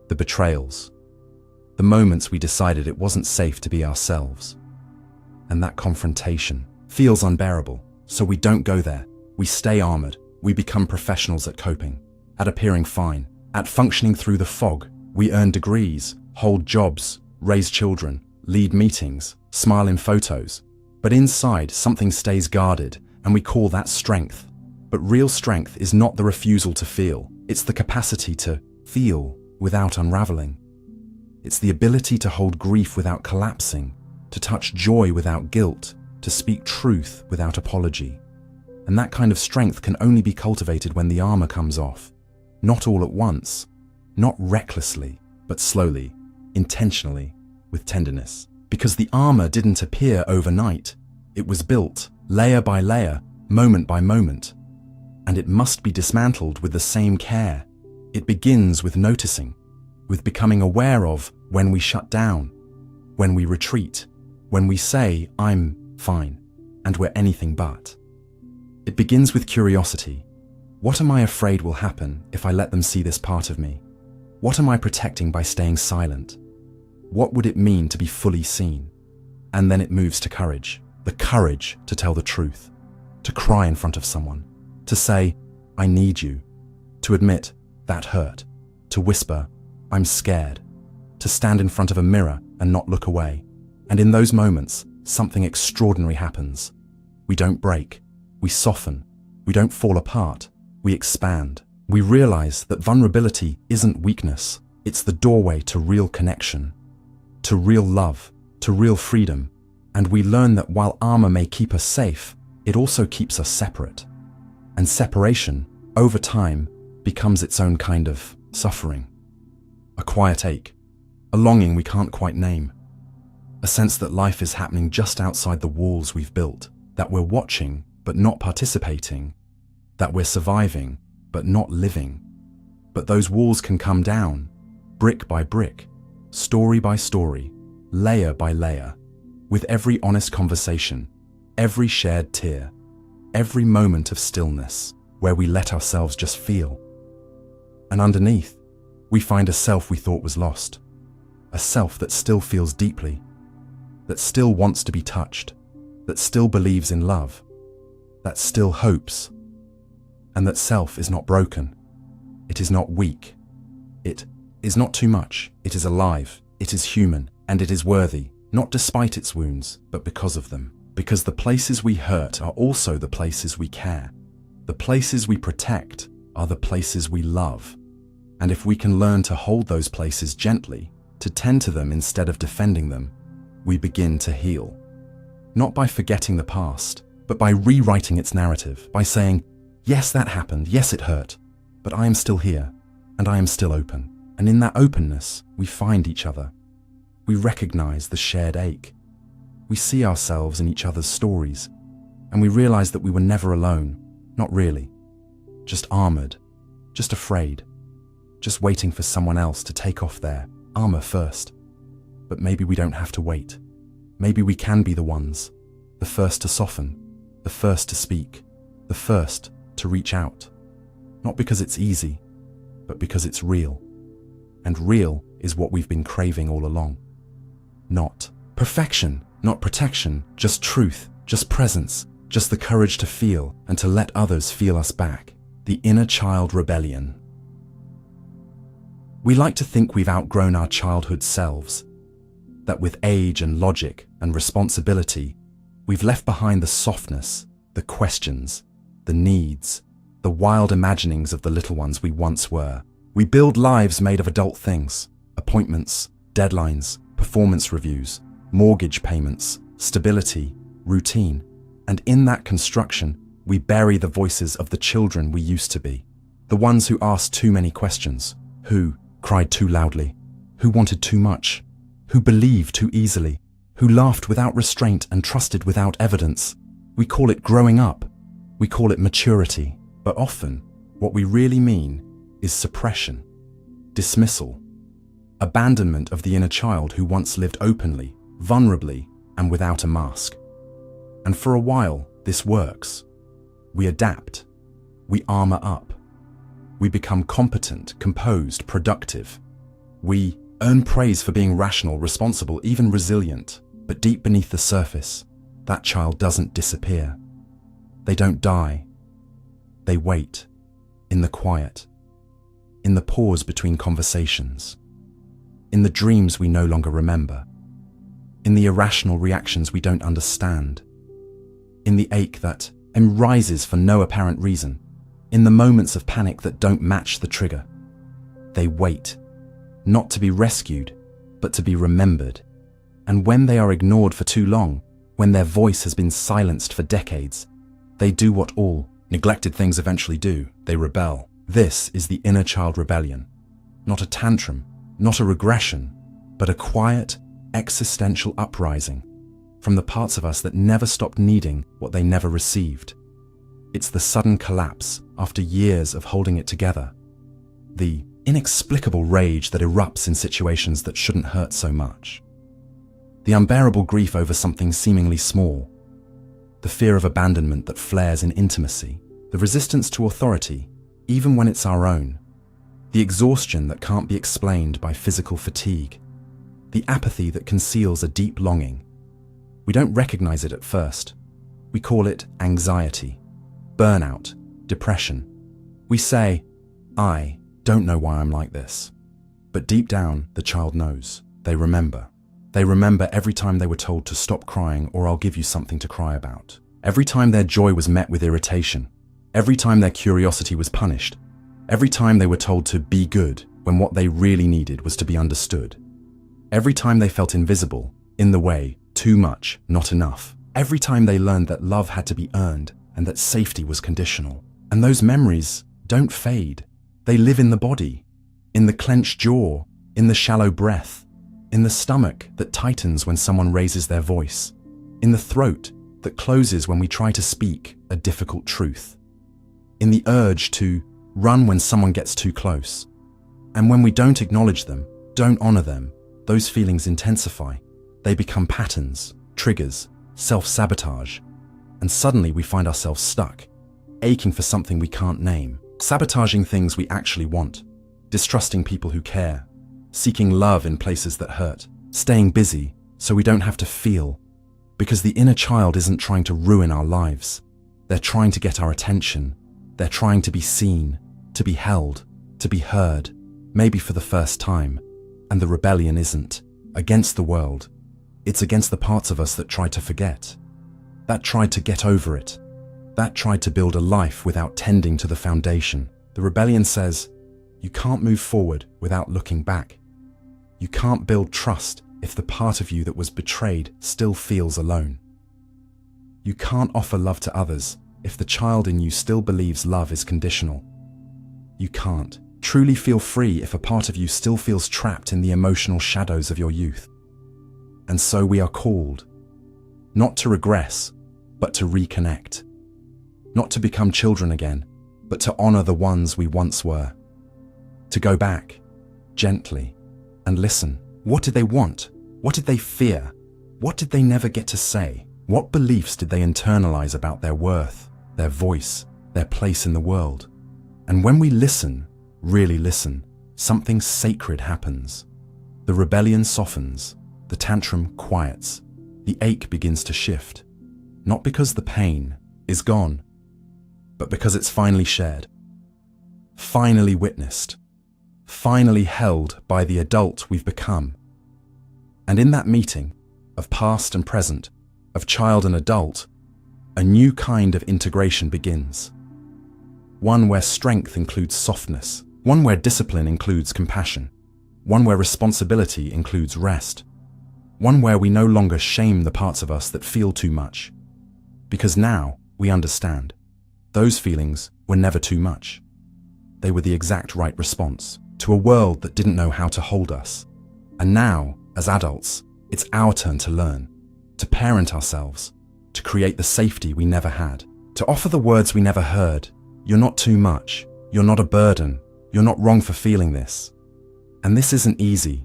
the betrayals, the moments we decided it wasn't safe to be ourselves. And that confrontation feels unbearable, so we don't go there. We stay armored. We become professionals at coping, at appearing fine, at functioning through the fog. We earn degrees, hold jobs, raise children, lead meetings, smile in photos. But inside, something stays guarded, and we call that strength. But real strength is not the refusal to feel. It's the capacity to feel without unraveling. It's the ability to hold grief without collapsing, to touch joy without guilt, to speak truth without apology. And that kind of strength can only be cultivated when the armor comes off. Not all at once, not recklessly, but slowly, intentionally, with tenderness. Because the armor didn't appear overnight. It was built, layer by layer, moment by moment. And it must be dismantled with the same care. It begins with noticing, with becoming aware of when we shut down, when we retreat, when we say, "I'm fine," and we're anything but. It begins with curiosity. What am I afraid will happen if I let them see this part of me? What am I protecting by staying silent? What would it mean to be fully seen? And then it moves to courage. The courage to tell the truth, to cry in front of someone, to say, "I need you," to admit, "That hurt," to whisper, "I'm scared," to stand in front of a mirror and not look away. And in those moments, something extraordinary happens. We don't break, we soften, we don't fall apart, we expand. We realize that vulnerability isn't weakness, it's the doorway to real connection, to real love, to real freedom. And we learn that while armor may keep us safe, it also keeps us separate. And separation, over time, becomes its own kind of suffering. A quiet ache, a longing we can't quite name, a sense that life is happening just outside the walls we've built, that we're watching but not participating, that we're surviving, but not living. But those walls can come down, brick by brick, story by story, layer by layer, with every honest conversation, every shared tear, every moment of stillness where we let ourselves just feel. And underneath, we find a self we thought was lost, a self that still feels deeply, that still wants to be touched, that still believes in love, that still hopes. And that self is not broken. It is not weak. It is not too much. It is alive. It is human. And it is worthy, not despite its wounds, but because of them. Because the places we hurt are also the places we care. The places we protect are the places we love. And if we can learn to hold those places gently, to tend to them instead of defending them, we begin to heal. Not by forgetting the past, but by rewriting its narrative, by saying, yes, that happened, yes, it hurt, but I am still here, and I am still open. And in that openness, we find each other. We recognize the shared ache. We see ourselves in each other's stories, and we realize that we were never alone, not really. Just armored, just afraid, just waiting for someone else to take off their armor first. But maybe we don't have to wait. Maybe we can be the ones, the first to soften, the first to speak, the first to reach out. Not because it's easy, but because it's real. And real is what we've been craving all along. Not perfection, not protection, just truth, just presence, just the courage to feel and to let others feel us back. The inner child rebellion. We like to think we've outgrown our childhood selves, that with age and logic and responsibility, we've left behind the softness, the questions, the needs, the wild imaginings of the little ones we once were. We build lives made of adult things, appointments, deadlines, performance reviews, mortgage payments, stability, routine. And in that construction, we bury the voices of the children we used to be. The ones who asked too many questions, who cried too loudly, who wanted too much, who believed too easily, who laughed without restraint and trusted without evidence. We call it growing up. We call it maturity. But often, what we really mean is suppression, dismissal, abandonment of the inner child who once lived openly, vulnerably, and without a mask. And for a while, this works. We adapt. We armor up. We become competent, composed, productive. We earn praise for being rational, responsible, even resilient. But deep beneath the surface, that child doesn't disappear. They don't die. They wait, in the quiet, in the pause between conversations, in the dreams we no longer remember, in the irrational reactions we don't understand, in the ache that rises for no apparent reason, in the moments of panic that don't match the trigger. They wait, not to be rescued, but to be remembered. And when they are ignored for too long, when their voice has been silenced for decades, they do what all neglected things eventually do. They rebel. This is the inner child rebellion. Not a tantrum, not a regression, but a quiet, existential uprising from the parts of us that never stopped needing what they never received. It's the sudden collapse after years of holding it together. The inexplicable rage that erupts in situations that shouldn't hurt so much. The unbearable grief over something seemingly small. The fear of abandonment that flares in intimacy. The resistance to authority, even when it's our own. The exhaustion that can't be explained by physical fatigue. The apathy that conceals a deep longing. We don't recognize it at first. We call it anxiety, burnout, depression. We say, I don't know why I'm like this. But deep down, the child knows. They remember. They remember every time they were told to stop crying or I'll give you something to cry about. Every time their joy was met with irritation. Every time their curiosity was punished. Every time they were told to be good when what they really needed was to be understood. Every time they felt invisible, in the way, too much, not enough. Every time they learned that love had to be earned and that safety was conditional. And those memories don't fade. They live in the body, in the clenched jaw, in the shallow breath, in the stomach that tightens when someone raises their voice, in the throat that closes when we try to speak a difficult truth. in the urge to run when someone gets too close. And when we don't acknowledge them, don't honor them, those feelings intensify. They become patterns, triggers, self-sabotage, and suddenly we find ourselves stuck, aching for something we can't name, sabotaging things we actually want, distrusting people who care, seeking love in places that hurt, staying busy so we don't have to feel, because the inner child isn't trying to ruin our lives. They're trying to get our attention. They're trying to be seen, to be held, to be heard, maybe for the first time. And the rebellion isn't against the world. It's against the parts of us that tried to forget, that tried to get over it, that tried to build a life without tending to the foundation. The rebellion says, you can't move forward without looking back. You can't build trust if the part of you that was betrayed still feels alone. You can't offer love to others if the child in you still believes love is conditional. You can't truly feel free if a part of you still feels trapped in the emotional shadows of your youth. And so we are called, not to regress, but to reconnect. Not to become children again, but to honor the ones we once were. To go back, gently, and listen. What did they want? What did they fear? What did they never get to say? What beliefs did they internalize about their worth, their voice, their place in the world? And when we listen, really listen, something sacred happens. The rebellion softens, the tantrum quiets, the ache begins to shift. Not because the pain is gone, but because it's finally shared, finally witnessed, finally held by the adult we've become. And in that meeting of past and present, of child and adult, a new kind of integration begins. One where strength includes softness, one where discipline includes compassion, one where responsibility includes rest, one where we no longer shame the parts of us that feel too much. Because now we understand. Those feelings were never too much. They were the exact right response to a world that didn't know how to hold us. And now, as adults, it's our turn to learn, to parent ourselves, to create the safety we never had, to offer the words we never heard. You're not too much. You're not a burden. You're not wrong for feeling this. And this isn't easy.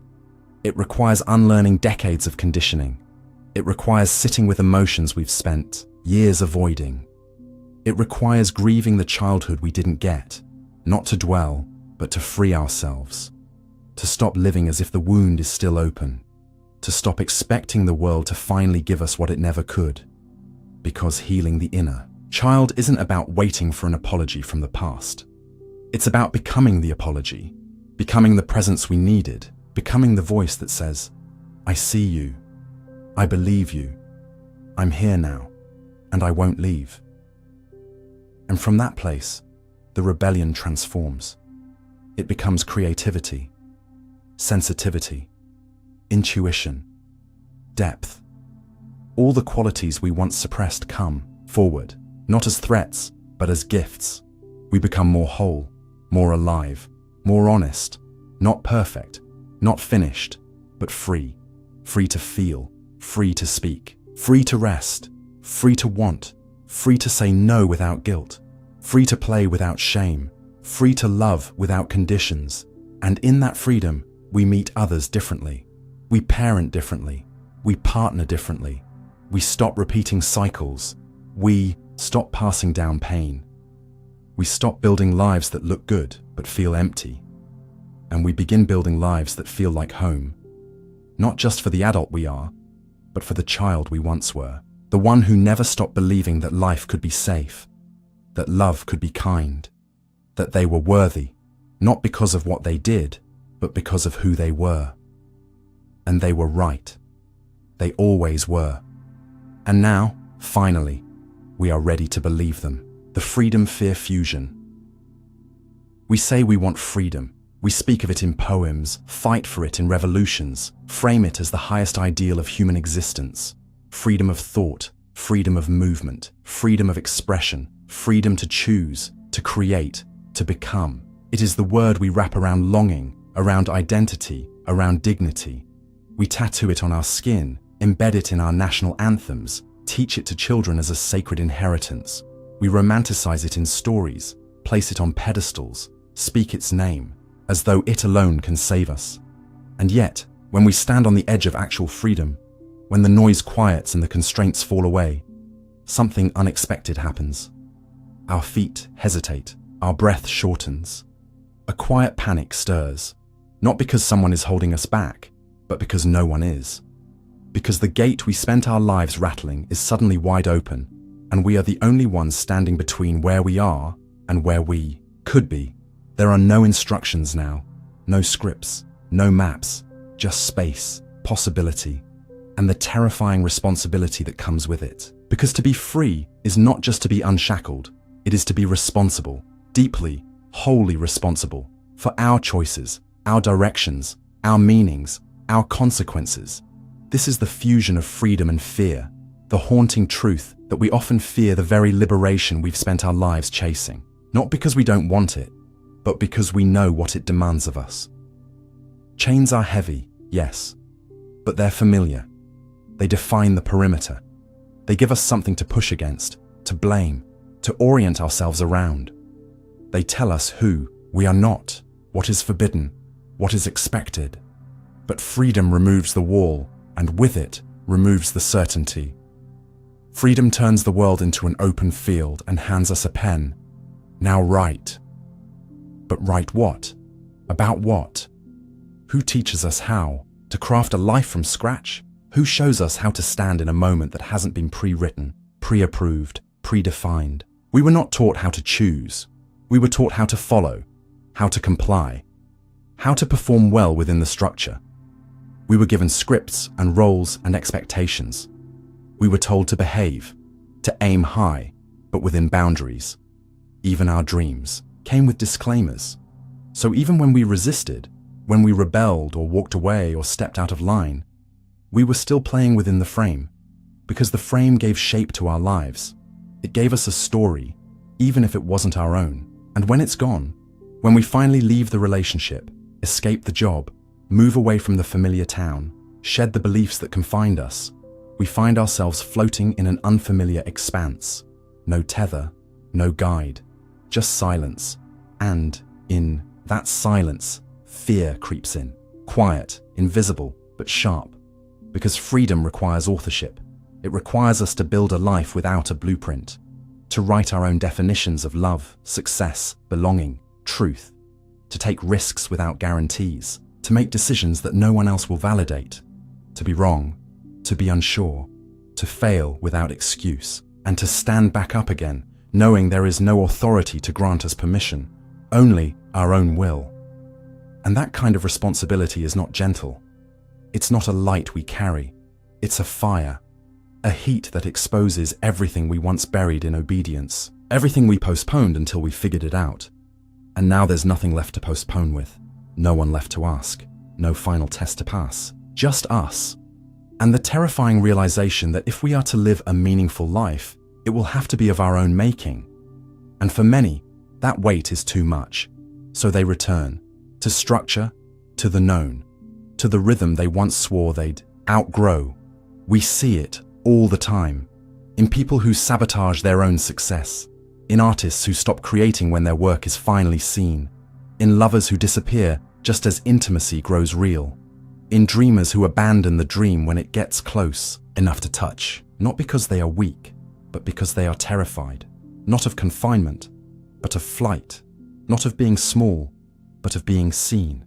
It requires unlearning decades of conditioning. It requires sitting with emotions we've spent years avoiding. It requires grieving the childhood we didn't get, not to dwell, but to free ourselves, to stop living as if the wound is still open, to stop expecting the world to finally give us what it never could, because healing the inner child isn't about waiting for an apology from the past. It's about becoming the apology, becoming the presence we needed, becoming the voice that says, I see you, I believe you, I'm here now, and I won't leave. And from that place, the rebellion transforms. It becomes creativity, sensitivity, intuition, depth. All the qualities we once suppressed come forward, not as threats, but as gifts. We become more whole, more alive, more honest, not perfect, not finished, but free. Free to feel, free to speak, free to rest, free to want, free to say no without guilt, free to play without shame, free to love without conditions. And in that freedom, we meet others differently. We parent differently. We partner differently. We stop repeating cycles. We stop passing down pain. We stop building lives that look good but feel empty. And we begin building lives that feel like home. Not just for the adult we are, but for the child we once were. The one who never stopped believing that life could be safe, that love could be kind, that they were worthy, not because of what they did, but because of who they were. And they were right. They always were. And now, finally, we are ready to believe them. The freedom-fear fusion. We say we want freedom. We speak of it in poems, fight for it in revolutions, frame it as the highest ideal of human existence. Freedom of thought, freedom of movement, freedom of expression, freedom to choose, to create, to become. It is the word we wrap around longing, around identity, around dignity. We tattoo it on our skin, embed it in our national anthems, teach it to children as a sacred inheritance. We romanticize it in stories, place it on pedestals, speak its name, as though it alone can save us. And yet, when we stand on the edge of actual freedom, when the noise quiets and the constraints fall away, something unexpected happens. Our feet hesitate, our breath shortens. A quiet panic stirs, not because someone is holding us back, but because no one is. Because the gate we spent our lives rattling is suddenly wide open, and we are the only ones standing between where we are and where we could be. There are no instructions now, no scripts, no maps, just space, possibility, and the terrifying responsibility that comes with it. Because to be free is not just to be unshackled, it is to be responsible, deeply, wholly responsible, for our choices, our directions, our meanings, our consequences. This is the fusion of freedom and fear, the haunting truth that we often fear the very liberation we've spent our lives chasing, not because we don't want it, but because we know what it demands of us. Chains are heavy, yes, but they're familiar. They define the perimeter. They give us something to push against, to blame, to orient ourselves around. They tell us who we are not, what is forbidden, what is expected. But freedom removes the wall, and with it, removes the certainty. Freedom turns the world into an open field and hands us a pen. Now write. But write what? About what? Who teaches us how? To craft a life from scratch? Who shows us how to stand in a moment that hasn't been pre-written, pre-approved, predefined? We were not taught how to choose. We were taught how to follow, how to comply, how to perform well within the structure. We were given scripts and roles and expectations. We were told to behave, to aim high, but within boundaries. Even our dreams came with disclaimers. So even when we resisted, when we rebelled or walked away or stepped out of line, we were still playing within the frame, because the frame gave shape to our lives. It gave us a story, even if it wasn't our own. And when it's gone, when we finally leave the relationship, escape the job, move away from the familiar town, shed the beliefs that confined us, we find ourselves floating in an unfamiliar expanse. No tether, no guide, just silence. And in that silence, fear creeps in. Quiet, invisible, but sharp. Because freedom requires authorship. It requires us to build a life without a blueprint, to write our own definitions of love, success, belonging, truth, to take risks without guarantees, to make decisions that no one else will validate, to be wrong, to be unsure, to fail without excuse, and to stand back up again, knowing there is no authority to grant us permission, only our own will. And that kind of responsibility is not gentle. It's not a light we carry. It's a fire, a heat that exposes everything we once buried in obedience, everything we postponed until we figured it out. And now there's nothing left to postpone with, no one left to ask, no final test to pass, just us. And the terrifying realization that if we are to live a meaningful life, it will have to be of our own making. And for many, that weight is too much. So they return to structure, to the known, to the rhythm they once swore they'd outgrow. We see it all the time, in people who sabotage their own success, in artists who stop creating when their work is finally seen, in lovers who disappear just as intimacy grows real, in dreamers who abandon the dream when it gets close enough to touch, not because they are weak, but because they are terrified, not of confinement, but of flight, not of being small, but of being seen.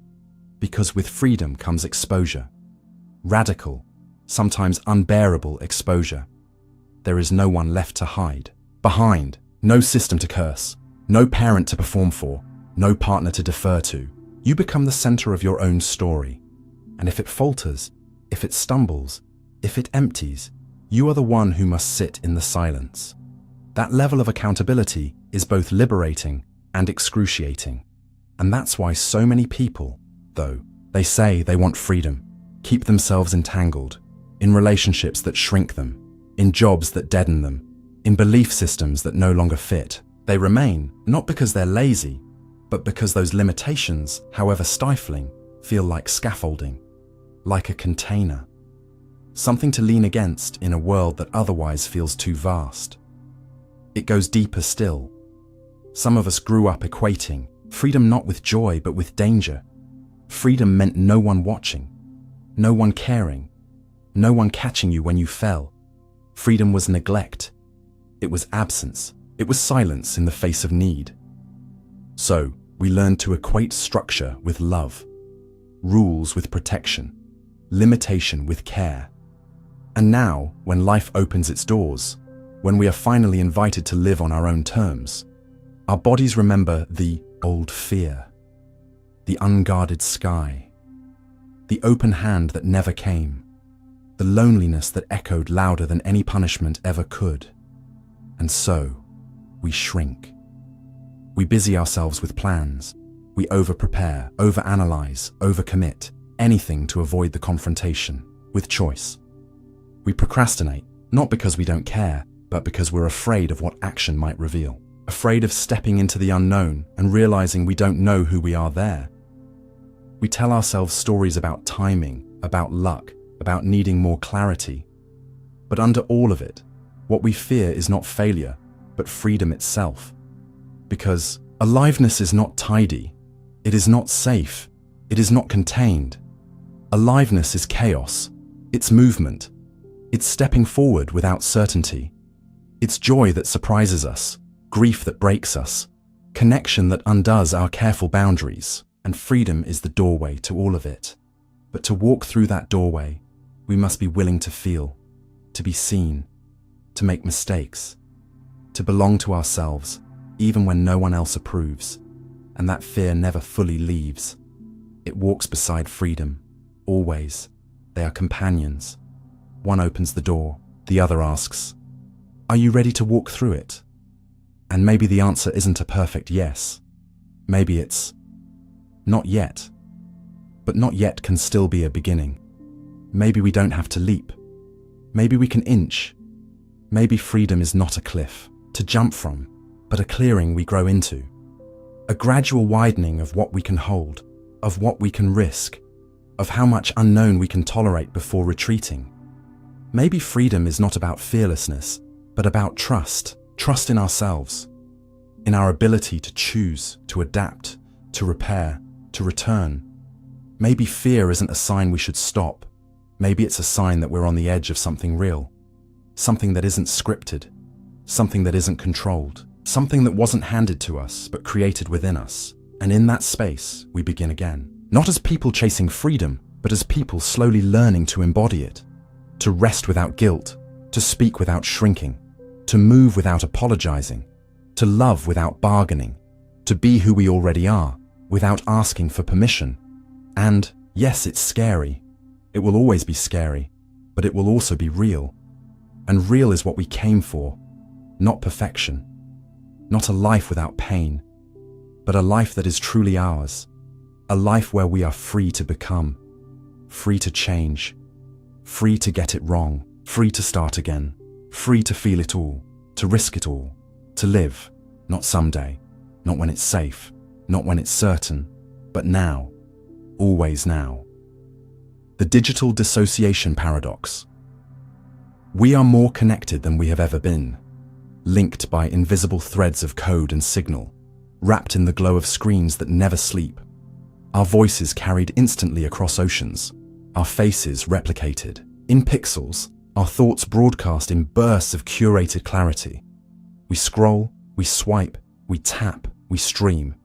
Because with freedom comes exposure. Radical, sometimes unbearable exposure. There is no one left to hide. Behind, no system to curse, no parent to perform for, no partner to defer to. You become the center of your own story. And if it falters, if it stumbles, if it empties, you are the one who must sit in the silence. That level of accountability is both liberating and excruciating. And that's why so many people, though they say they want freedom, keep themselves entangled in relationships that shrink them, in jobs that deaden them, in belief systems that no longer fit. They remain not because they're lazy, but because those limitations, however stifling, feel like scaffolding, like a container, something to lean against in a world that otherwise feels too vast. It goes deeper still. Some of us grew up equating freedom not with joy but with danger. Freedom meant no one watching, no one caring, no one catching you when you fell. Freedom was neglect. It was absence. It was silence in the face of need. So, we learned to equate structure with love, rules with protection, limitation with care. And now, when life opens its doors, when we are finally invited to live on our own terms, our bodies remember the old fear, the unguarded sky, the open hand that never came, the loneliness that echoed louder than any punishment ever could. And so, we shrink. We busy ourselves with plans. We over-prepare, over-analyze, over-commit, anything to avoid the confrontation with choice. We procrastinate, not because we don't care, but because we're afraid of what action might reveal. Afraid of stepping into the unknown and realizing we don't know who we are there. We tell ourselves stories about timing, about luck, about needing more clarity. But under all of it, what we fear is not failure, but freedom itself. Because aliveness is not tidy, it is not safe, it is not contained. Aliveness is chaos, it's movement, it's stepping forward without certainty. It's joy that surprises us, grief that breaks us, connection that undoes our careful boundaries, and freedom is the doorway to all of it. But to walk through that doorway, we must be willing to feel, to be seen, to make mistakes, to belong to ourselves, even when no one else approves, and that fear never fully leaves. It walks beside freedom, always. They are companions. One opens the door, the other asks, "Are you ready to walk through it?" And maybe the answer isn't a perfect yes. Maybe it's not yet. But not yet can still be a beginning. Maybe we don't have to leap. Maybe we can inch. Maybe freedom is not a cliff to jump from, but a clearing we grow into. A gradual widening of what we can hold, of what we can risk, of how much unknown we can tolerate before retreating. Maybe freedom is not about fearlessness, but about trust. Trust in ourselves, in our ability to choose, to adapt, to repair, to return. Maybe fear isn't a sign we should stop. Maybe it's a sign that we're on the edge of something real, something that isn't scripted, something that isn't controlled, something that wasn't handed to us but created within us. And in that space, we begin again. Not as people chasing freedom, but as people slowly learning to embody it, to rest without guilt, to speak without shrinking, to move without apologizing, to love without bargaining, to be who we already are, without asking for permission. And yes, it's scary. It will always be scary, but it will also be real. And real is what we came for, not perfection, not a life without pain, but a life that is truly ours, a life where we are free to become, free to change, free to get it wrong, free to start again, free to feel it all, to risk it all, to live, not someday, not when it's safe, not when it's certain, but now, always now. The digital dissociation paradox. We are more connected than we have ever been, linked by invisible threads of code and signal, wrapped in the glow of screens that never sleep. Our voices carried instantly across oceans, our faces replicated in pixels, our thoughts broadcast in bursts of curated clarity. We scroll, we swipe, we tap, we stream.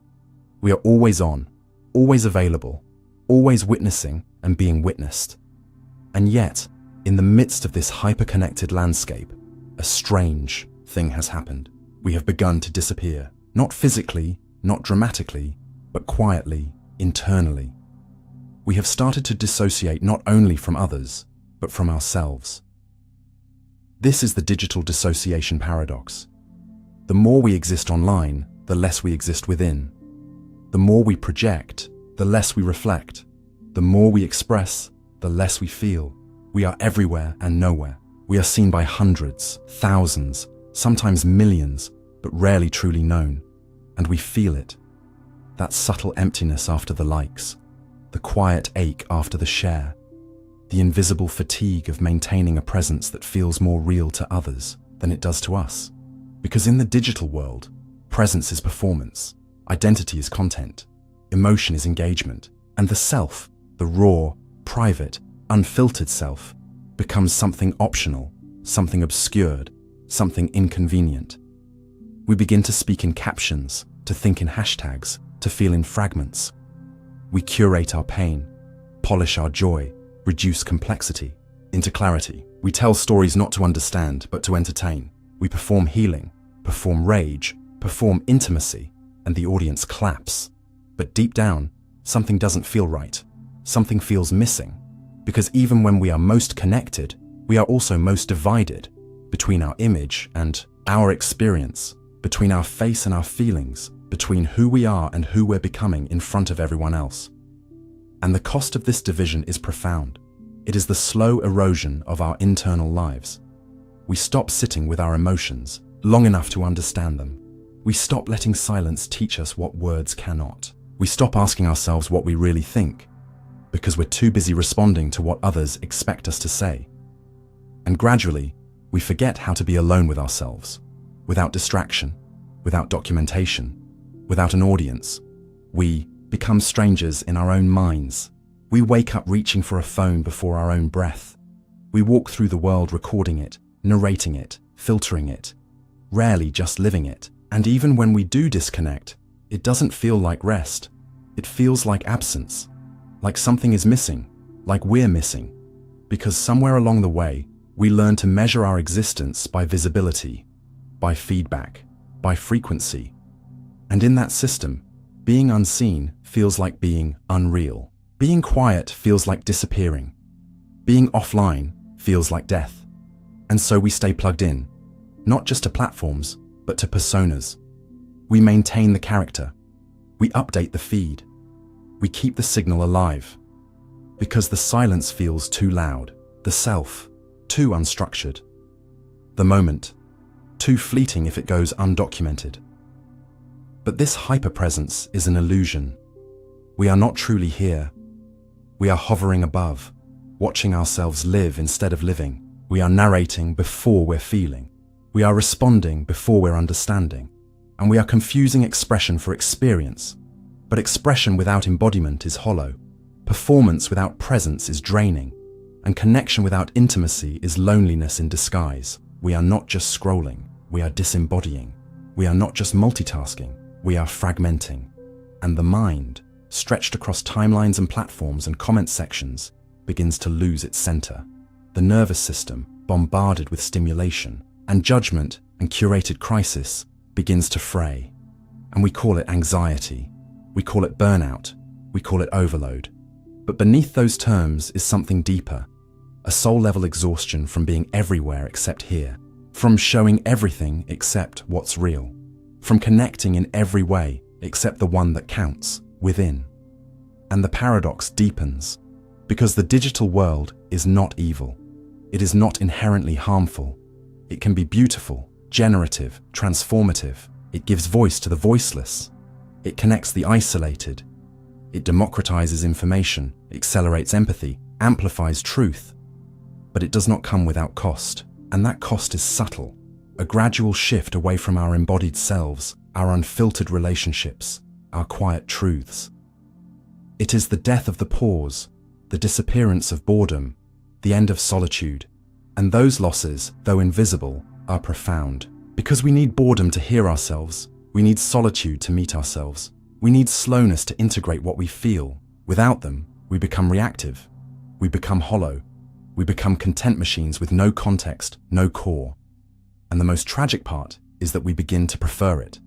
We are always on, always available, always witnessing and being witnessed. And yet, in the midst of this hyper-connected landscape, a strange thing has happened. We have begun to disappear, not physically, not dramatically, but quietly, internally. We have started to dissociate not only from others, but from ourselves. This is the digital dissociation paradox. The more we exist online, the less we exist within. The more we project, the less we reflect. The more we express, the less we feel. We are everywhere and nowhere. We are seen by hundreds, thousands, sometimes millions, but rarely truly known. And we feel it. That subtle emptiness after the likes, the quiet ache after the share, the invisible fatigue of maintaining a presence that feels more real to others than it does to us. Because in the digital world, Presence is performance. Identity is content. Emotion is engagement. And the self, the raw, private, unfiltered self, becomes something optional, something obscured, something inconvenient. We begin to speak in captions, to think in hashtags, to feel in fragments. We curate our pain, polish our joy, reduce complexity into clarity. We tell stories not to understand, but to entertain. We perform healing, perform rage, perform intimacy, and the audience claps. But deep down, something doesn't feel right. Something feels missing. Because even when we are most connected, we are also most divided between our image and our experience, between our face and our feelings, between who we are and who we're becoming in front of everyone else. And the cost of this division is profound. It is the slow erosion of our internal lives. We stop sitting with our emotions long enough to understand them. We stop letting silence teach us what words cannot. We stop asking ourselves what we really think, because we're too busy responding to what others expect us to say. And gradually, we forget how to be alone with ourselves, without distraction, without documentation, without an audience. We become strangers in our own minds. We wake up reaching for a phone before our own breath. We walk through the world recording it, narrating it, filtering it, rarely just living it. And even when we do disconnect, it doesn't feel like rest. It feels like absence, like something is missing, like we're missing. Because somewhere along the way, we learn to measure our existence by visibility, by feedback, by frequency. And in that system, being unseen feels like being unreal. Being quiet feels like disappearing. Being offline feels like death. And so we stay plugged in, not just to platforms, but to personas. We maintain the character. We update the feed. We keep the signal alive. Because the silence feels too loud, the self, too unstructured, the moment, too fleeting if it goes undocumented. But this hyperpresence is an illusion. We are not truly here. We are hovering above, watching ourselves live instead of living. We are narrating before we're feeling. We are responding before we're understanding. And we are confusing expression for experience. But expression without embodiment is hollow. Performance without presence is draining. And connection without intimacy is loneliness in disguise. We are not just scrolling. We are disembodying. We are not just multitasking. We are fragmenting. And the mind, stretched across timelines and platforms and comment sections, begins to lose its center. The nervous system, bombarded with stimulation, and judgment and curated crisis, begins to fray. And we call it anxiety. We call it burnout. We call it overload. But beneath those terms is something deeper. A soul-level exhaustion from being everywhere except here. From showing everything except what's real. From connecting in every way except the one that counts, within. And the paradox deepens. Because the digital world is not evil. It is not inherently harmful. It can be beautiful, generative, transformative. It gives voice to the voiceless. It connects the isolated. It democratizes information, accelerates empathy, amplifies truth. But it does not come without cost. And that cost is subtle. A gradual shift away from our embodied selves, our unfiltered relationships, our quiet truths. It is the death of the pause, the disappearance of boredom, the end of solitude. And those losses, though invisible, are profound. Because we need boredom to hear ourselves. We need solitude to meet ourselves. We need slowness to integrate what we feel. Without them, we become reactive. We become hollow. We become content machines with no context, no core. And the most tragic part is that we begin to prefer it.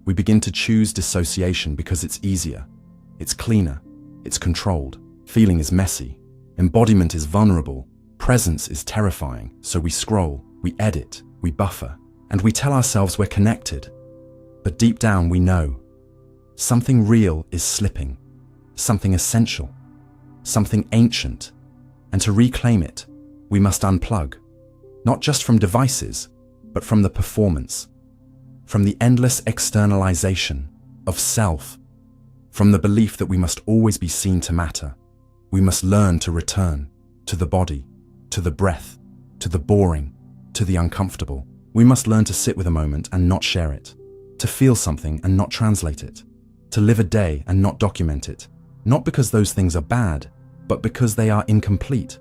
We begin to choose dissociation because it's easier. It's cleaner. It's controlled. Feeling is messy. Embodiment is vulnerable. Presence is terrifying. So we scroll, we edit, we buffer, and we tell ourselves we're connected. But deep down we know something real is slipping, something essential, something ancient. And to reclaim it, we must unplug, not just from devices, but from the performance, from the endless externalization of self, from the belief that we must always be seen to matter. We must learn to return to the body, to the breath, to the boring, to the uncomfortable. We must learn to sit with a moment and not share it, to feel something and not translate it, to live a day and not document it, not because those things are bad, but because they are incomplete,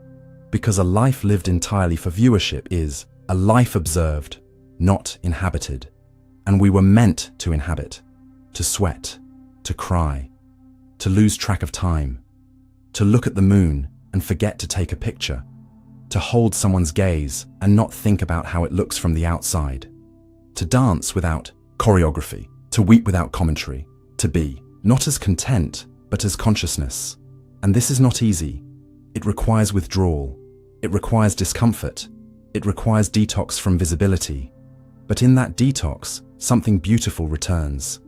because a life lived entirely for viewership is a life observed, not inhabited. And we were meant to inhabit, to sweat, to cry, to lose track of time, to look at the moon and forget to take a picture, to hold someone's gaze and not think about how it looks from the outside, to dance without choreography, to weep without commentary, to be, not as content, but as consciousness. And this is not easy. It requires withdrawal. It requires discomfort. It requires detox from visibility. But in that detox, something beautiful returns.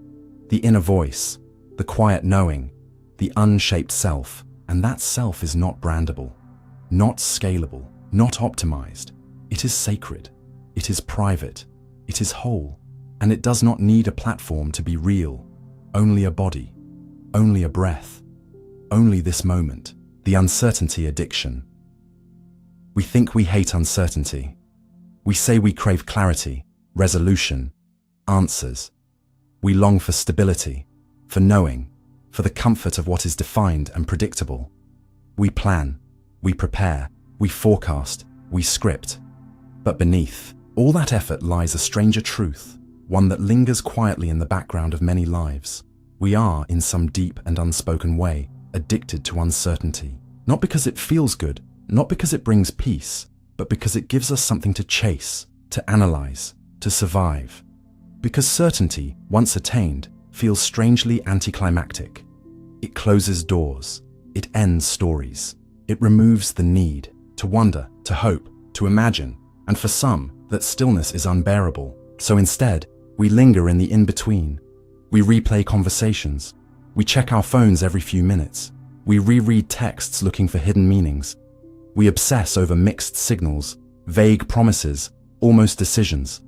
The inner voice, the quiet knowing, the unshaped self. And that self is not brandable, not scalable, not optimized. It is sacred. It is private. It is whole. And it does not need a platform to be real. Only a body. Only a breath. Only this moment. The uncertainty addiction. We think we hate uncertainty. We say we crave clarity, resolution, answers. We long for stability, for knowing, for the comfort of what is defined and predictable. We plan, we prepare, we forecast, we script. But beneath all that effort lies a stranger truth, one that lingers quietly in the background of many lives. We are, in some deep and unspoken way, addicted to uncertainty. Not because it feels good, not because it brings peace, but because it gives us something to chase, to analyze, to survive. Because certainty, once attained, feels strangely anticlimactic. It closes doors. It ends stories. It removes the need to wonder, to hope, to imagine, and for some, that stillness is unbearable. So instead, we linger in the in-between. We replay conversations. We check our phones every few minutes. We reread texts looking for hidden meanings. We obsess over mixed signals, vague promises, almost decisions.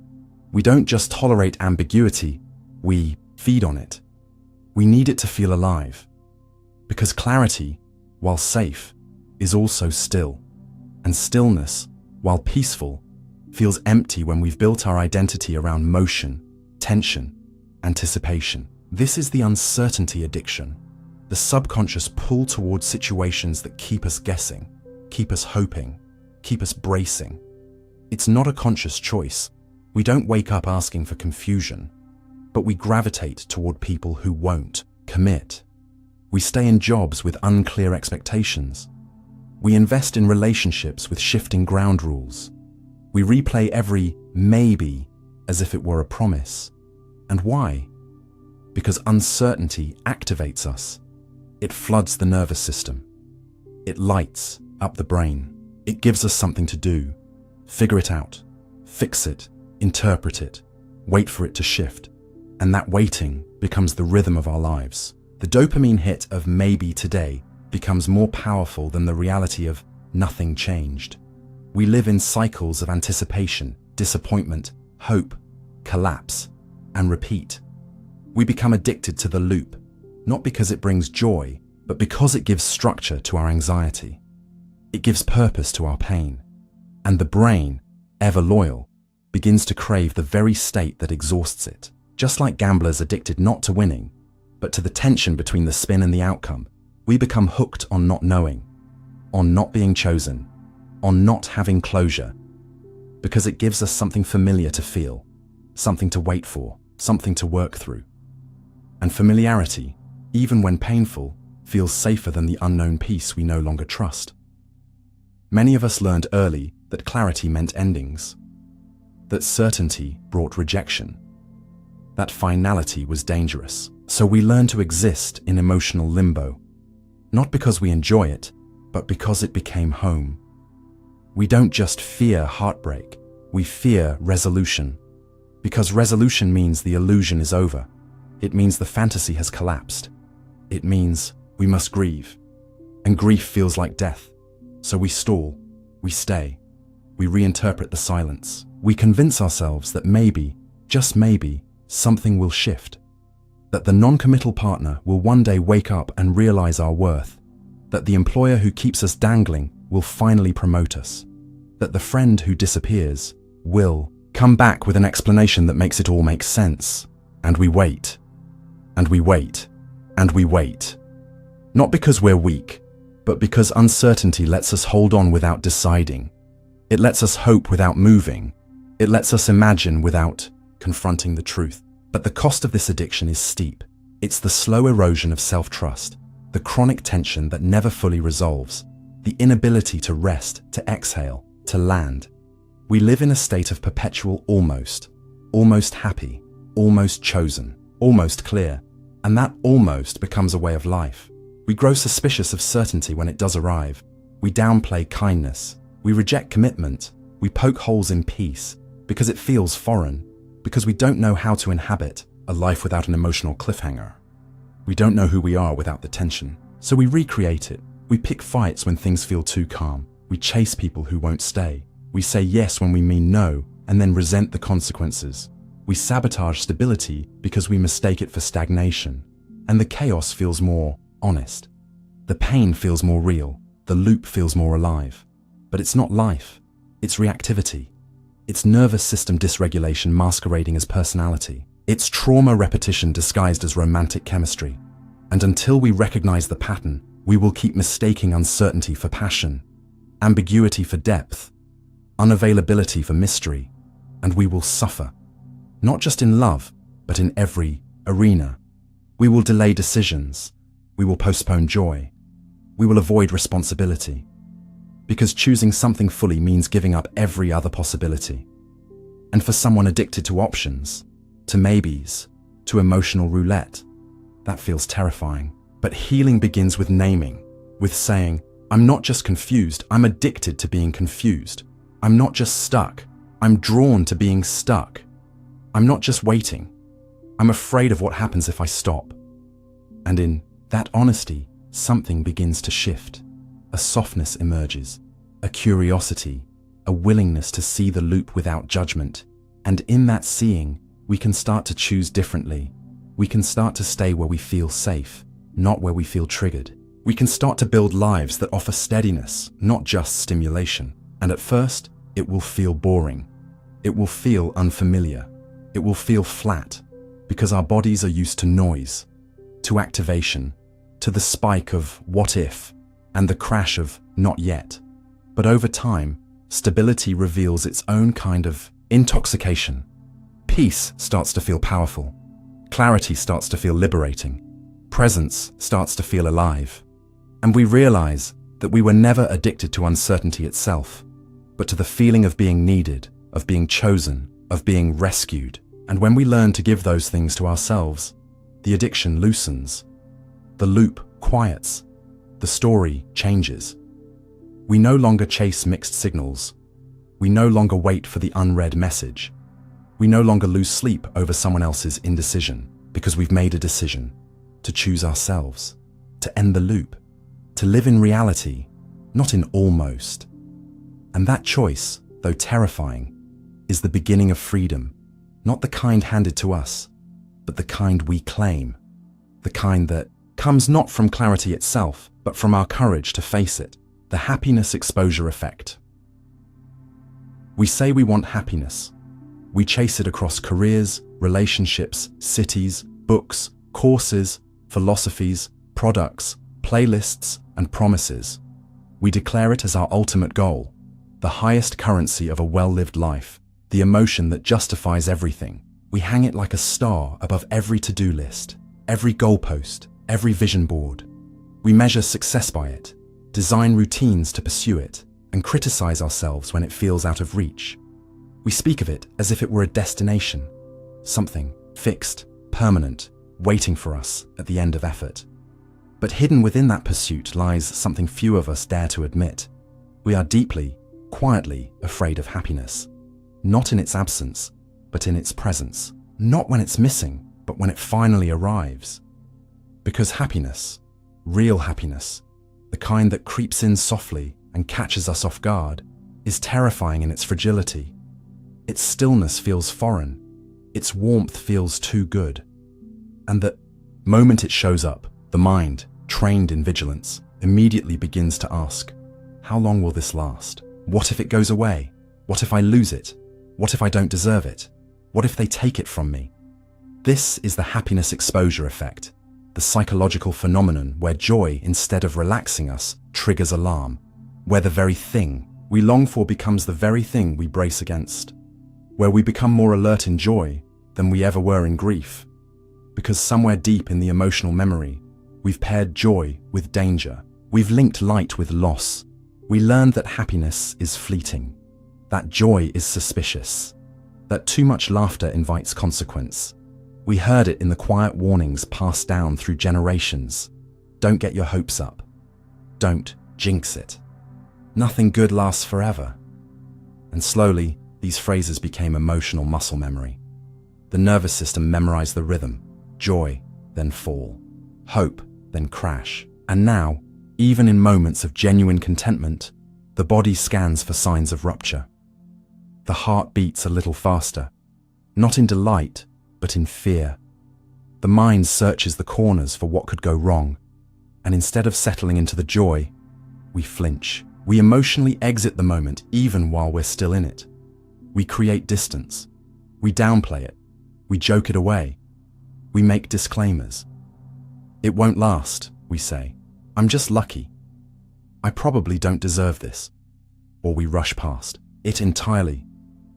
We don't just tolerate ambiguity, we feed on it. We need it to feel alive. Because clarity, while safe, is also still. And stillness, while peaceful, feels empty when we've built our identity around motion, tension, anticipation. This is the uncertainty addiction, the subconscious pull towards situations that keep us guessing, keep us hoping, keep us bracing. It's not a conscious choice. We don't wake up asking for confusion, but we gravitate toward people who won't commit. We stay in jobs with unclear expectations. We invest in relationships with shifting ground rules. We replay every maybe as if it were a promise. And why? Because uncertainty activates us. It floods the nervous system. It lights up the brain. It gives us something to do. Figure it out. Fix it. Interpret it. Wait for it to shift. And that waiting becomes the rhythm of our lives. The dopamine hit of maybe today becomes more powerful than the reality of nothing changed. We live in cycles of anticipation, disappointment, hope, collapse, and repeat. We become addicted to the loop, not because it brings joy, but because it gives structure to our anxiety. It gives purpose to our pain. And the brain, ever loyal, begins to crave the very state that exhausts it. Just like gamblers addicted not to winning, but to the tension between the spin and the outcome, we become hooked on not knowing, on not being chosen, on not having closure, because it gives us something familiar to feel, something to wait for, something to work through. And familiarity, even when painful, feels safer than the unknown peace we no longer trust. Many of us learned early that clarity meant endings, that certainty brought rejection, that finality was dangerous. So we learn to exist in emotional limbo, not because we enjoy it, but because it became home. We don't just fear heartbreak, we fear resolution. Because resolution means the illusion is over. It means the fantasy has collapsed. It means we must grieve. And grief feels like death. So we stall, we stay, we reinterpret the silence. We convince ourselves that maybe, just maybe, something will shift. That the non-committal partner will one day wake up and realize our worth. That the employer who keeps us dangling will finally promote us. That the friend who disappears will come back with an explanation that makes it all make sense. And we wait. And we wait. And we wait. Not because we're weak, but because uncertainty lets us hold on without deciding. It lets us hope without moving. It lets us imagine without confronting the truth. But the cost of this addiction is steep. It's the slow erosion of self-trust, the chronic tension that never fully resolves, the inability to rest, to exhale, to land. We live in a state of perpetual almost happy, almost chosen, almost clear, and that almost becomes a way of life. We grow suspicious of certainty when it does arrive. We downplay kindness. We reject commitment. We poke holes in peace because it feels foreign, because we don't know how to inhabit a life without an emotional cliffhanger. We don't know who we are without the tension, so we recreate it. We pick fights when things feel too calm. We chase people who won't stay. We say yes when we mean no, and then resent the consequences. We sabotage stability because we mistake it for stagnation. And the chaos feels more honest. The pain feels more real. The loop feels more alive. But it's not life. It's reactivity. It's nervous system dysregulation masquerading as personality. It's trauma repetition disguised as romantic chemistry. And until we recognize the pattern, we will keep mistaking uncertainty for passion, ambiguity for depth, unavailability for mystery, and we will suffer. Not just in love, but in every arena. We will delay decisions. We will postpone joy. We will avoid responsibility. Because choosing something fully means giving up every other possibility. And for someone addicted to options, to maybes, to emotional roulette, that feels terrifying. But healing begins with naming, with saying, I'm not just confused, I'm addicted to being confused. I'm not just stuck, I'm drawn to being stuck. I'm not just waiting, I'm afraid of what happens if I stop. And in that honesty, something begins to shift. A softness emerges, a curiosity, a willingness to see the loop without judgment. And in that seeing, we can start to choose differently. We can start to stay where we feel safe, not where we feel triggered. We can start to build lives that offer steadiness, not just stimulation. And at first, it will feel boring. It will feel unfamiliar. It will feel flat, because our bodies are used to noise, to activation, to the spike of what if, and the crash of not yet. But over time, stability reveals its own kind of intoxication. Peace starts to feel powerful. Clarity starts to feel liberating. Presence starts to feel alive. And we realize that we were never addicted to uncertainty itself, but to the feeling of being needed, of being chosen, of being rescued. And when we learn to give those things to ourselves, the addiction loosens. The loop quiets. The story changes. We no longer chase mixed signals. We no longer wait for the unread message. We no longer lose sleep over someone else's indecision, because we've made a decision to choose ourselves, to end the loop, to live in reality, not in almost. And that choice, though terrifying, is the beginning of freedom, not the kind handed to us, but the kind we claim, the kind that comes not from clarity itself, but from our courage to face it, the happiness exposure effect. We say we want happiness. We chase it across careers, relationships, cities, books, courses, philosophies, products, playlists, and promises. We declare it as our ultimate goal, the highest currency of a well-lived life, the emotion that justifies everything. We hang it like a star above every to-do list, every goalpost, every vision board. We measure success by it, design routines to pursue it, and criticize ourselves when it feels out of reach. We speak of it as if it were a destination, something fixed, permanent, waiting for us at the end of effort. But hidden within that pursuit lies something few of us dare to admit. We are deeply, quietly afraid of happiness, not in its absence, but in its presence. Not when it's missing, but when it finally arrives. Because happiness, real happiness, the kind that creeps in softly and catches us off guard, is terrifying in its fragility. Its stillness feels foreign. Its warmth feels too good. And the moment it shows up, the mind, trained in vigilance, immediately begins to ask, how long will this last? What if it goes away? What if I lose it? What if I don't deserve it? What if they take it from me? This is the happiness exposure effect, the psychological phenomenon where joy, instead of relaxing us, triggers alarm, where the very thing we long for becomes the very thing we brace against, where we become more alert in joy than we ever were in grief, because somewhere deep in the emotional memory, we've paired joy with danger. We've linked light with loss. We learned that happiness is fleeting, that joy is suspicious, that too much laughter invites consequence. We heard it in the quiet warnings passed down through generations. Don't get your hopes up. Don't jinx it. Nothing good lasts forever. And slowly, these phrases became emotional muscle memory. The nervous system memorized the rhythm. Joy, then fall. Hope, then crash. And now, even in moments of genuine contentment, the body scans for signs of rupture. The heart beats a little faster, not in delight, but in fear. The mind searches the corners for what could go wrong, and instead of settling into the joy, we flinch. We emotionally exit the moment even while we're still in it. We create distance. We downplay it. We joke it away. We make disclaimers. It won't last, we say. I'm just lucky. I probably don't deserve this. Or we rush past it entirely,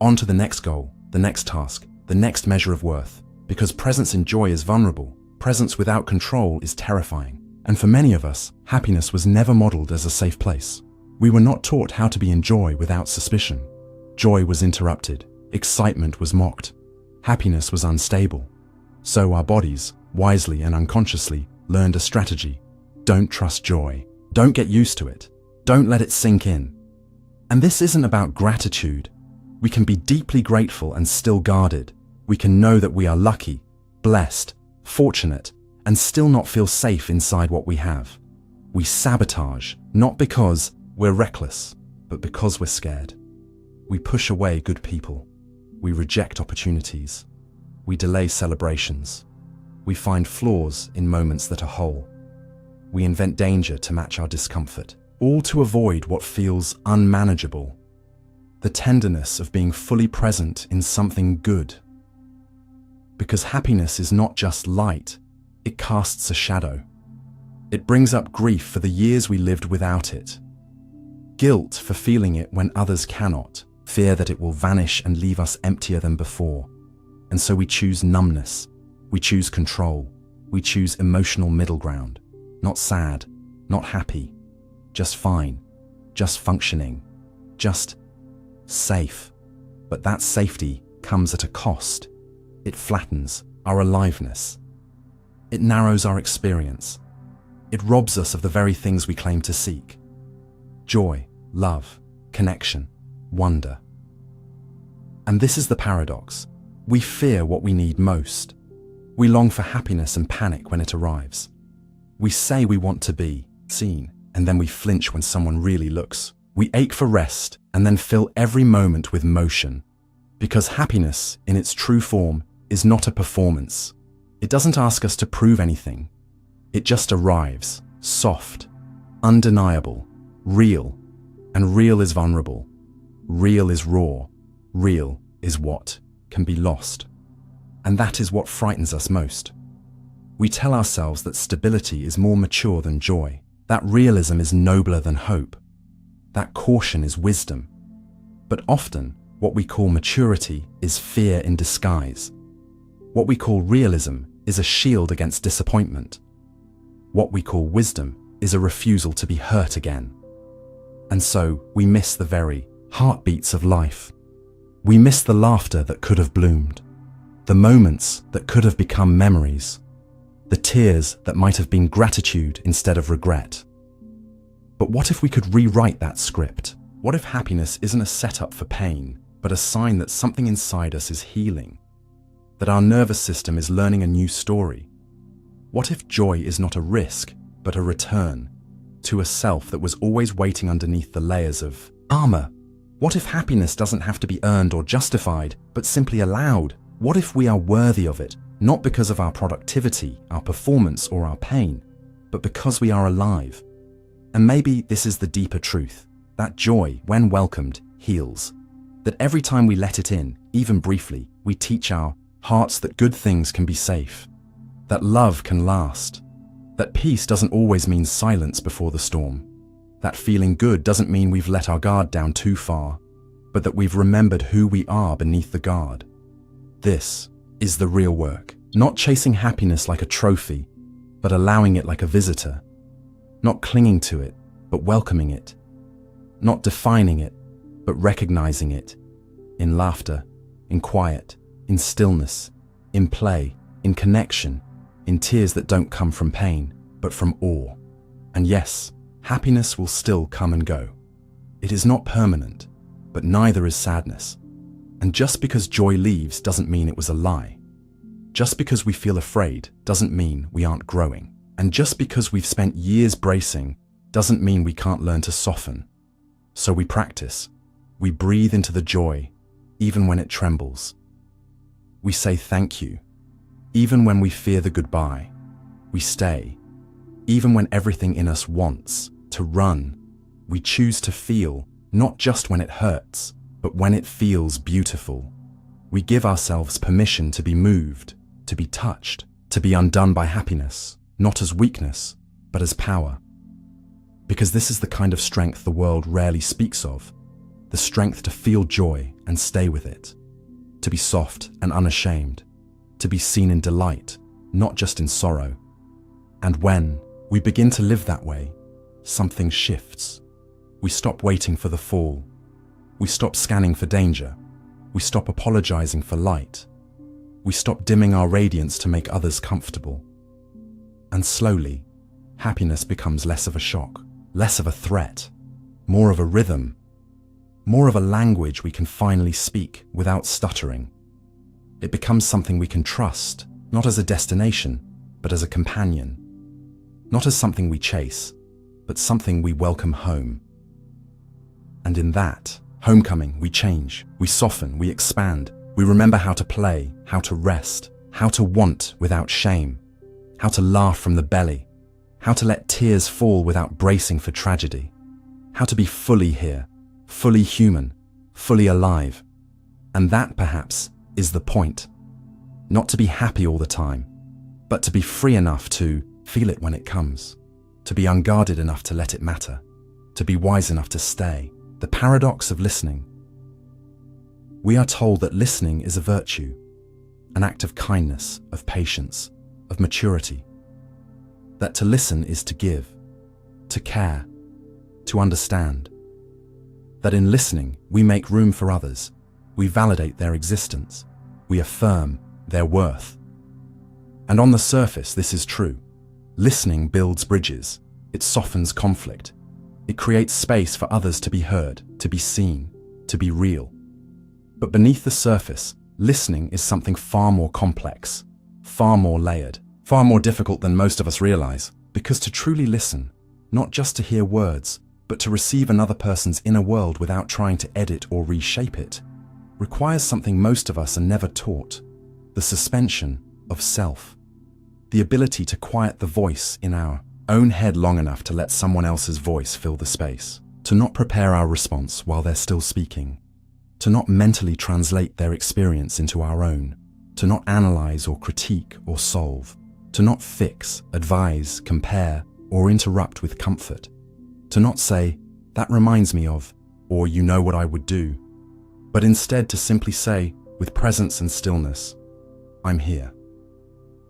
on to the next goal, the next task, the next measure of worth. Because presence in joy is vulnerable. Presence without control is terrifying. And for many of us, happiness was never modeled as a safe place. We were not taught how to be in joy without suspicion. Joy was interrupted. Excitement was mocked. Happiness was unstable. So our bodies, wisely and unconsciously, learned a strategy. Don't trust joy. Don't get used to it. Don't let it sink in. And this isn't about gratitude. We can be deeply grateful and still guarded. We can know that we are lucky, blessed, fortunate, and still not feel safe inside what we have. We sabotage, not because we're reckless, but because we're scared. We push away good people. We reject opportunities. We delay celebrations. We find flaws in moments that are whole. We invent danger to match our discomfort, all to avoid what feels unmanageable. The tenderness of being fully present in something good. Because happiness is not just light, it casts a shadow. It brings up grief for the years we lived without it. Guilt for feeling it when others cannot. Fear that it will vanish and leave us emptier than before. And so we choose numbness. We choose control. We choose emotional middle ground. Not sad, not happy, just fine, just functioning, just safe. But that safety comes at a cost. It flattens our aliveness. It narrows our experience. It robs us of the very things we claim to seek. Joy, love, connection, wonder. And this is the paradox. We fear what we need most. We long for happiness and panic when it arrives. We say we want to be seen, and then we flinch when someone really looks. We ache for rest and then fill every moment with motion. Because happiness, in its true form, is not a performance. It doesn't ask us to prove anything. It just arrives, soft, undeniable, real. And real is vulnerable. Real is raw. Real is what can be lost. And that is what frightens us most. We tell ourselves that stability is more mature than joy, that realism is nobler than hope, that caution is wisdom. But often, what we call maturity is fear in disguise. What we call realism is a shield against disappointment. What we call wisdom is a refusal to be hurt again. And so, we miss the very heartbeats of life. We miss the laughter that could have bloomed, the moments that could have become memories, the tears that might have been gratitude instead of regret. But what if we could rewrite that script? What if happiness isn't a setup for pain, but a sign that something inside us is healing? That our nervous system is learning a new story? What if joy is not a risk, but a return to a self that was always waiting underneath the layers of armor? What if happiness doesn't have to be earned or justified, but simply allowed? What if we are worthy of it, not because of our productivity, our performance, or our pain, but because we are alive? And maybe this is the deeper truth, that joy, when welcomed, heals. That every time we let it in, even briefly, we teach our hearts that good things can be safe, that love can last, that peace doesn't always mean silence before the storm, that feeling good doesn't mean we've let our guard down too far, but that we've remembered who we are beneath the guard. This is the real work, not chasing happiness like a trophy, but allowing it like a visitor, not clinging to it, but welcoming it, not defining it, but recognizing it, in laughter, in quiet, in stillness, in play, in connection, in tears that don't come from pain, but from awe. And yes, happiness will still come and go. It is not permanent, but neither is sadness. And just because joy leaves doesn't mean it was a lie. Just because we feel afraid doesn't mean we aren't growing. And just because we've spent years bracing doesn't mean we can't learn to soften. So we practice. We breathe into the joy, even when it trembles. We say thank you, even when we fear the goodbye. We stay, even when everything in us wants to run. We choose to feel, not just when it hurts, but when it feels beautiful. We give ourselves permission to be moved, to be touched, to be undone by happiness, not as weakness, but as power. Because this is the kind of strength the world rarely speaks of, the strength to feel joy and stay with it, to be soft and unashamed, to be seen in delight, not just in sorrow. And when we begin to live that way, something shifts. We stop waiting for the fall. We stop scanning for danger. We stop apologizing for light. We stop dimming our radiance to make others comfortable. And slowly, happiness becomes less of a shock, less of a threat, more of a rhythm, more of a language we can finally speak without stuttering. It becomes something we can trust, not as a destination, but as a companion. Not as something we chase, but something we welcome home. And in that homecoming, we change, we soften, we expand. We remember how to play, how to rest, how to want without shame, how to laugh from the belly, how to let tears fall without bracing for tragedy, how to be fully here, fully human, fully alive. And that, perhaps, is the point. Not to be happy all the time, but to be free enough to feel it when it comes, to be unguarded enough to let it matter, to be wise enough to stay. The paradox of listening. We are told that listening is a virtue, an act of kindness, of patience, of maturity. That to listen is to give, to care, to understand. That in listening, we make room for others, we validate their existence, we affirm their worth. And on the surface, this is true. Listening builds bridges, it softens conflict, it creates space for others to be heard, to be seen, to be real. But beneath the surface, listening is something far more complex, far more layered, far more difficult than most of us realize. Because to truly listen, not just to hear words, but to receive another person's inner world without trying to edit or reshape it, requires something most of us are never taught: the suspension of self. The ability to quiet the voice in our own head long enough to let someone else's voice fill the space, to not prepare our response while they're still speaking, to not mentally translate their experience into our own, to not analyze or critique or solve, to not fix, advise, compare, or interrupt with comfort, to not say, "That reminds me of," or "You know what I would do," but instead to simply say, with presence and stillness, "I'm here."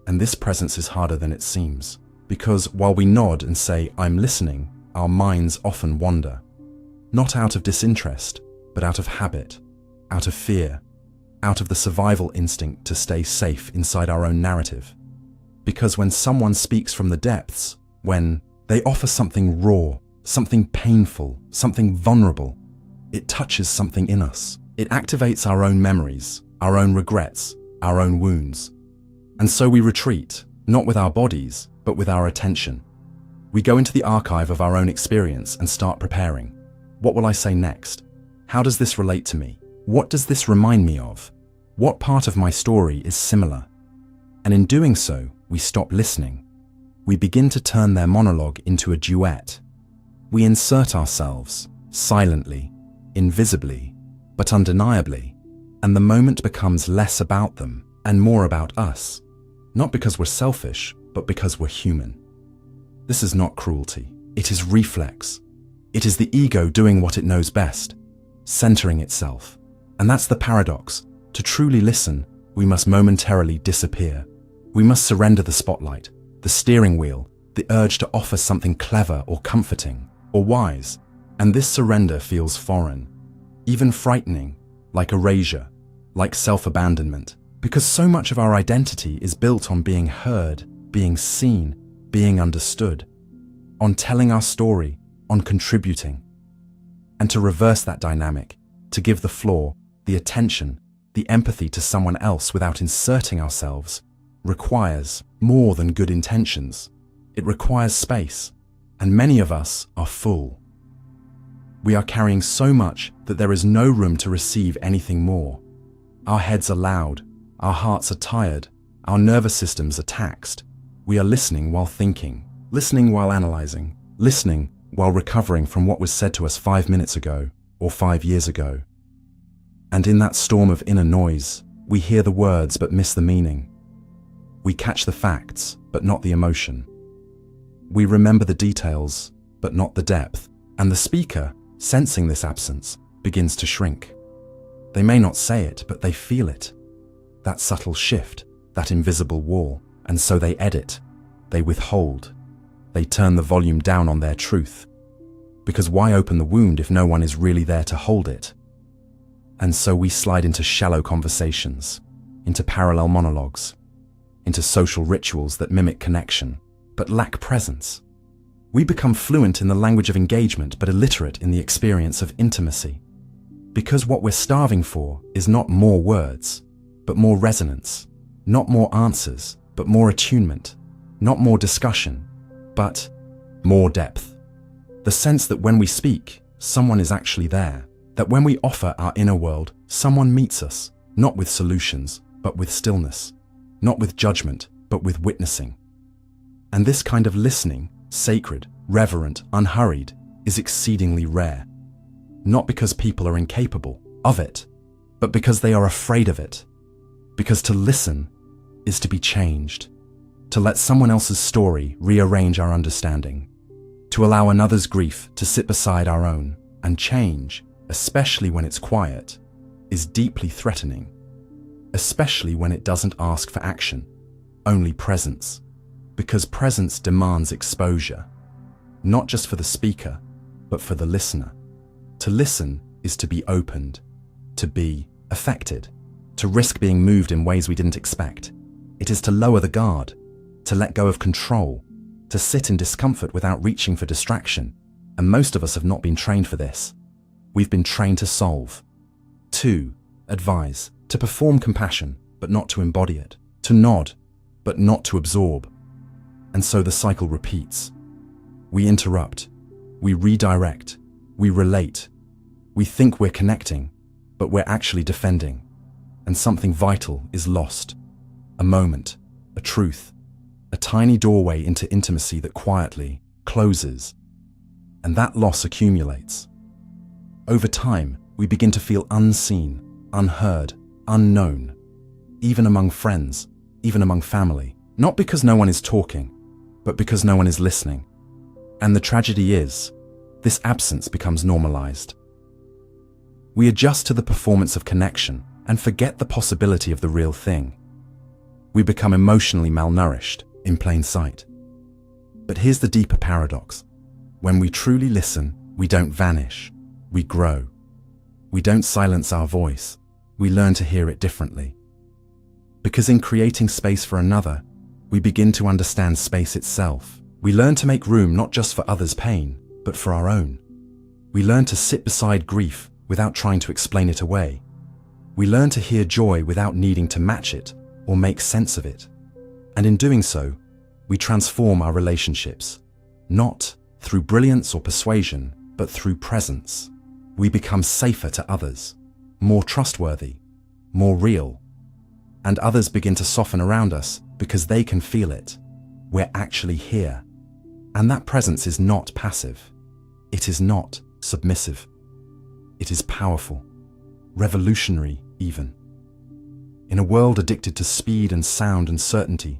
And this presence is harder than it seems. Because while we nod and say, "I'm listening," our minds often wander. Not out of disinterest, but out of habit, out of fear, out of the survival instinct to stay safe inside our own narrative. Because when someone speaks from the depths, when they offer something raw, something painful, something vulnerable, it touches something in us. It activates our own memories, our own regrets, our own wounds. And so we retreat, not with our bodies, but with our attention. We go into the archive of our own experience and start preparing. What will I say next? How does this relate to me? What does this remind me of? What part of my story is similar? And in doing so, we stop listening. We begin to turn their monologue into a duet. We insert ourselves, silently, invisibly, but undeniably, and the moment becomes less about them and more about us, not because we're selfish, but because we're human. This is not cruelty. It is reflex. It is the ego doing what it knows best, centering itself. And that's the paradox. To truly listen, we must momentarily disappear. We must surrender the spotlight, the steering wheel, the urge to offer something clever or comforting or wise. And this surrender feels foreign, even frightening, like erasure, like self-abandonment, because so much of our identity is built on being heard, being seen, being understood, on telling our story, on contributing. And to reverse that dynamic, to give the floor, the attention, the empathy to someone else without inserting ourselves, requires more than good intentions. It requires space, and many of us are full. We are carrying so much that there is no room to receive anything more. Our heads are loud, our hearts are tired, our nervous systems are taxed. We are listening while thinking, listening while analyzing, listening while recovering from what was said to us 5 minutes ago or 5 years ago. And in that storm of inner noise, we hear the words but miss the meaning. We catch the facts but not the emotion. We remember the details but not the depth. And the speaker, sensing this absence, begins to shrink. They may not say it, but they feel it. That subtle shift, that invisible wall. And so they edit, they withhold, they turn the volume down on their truth. Because why open the wound if no one is really there to hold it? And so we slide into shallow conversations, into parallel monologues, into social rituals that mimic connection, but lack presence. We become fluent in the language of engagement, but illiterate in the experience of intimacy. Because what we're starving for is not more words, but more resonance, not more answers, but more attunement, not more discussion, but more depth. The sense that when we speak, someone is actually there, that when we offer our inner world, someone meets us, not with solutions, but with stillness, not with judgment, but with witnessing. And this kind of listening, sacred, reverent, unhurried, is exceedingly rare. Not because people are incapable of it, but because they are afraid of it. Because to listen is to be changed, to let someone else's story rearrange our understanding, to allow another's grief to sit beside our own, and change, especially when it's quiet, is deeply threatening, especially when it doesn't ask for action, only presence, because presence demands exposure, not just for the speaker, but for the listener. To listen is to be opened, to be affected, to risk being moved in ways we didn't expect. It is to lower the guard, to let go of control, to sit in discomfort without reaching for distraction. And most of us have not been trained for this. We've been trained to solve, to advise, to perform compassion, but not to embody it, to nod, but not to absorb. And so the cycle repeats. We interrupt, we redirect, we relate, we think we're connecting, but we're actually defending. And something vital is lost. A moment, a truth, a tiny doorway into intimacy that quietly closes. And that loss accumulates. Over time, we begin to feel unseen, unheard, unknown, even among friends, even among family. Not because no one is talking, but because no one is listening. And the tragedy is, this absence becomes normalized. We adjust to the performance of connection and forget the possibility of the real thing. We become emotionally malnourished in plain sight. But here's the deeper paradox. When we truly listen, we don't vanish, we grow. We don't silence our voice, we learn to hear it differently. Because in creating space for another, we begin to understand space itself. We learn to make room not just for others' pain, but for our own. We learn to sit beside grief without trying to explain it away. We learn to hear joy without needing to match it or make sense of it. And in doing so, we transform our relationships, not through brilliance or persuasion, but through presence. We become safer to others, more trustworthy, more real. And others begin to soften around us because they can feel it. We're actually here. And that presence is not passive. It is not submissive. It is powerful, revolutionary even. In a world addicted to speed and sound and certainty,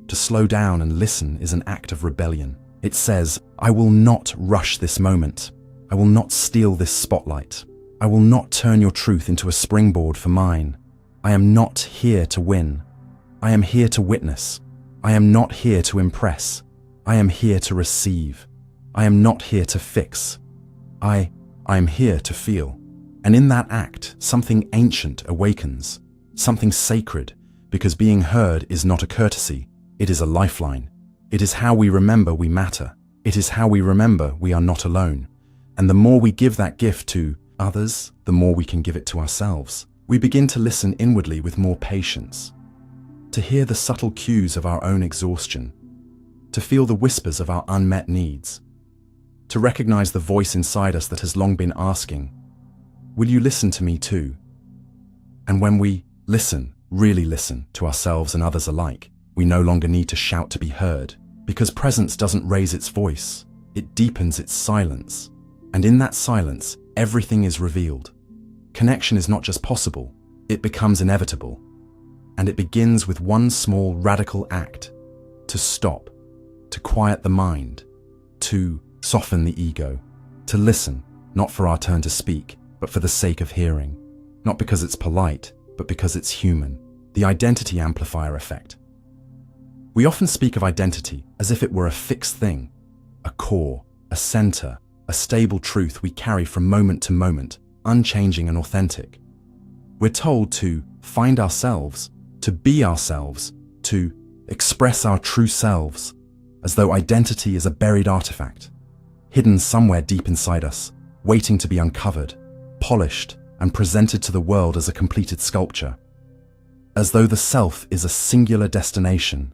to slow down and listen is an act of rebellion. It says, I will not rush this moment. I will not steal this spotlight. I will not turn your truth into a springboard for mine. I am not here to win. I am here to witness. I am not here to impress. I am here to receive. I am not here to fix. I am here to feel. And in that act, something ancient awakens, something sacred, because being heard is not a courtesy, it is a lifeline. It is how we remember we matter. It is how we remember we are not alone. And the more we give that gift to others, the more we can give it to ourselves. We begin to listen inwardly with more patience, to hear the subtle cues of our own exhaustion, to feel the whispers of our unmet needs, to recognize the voice inside us that has long been asking, will you listen to me too? And when we listen, really listen to ourselves and others alike, we no longer need to shout to be heard, because presence doesn't raise its voice, it deepens its silence. And in that silence, everything is revealed. Connection is not just possible, it becomes inevitable. And it begins with one small radical act: to stop, to quiet the mind, to soften the ego, to listen, not for our turn to speak, but for the sake of hearing. Not because it's polite, but because it's human. The identity amplifier effect. We often speak of identity as if it were a fixed thing, a core, a center, a stable truth we carry from moment to moment, unchanging and authentic. We're told to find ourselves, to be ourselves, to express our true selves, as though identity is a buried artifact, hidden somewhere deep inside us, waiting to be uncovered, polished, and presented to the world as a completed sculpture. As though the self is a singular destination,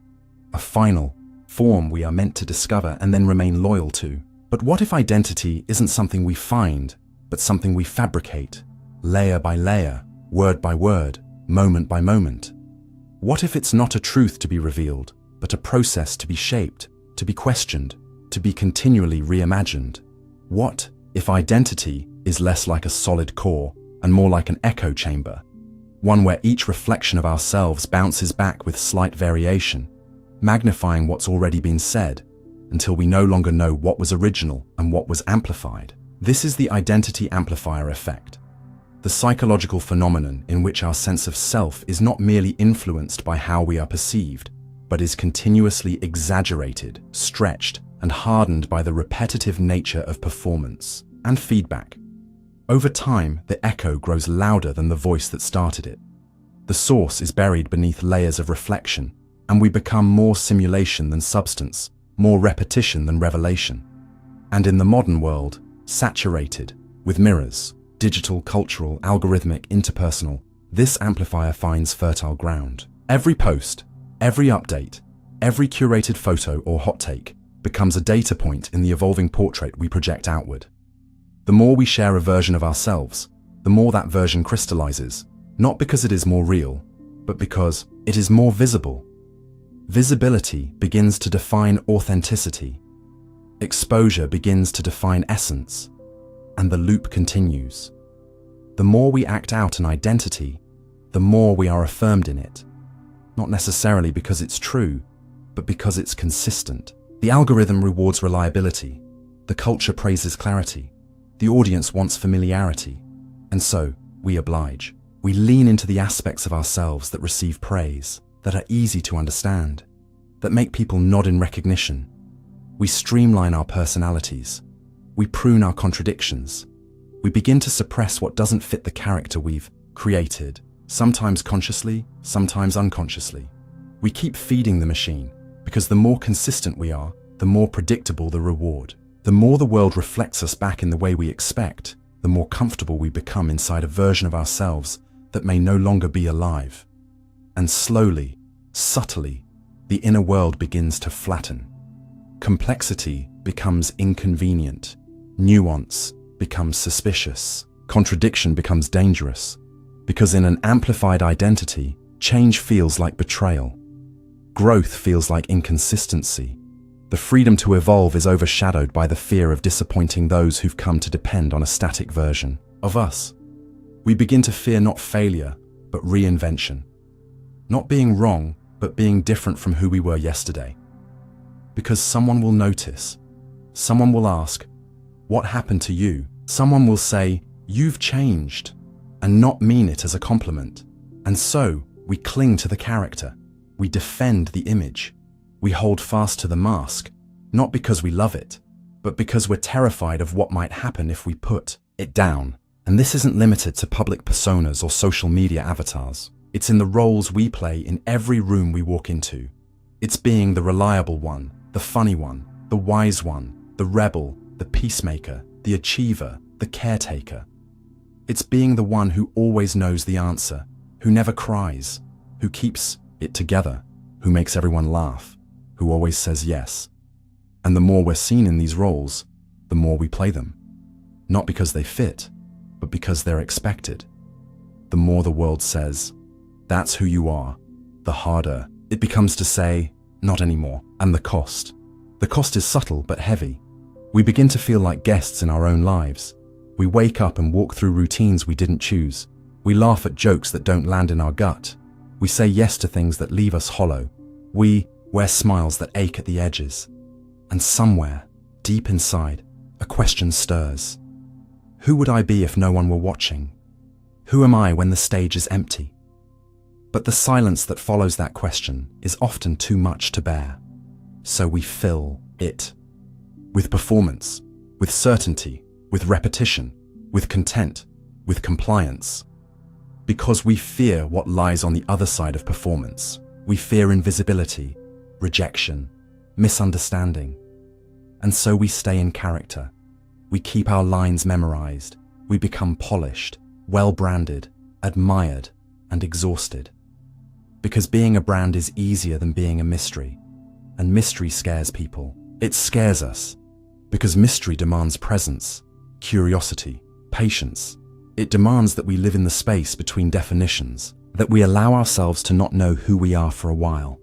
a final form we are meant to discover and then remain loyal to. But what if identity isn't something we find, but something we fabricate, layer by layer, word by word, moment by moment? What if it's not a truth to be revealed, but a process to be shaped, to be questioned, to be continually reimagined? What if identity is less like a solid core and more like an echo chamber, one where each reflection of ourselves bounces back with slight variation, magnifying what's already been said, until we no longer know what was original and what was amplified? This is the identity amplifier effect, the psychological phenomenon in which our sense of self is not merely influenced by how we are perceived, but is continuously exaggerated, stretched, and hardened by the repetitive nature of performance and feedback. Over time, the echo grows louder than the voice that started it. The source is buried beneath layers of reflection, and we become more simulation than substance, more repetition than revelation. And in the modern world, saturated with mirrors, digital, cultural, algorithmic, interpersonal, this amplifier finds fertile ground. Every post, every update, every curated photo or hot take becomes a data point in the evolving portrait we project outward. The more we share a version of ourselves, the more that version crystallizes, not because it is more real, but because it is more visible. Visibility begins to define authenticity. Exposure begins to define essence, and the loop continues. The more we act out an identity, the more we are affirmed in it. Not necessarily because it's true, but because it's consistent. The algorithm rewards reliability. The culture praises clarity. The audience wants familiarity. And so, we oblige. We lean into the aspects of ourselves that receive praise, that are easy to understand, that make people nod in recognition. We streamline our personalities. We prune our contradictions. We begin to suppress what doesn't fit the character we've created, sometimes consciously, sometimes unconsciously. We keep feeding the machine, because the more consistent we are, the more predictable the reward. The more the world reflects us back in the way we expect, the more comfortable we become inside a version of ourselves that may no longer be alive. And slowly, subtly, the inner world begins to flatten. Complexity becomes inconvenient. Nuance becomes suspicious. Contradiction becomes dangerous. Because in an amplified identity, change feels like betrayal. Growth feels like inconsistency. The freedom to evolve is overshadowed by the fear of disappointing those who've come to depend on a static version of us. We begin to fear not failure, but reinvention. Not being wrong, but being different from who we were yesterday. Because someone will notice. Someone will ask, "What happened to you?" Someone will say, "You've changed," and not mean it as a compliment. And so, we cling to the character. We defend the image. We hold fast to the mask, not because we love it, but because we're terrified of what might happen if we put it down. And this isn't limited to public personas or social media avatars. It's in the roles we play in every room we walk into. It's being the reliable one, the funny one, the wise one, the rebel, the peacemaker, the achiever, the caretaker. It's being the one who always knows the answer, who never cries, who keeps it together, who makes everyone laugh, who always says yes. And the more we're seen in these roles, the more we play them. Not because they fit, but because they're expected. The more the world says, "That's who you are," the harder it becomes to say, "Not anymore." And the cost. The cost is subtle but heavy. We begin to feel like guests in our own lives. We wake up and walk through routines we didn't choose. We laugh at jokes that don't land in our gut. We say yes to things that leave us hollow. We wear smiles that ache at the edges. And somewhere, deep inside, a question stirs. Who would I be if no one were watching? Who am I when the stage is empty? But the silence that follows that question is often too much to bear. So we fill it with performance, with certainty, with repetition, with content, with compliance. Because we fear what lies on the other side of performance. We fear invisibility, rejection, misunderstanding. And so we stay in character. We keep our lines memorized. We become polished, well-branded, admired, and exhausted. Because being a brand is easier than being a mystery. And mystery scares people. It scares us. Because mystery demands presence, curiosity, patience. It demands that we live in the space between definitions, that we allow ourselves to not know who we are for a while,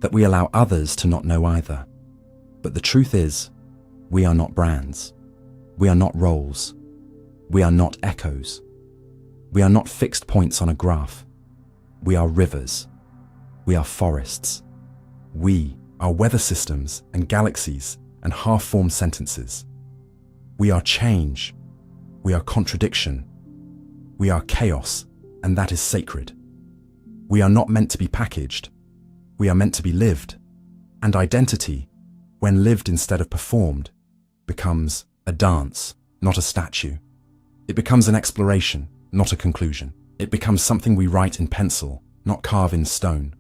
that we allow others to not know either. But the truth is, we are not brands. We are not roles. We are not echoes. We are not fixed points on a graph. We are rivers. We are forests. We are weather systems and galaxies and half-formed sentences. We are change. We are contradiction. We are chaos, and that is sacred. We are not meant to be packaged. We are meant to be lived. And identity, when lived instead of performed, becomes a dance, not a statue. It becomes an exploration, not a conclusion. It becomes something we write in pencil, not carve in stone.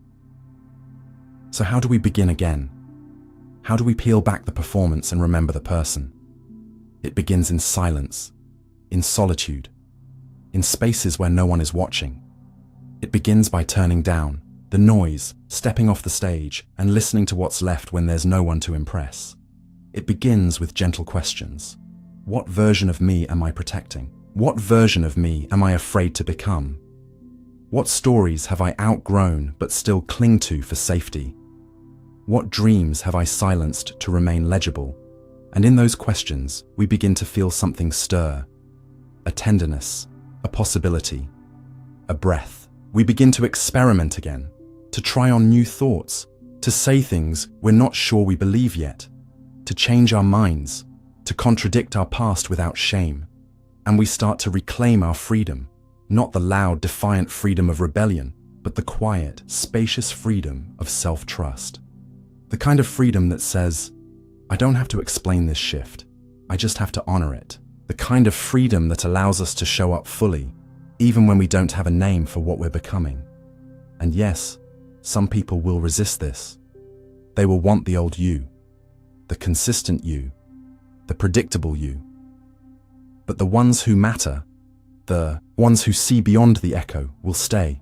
So how do we begin again? How do we peel back the performance and remember the person? It begins in silence, in solitude, in spaces where no one is watching. It begins by turning down the noise, stepping off the stage, and listening to what's left when there's no one to impress. It begins with gentle questions. What version of me am I protecting? What version of me am I afraid to become? What stories have I outgrown but still cling to for safety? What dreams have I silenced to remain legible? And in those questions, we begin to feel something stir. A tenderness, a possibility, a breath. We begin to experiment again, to try on new thoughts, to say things we're not sure we believe yet, to change our minds, to contradict our past without shame. And we start to reclaim our freedom, not the loud, defiant freedom of rebellion, but the quiet, spacious freedom of self-trust. The kind of freedom that says, I don't have to explain this shift, I just have to honor it. The kind of freedom that allows us to show up fully, even when we don't have a name for what we're becoming. And yes, some people will resist this. They will want the old you, the consistent you, the predictable you. But the ones who matter, the ones who see beyond the echo, will stay.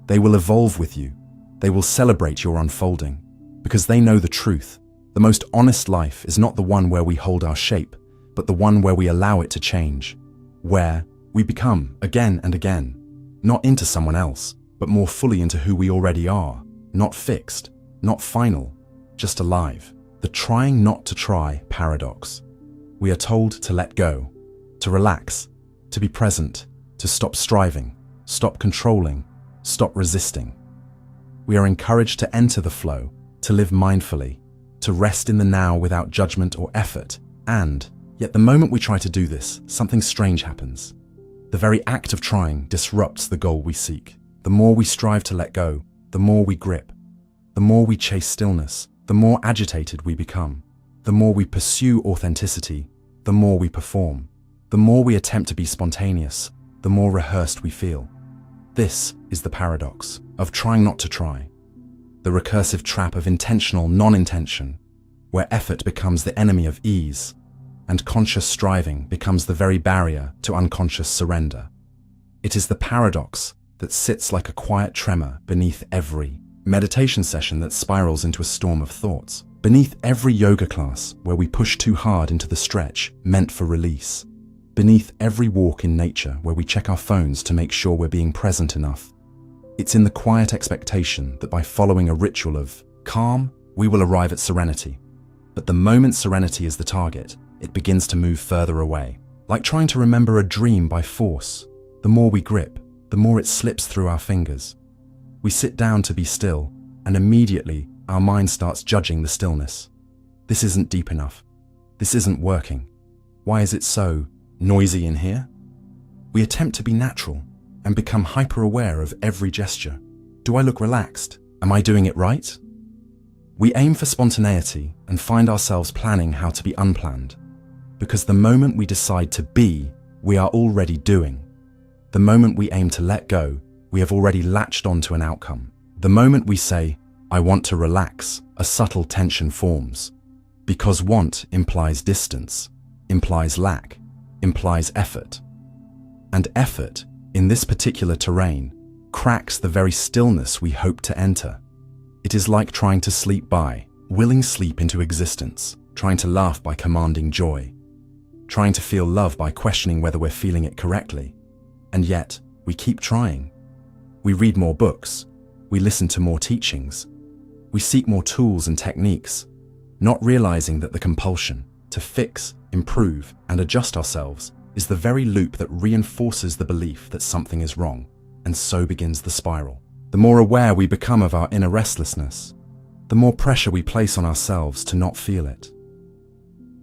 They will evolve with you. They will celebrate your unfolding, because they know the truth. The most honest life is not the one where we hold our shape, but the one where we allow it to change, where we become again and again, not into someone else, but more fully into who we already are, not fixed, not final, just alive. The trying not to try paradox. We are told to let go, to relax, to be present, to stop striving, stop controlling, stop resisting. We are encouraged to enter the flow, to live mindfully, to rest in the now without judgment or effort, and yet the moment we try to do this, something strange happens. The very act of trying disrupts the goal we seek. The more we strive to let go, the more we grip. The more we chase stillness, the more agitated we become. The more we pursue authenticity, the more we perform. The more we attempt to be spontaneous, the more rehearsed we feel. This is the paradox of trying not to try. The recursive trap of intentional non-intention, where effort becomes the enemy of ease, and conscious striving becomes the very barrier to unconscious surrender. It is the paradox that sits like a quiet tremor beneath every meditation session that spirals into a storm of thoughts, beneath every yoga class where we push too hard into the stretch meant for release, beneath every walk in nature where we check our phones to make sure we're being present enough. It's in the quiet expectation that by following a ritual of calm, we will arrive at serenity. But the moment serenity is the target, it begins to move further away. Like trying to remember a dream by force, the more we grip, the more it slips through our fingers. We sit down to be still, and immediately our mind starts judging the stillness. This isn't deep enough. This isn't working. Why is it so noisy in here? We attempt to be natural and become hyper-aware of every gesture. Do I look relaxed? Am I doing it right? We aim for spontaneity and find ourselves planning how to be unplanned. Because the moment we decide to be, we are already doing. The moment we aim to let go, we have already latched onto an outcome. The moment we say, I want to relax, a subtle tension forms. Because want implies distance, implies lack, implies effort. And effort, in this particular terrain, cracks the very stillness we hope to enter. It is like trying to sleep by, willing sleep into existence, trying to laugh by commanding joy, trying to feel love by questioning whether we're feeling it correctly. And yet, we keep trying. We read more books, we listen to more teachings, we seek more tools and techniques, not realizing that the compulsion to fix, improve, and adjust ourselves is the very loop that reinforces the belief that something is wrong, and so begins the spiral. The more aware we become of our inner restlessness, the more pressure we place on ourselves to not feel it.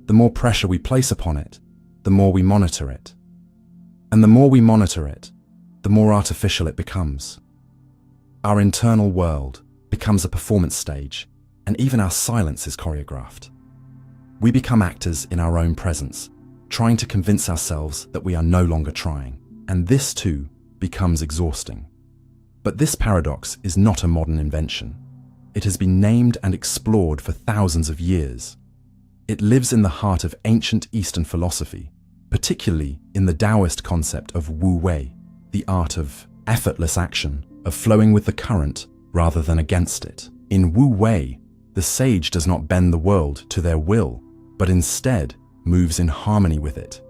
The more pressure we place upon it, the more we monitor it. And the more we monitor it, the more artificial it becomes. Our internal world becomes a performance stage, and even our silence is choreographed. We become actors in our own presence, trying to convince ourselves that we are no longer trying, and this too becomes exhausting. But this paradox is not a modern invention. It has been named and explored for thousands of years. It lives in the heart of ancient Eastern philosophy, particularly in the Taoist concept of Wu Wei, the art of effortless action, of flowing with the current rather than against it. In Wu Wei, the sage does not bend the world to their will, but instead moves in harmony with it.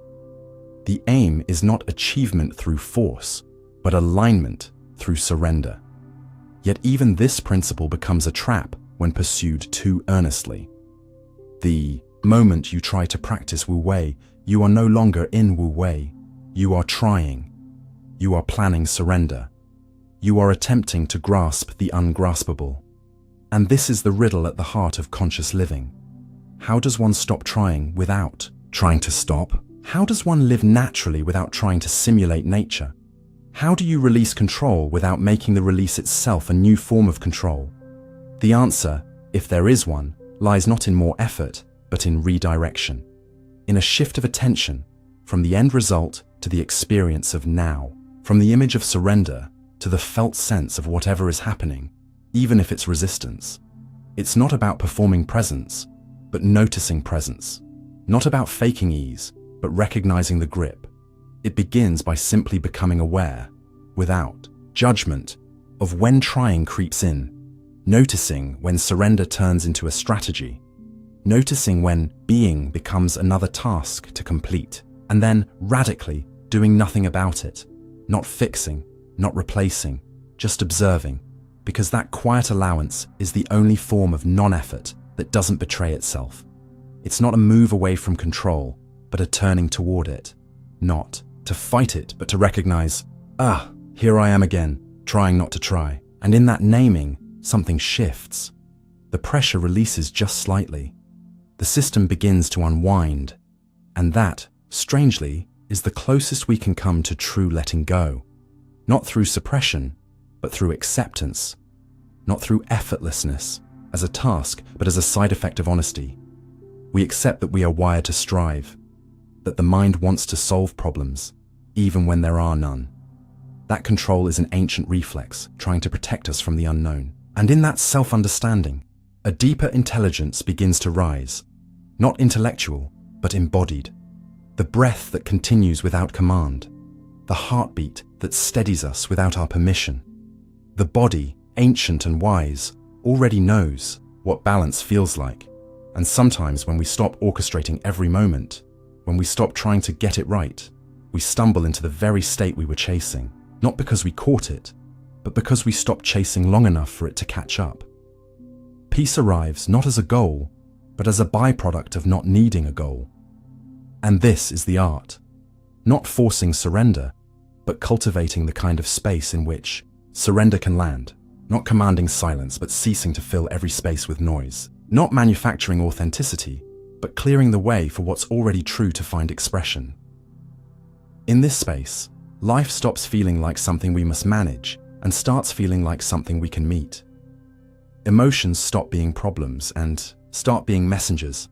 The aim is not achievement through force, but alignment through surrender. Yet even this principle becomes a trap when pursued too earnestly. The moment you try to practice Wu Wei, you are no longer in Wu Wei. You are trying. You are planning surrender. You are attempting to grasp the ungraspable. And this is the riddle at the heart of conscious living. How does one stop trying without trying to stop? How does one live naturally without trying to simulate nature? How do you release control without making the release itself a new form of control? The answer, if there is one, lies not in more effort, but in redirection, in a shift of attention from the end result to the experience of now, from the image of surrender to the felt sense of whatever is happening, even if it's resistance. It's not about performing presence, but noticing presence. Not about faking ease, but recognizing the grip. It begins by simply becoming aware, without judgment, of when trying creeps in, noticing when surrender turns into a strategy, noticing when being becomes another task to complete, and then radically doing nothing about it, not fixing, not replacing, just observing, because that quiet allowance is the only form of non-effort that doesn't betray itself. It's not a move away from control, but a turning toward it. Not to fight it, but to recognize, here I am again, trying not to try. And in that naming, something shifts. The pressure releases just slightly. The system begins to unwind, and that, strangely, is the closest we can come to true letting go. Not through suppression, but through acceptance. Not through effortlessness, as a task, but as a side effect of honesty. We accept that we are wired to strive, that the mind wants to solve problems, even when there are none. That control is an ancient reflex, trying to protect us from the unknown. And in that self-understanding, a deeper intelligence begins to rise, not intellectual, but embodied. The breath that continues without command, the heartbeat that steadies us without our permission. The body, ancient and wise, already knows what balance feels like. And sometimes when we stop orchestrating every moment, when we stop trying to get it right, we stumble into the very state we were chasing, not because we caught it, but because we stopped chasing long enough for it to catch up. Peace arrives not as a goal, but as a byproduct of not needing a goal. And this is the art. Not forcing surrender, but cultivating the kind of space in which surrender can land. Not commanding silence, but ceasing to fill every space with noise. Not manufacturing authenticity, but clearing the way for what's already true to find expression. In this space, life stops feeling like something we must manage and starts feeling like something we can meet. Emotions stop being problems and start being messengers.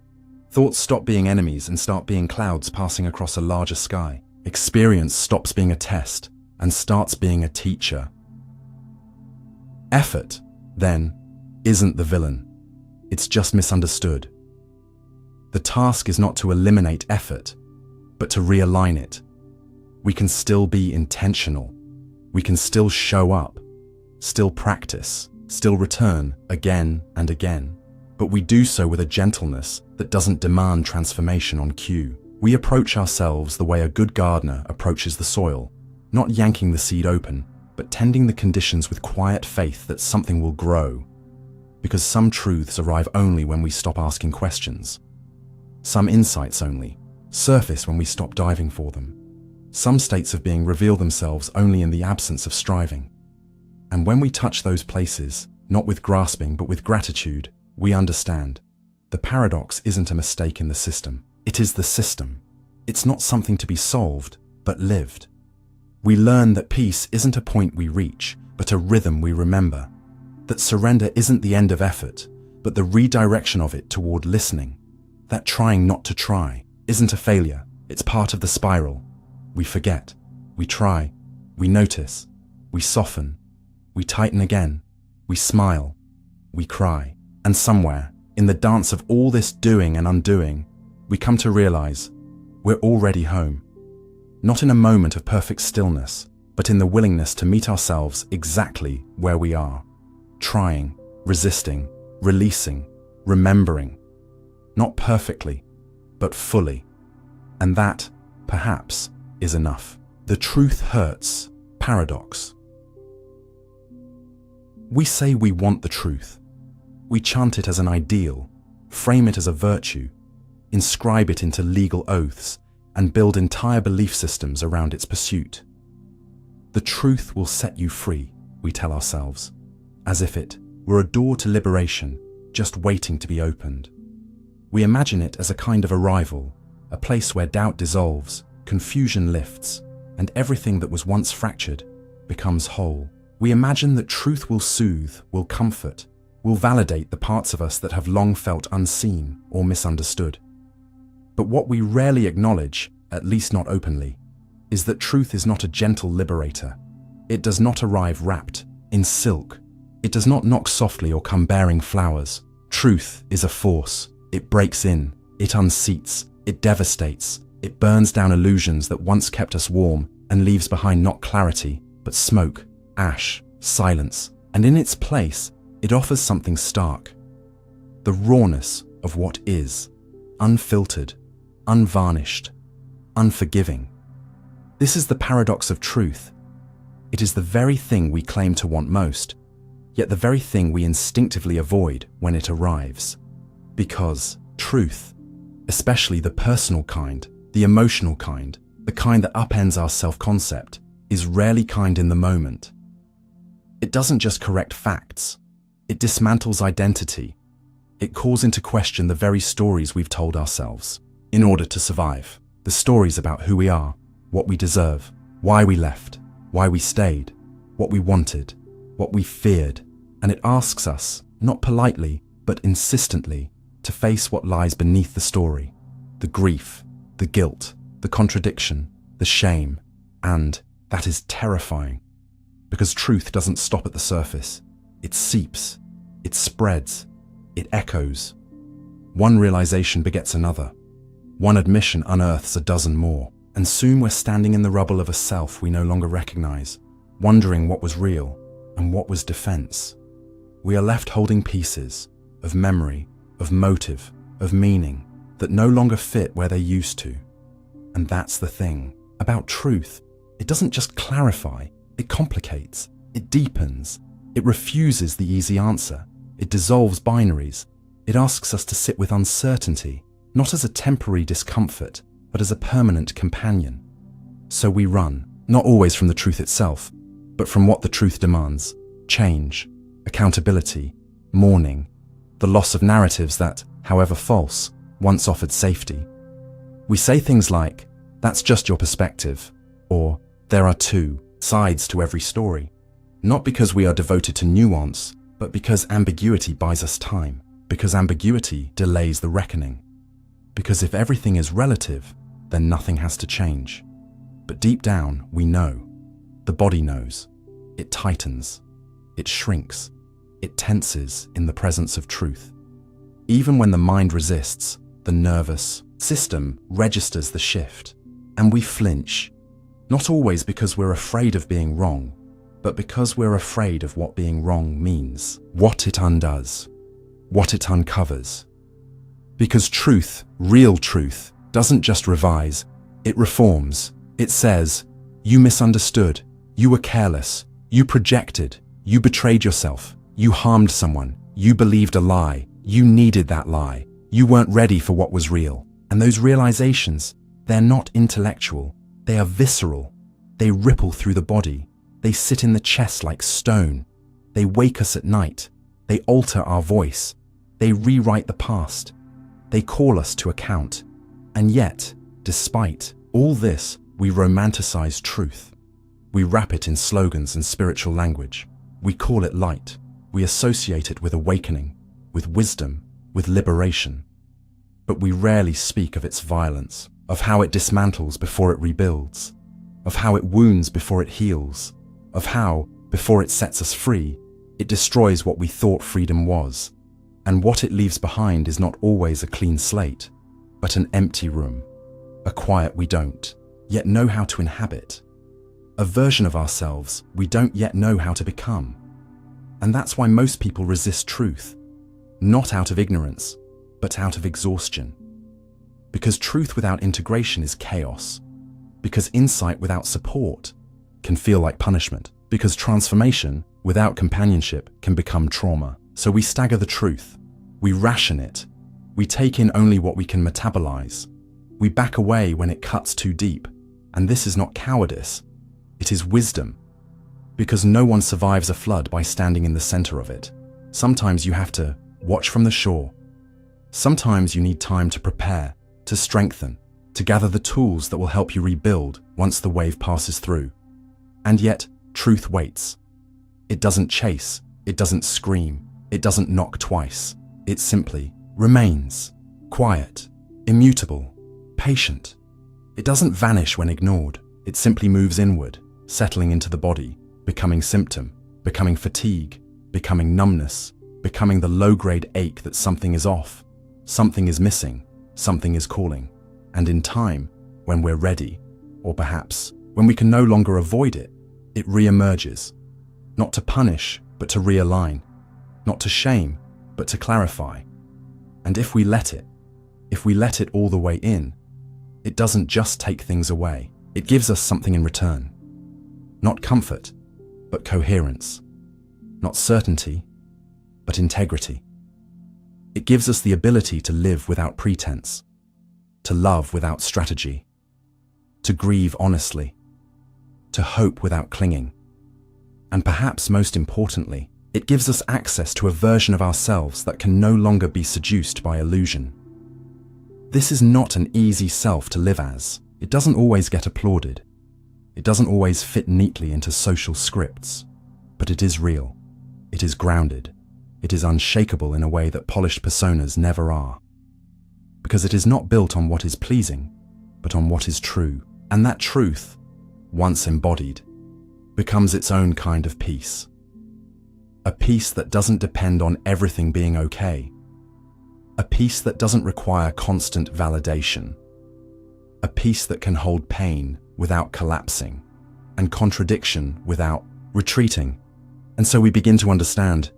Thoughts stop being enemies and start being clouds passing across a larger sky. Experience stops being a test and starts being a teacher. Effort, then, isn't the villain. It's just misunderstood. The task is not to eliminate effort, but to realign it. We can still be intentional. We can still show up, still practice, still return again and again. But we do so with a gentleness that doesn't demand transformation on cue. We approach ourselves the way a good gardener approaches the soil, not yanking the seed open, but tending the conditions with quiet faith that something will grow. Because some truths arrive only when we stop asking questions. Some insights only surface when we stop diving for them. Some states of being reveal themselves only in the absence of striving. And when we touch those places, not with grasping but with gratitude, we understand. The paradox isn't a mistake in the system. It is the system. It's not something to be solved, but lived. We learn that peace isn't a point we reach, but a rhythm we remember. That surrender isn't the end of effort, but the redirection of it toward listening. That trying not to try isn't a failure, it's part of the spiral. We forget, we try, we notice, we soften, we tighten again, we smile, we cry. And somewhere, in the dance of all this doing and undoing, we come to realize we're already home. Not in a moment of perfect stillness, but in the willingness to meet ourselves exactly where we are. Trying, resisting, releasing, remembering. Not perfectly, but fully. And that, perhaps, is enough. The truth hurts. Paradox. We say we want the truth. We chant it as an ideal, frame it as a virtue, inscribe it into legal oaths, and build entire belief systems around its pursuit. The truth will set you free, we tell ourselves, as if it were a door to liberation just waiting to be opened. We imagine it as a kind of arrival, a place where doubt dissolves, confusion lifts, and everything that was once fractured becomes whole. We imagine that truth will soothe, will comfort, will validate the parts of us that have long felt unseen or misunderstood. But what we rarely acknowledge, at least not openly, is that truth is not a gentle liberator. It does not arrive wrapped in silk. It does not knock softly or come bearing flowers. Truth is a force. It breaks in, it unseats, it devastates, it burns down illusions that once kept us warm and leaves behind not clarity, but smoke, ash, silence. And in its place, it offers something stark. The rawness of what is, unfiltered, unvarnished, unforgiving. This is the paradox of truth. It is the very thing we claim to want most, yet the very thing we instinctively avoid when it arrives. Because truth, especially the personal kind, the emotional kind, the kind that upends our self-concept, is rarely kind in the moment. It doesn't just correct facts. It dismantles identity. It calls into question the very stories we've told ourselves in order to survive. The stories about who we are, what we deserve, why we left, why we stayed, what we wanted, what we feared. And it asks us, not politely, but insistently, to face what lies beneath the story. The grief, the guilt, the contradiction, the shame. And that is terrifying. Because truth doesn't stop at the surface. It seeps, it spreads, it echoes. One realization begets another. One admission unearths a dozen more. And soon we're standing in the rubble of a self we no longer recognize, wondering what was real and what was defense. We are left holding pieces of memory, of motive, of meaning that no longer fit where they used to. And that's the thing about truth. It doesn't just clarify, it complicates, it deepens, it refuses the easy answer, it dissolves binaries, it asks us to sit with uncertainty, not as a temporary discomfort, but as a permanent companion. So we run, not always from the truth itself, but from what the truth demands: change, accountability, mourning, the loss of narratives that, however false, once offered safety. We say things like, "That's just your perspective," or "There are two sides to every story," not because we are devoted to nuance, but because ambiguity buys us time, because ambiguity delays the reckoning. Because if everything is relative, then nothing has to change. But deep down, we know. The body knows. It tightens. It shrinks. It tenses in the presence of truth. Even when the mind resists, the nervous system registers the shift. And we flinch. Not always because we're afraid of being wrong, but because we're afraid of what being wrong means, what it undoes, what it uncovers. Because truth, real truth, doesn't just revise, it reforms. It says, "You misunderstood, you were careless, you projected, you betrayed yourself, you harmed someone, you believed a lie, you needed that lie, you weren't ready for what was real." And those realizations, they're not intellectual, they are visceral. They ripple through the body, they sit in the chest like stone, they wake us at night, they alter our voice, they rewrite the past, they call us to account. And yet, despite all this, we romanticize truth. We wrap it in slogans and spiritual language. We call it light. We associate it with awakening, with wisdom, with liberation. But we rarely speak of its violence, of how it dismantles before it rebuilds, of how it wounds before it heals, of how, before it sets us free, it destroys what we thought freedom was. And what it leaves behind is not always a clean slate, but an empty room, a quiet we don't yet know how to inhabit, a version of ourselves we don't yet know how to become. And that's why most people resist truth, not out of ignorance, but out of exhaustion. Because truth without integration is chaos. Because insight without support can feel like punishment. Because transformation without companionship can become trauma. So we stagger the truth. We ration it. We take in only what we can metabolize. We back away when it cuts too deep. And this is not cowardice. It is wisdom. Because no one survives a flood by standing in the center of it. Sometimes you have to watch from the shore. Sometimes you need time to prepare, to strengthen, to gather the tools that will help you rebuild once the wave passes through. And yet, truth waits. It doesn't chase. It doesn't scream. It doesn't knock twice. It simply remains, quiet, immutable, patient. It doesn't vanish when ignored. It simply moves inward, settling into the body, becoming symptom, becoming fatigue, becoming numbness, becoming the low-grade ache that something is off, something is missing, something is calling. And in time, when we're ready, or perhaps when we can no longer avoid it, it re-emerges, not to punish, but to realign, not to shame, but to clarify. And if we let it all the way in, it doesn't just take things away. It gives us something in return. Not comfort, but coherence. Not certainty, but integrity. It gives us the ability to live without pretense, to love without strategy, to grieve honestly, to hope without clinging, and perhaps most importantly, It gives us access to a version of ourselves that can no longer be seduced by illusion. This is not an easy self to live as. It doesn't always get applauded. It doesn't always fit neatly into social scripts. But it is real. It is grounded. It is unshakable in a way that polished personas never are. Because it is not built on what is pleasing, but on what is true. And that truth, once embodied, becomes its own kind of peace. A peace that doesn't depend on everything being okay. A peace that doesn't require constant validation. A peace that can hold pain without collapsing, and contradiction without retreating. And so we begin to understand,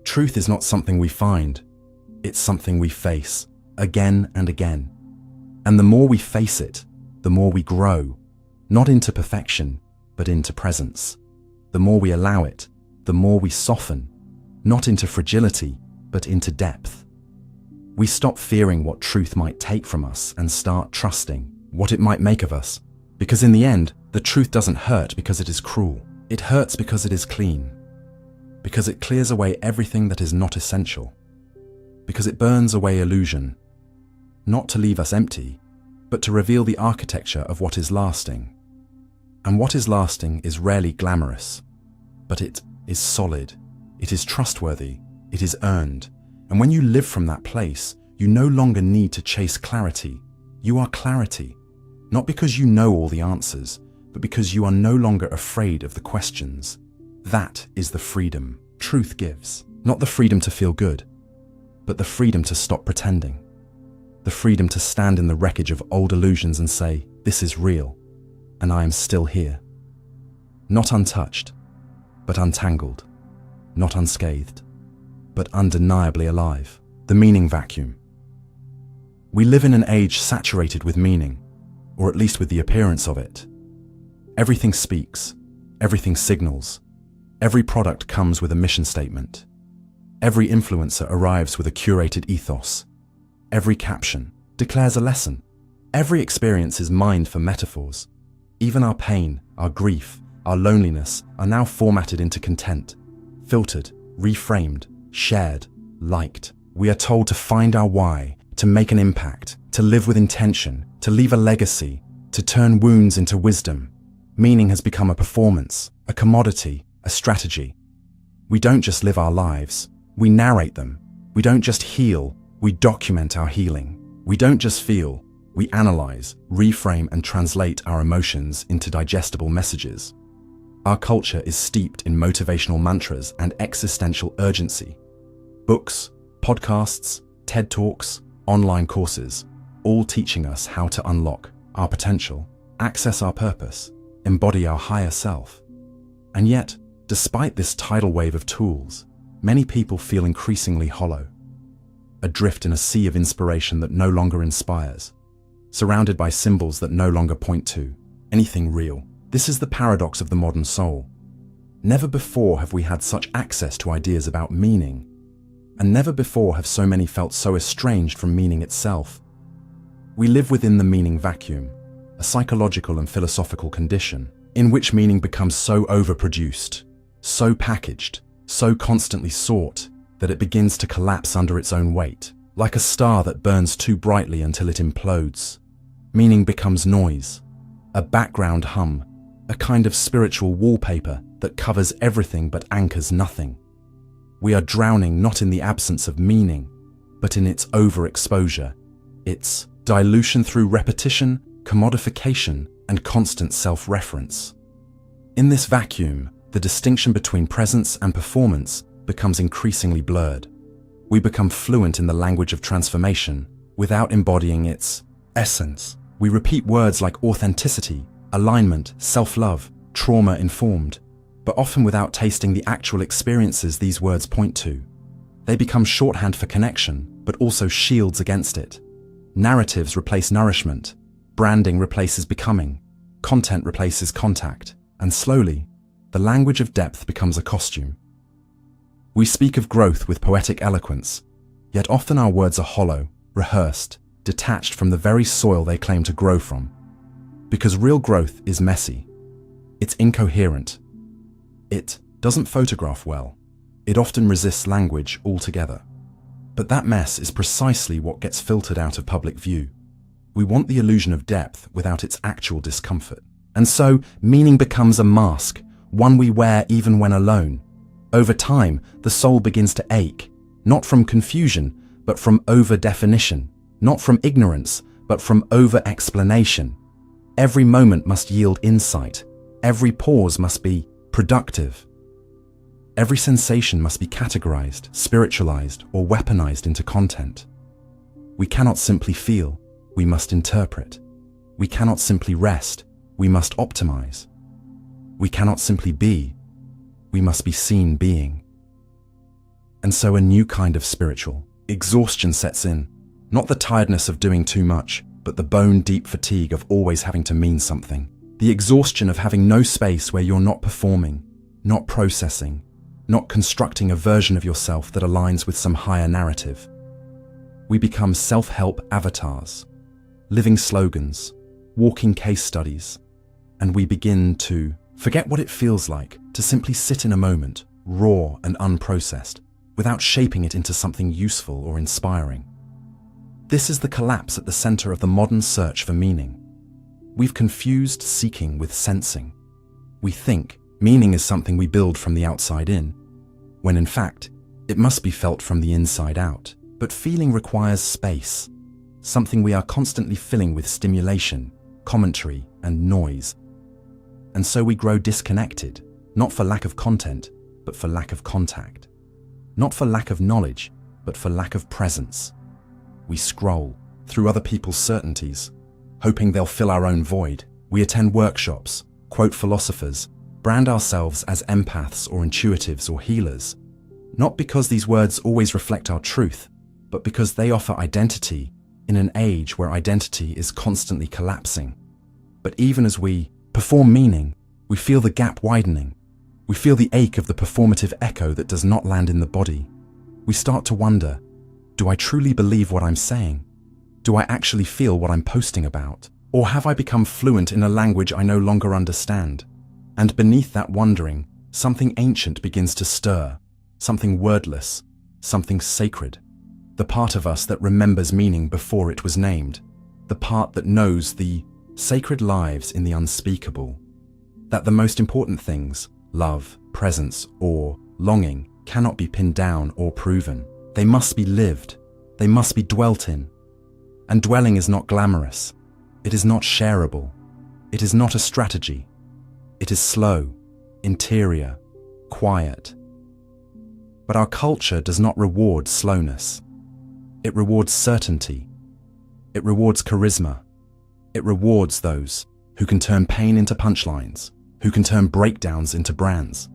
truth is not something we find, it's something we face, again and again. And the more we face it, the more we grow, not into perfection, but into presence. The more we allow it, the more we soften, not into fragility, but into depth. We stop fearing what truth might take from us and start trusting what it might make of us. Because in the end, the truth doesn't hurt because it is cruel. It hurts because it is clean. Because it clears away everything that is not essential. Because it burns away illusion, not to leave us empty, but to reveal the architecture of what is lasting. And what is lasting is rarely glamorous, but it is solid, it is trustworthy, it is earned. And when you live from that place, you no longer need to chase clarity. You are clarity, not because you know all the answers, but because you are no longer afraid of the questions. That is the freedom truth gives. Not the freedom to feel good, but the freedom to stop pretending. The freedom to stand in the wreckage of old illusions and say, this is real, and I am still here. Not untouched, but untangled. Not unscathed, but undeniably alive. The meaning vacuum. We live in an age saturated with meaning, or at least with the appearance of it. Everything speaks, everything signals, every product comes with a mission statement. Every influencer arrives with a curated ethos. Every caption declares a lesson. Every experience is mined for metaphors. Even our pain, our grief, our loneliness are now formatted into content, filtered, reframed, shared, liked. We are told to find our why, to make an impact, to live with intention, to leave a legacy, to turn wounds into wisdom. Meaning has become a performance, a commodity, a strategy. We don't just live our lives, we narrate them. We don't just heal, we document our healing. We don't just feel, we analyze, reframe and translate our emotions into digestible messages. Our culture is steeped in motivational mantras and existential urgency. Books, podcasts, TED Talks, online courses, all teaching us how to unlock our potential, access our purpose, embody our higher self. And yet, despite this tidal wave of tools, many people feel increasingly hollow, adrift in a sea of inspiration that no longer inspires, surrounded by symbols that no longer point to anything real. This is the paradox of the modern soul. Never before have we had such access to ideas about meaning, and never before have so many felt so estranged from meaning itself. We live within the meaning vacuum, a psychological and philosophical condition in which meaning becomes so overproduced, so packaged, so constantly sought that it begins to collapse under its own weight, like a star that burns too brightly until it implodes. Meaning becomes noise, a background hum, a kind of spiritual wallpaper that covers everything but anchors nothing. We are drowning not in the absence of meaning, but in its overexposure, its dilution through repetition, commodification, and constant self-reference. In this vacuum, the distinction between presence and performance becomes increasingly blurred. We become fluent in the language of transformation without embodying its essence. We repeat words like authenticity, alignment, self-love, trauma-informed, but often without tasting the actual experiences these words point to. They become shorthand for connection, but also shields against it. Narratives replace nourishment, branding replaces becoming, content replaces contact, and slowly, the language of depth becomes a costume. We speak of growth with poetic eloquence, yet often our words are hollow, rehearsed, detached from the very soil they claim to grow from. Because real growth is messy. It's incoherent. It doesn't photograph well. It often resists language altogether. But that mess is precisely what gets filtered out of public view. We want the illusion of depth without its actual discomfort. And so, meaning becomes a mask, one we wear even when alone. Over time, the soul begins to ache, not from confusion, but from over-definition, not from ignorance, but from over-explanation. Every moment must yield insight. Every pause must be productive. Every sensation must be categorized, spiritualized, or weaponized into content. We cannot simply feel, we must interpret. We cannot simply rest, we must optimize. We cannot simply be, we must be seen being. And so a new kind of spiritual exhaustion sets in, not the tiredness of doing too much, but the bone-deep fatigue of always having to mean something. The exhaustion of having no space where you're not performing, not processing, not constructing a version of yourself that aligns with some higher narrative. We become self-help avatars, living slogans, walking case studies, and we begin to forget what it feels like to simply sit in a moment, raw and unprocessed, without shaping it into something useful or inspiring. This is the collapse at the center of the modern search for meaning. We've confused seeking with sensing. We think meaning is something we build from the outside in, when in fact, it must be felt from the inside out. But feeling requires space, something we are constantly filling with stimulation, commentary, and noise. And so we grow disconnected, not for lack of content, but for lack of contact. Not for lack of knowledge, but for lack of presence. We scroll through other people's certainties, hoping they'll fill our own void. We attend workshops, quote philosophers, brand ourselves as empaths or intuitives or healers, not because these words always reflect our truth, but because they offer identity in an age where identity is constantly collapsing. But even as we perform meaning, we feel the gap widening. We feel the ache of the performative echo that does not land in the body. We start to wonder, do I truly believe what I'm saying? Do I actually feel what I'm posting about? Or have I become fluent in a language I no longer understand? And beneath that wondering, something ancient begins to stir, something wordless, something sacred. The part of us that remembers meaning before it was named, the part that knows the sacred lives in the unspeakable, that the most important things, love, presence, awe, longing, cannot be pinned down or proven. They must be lived, they must be dwelt in. And dwelling is not glamorous, it is not shareable, it is not a strategy. It is slow, interior, quiet. But our culture does not reward slowness. It rewards certainty. It rewards charisma. It rewards those who can turn pain into punchlines, who can turn breakdowns into brands.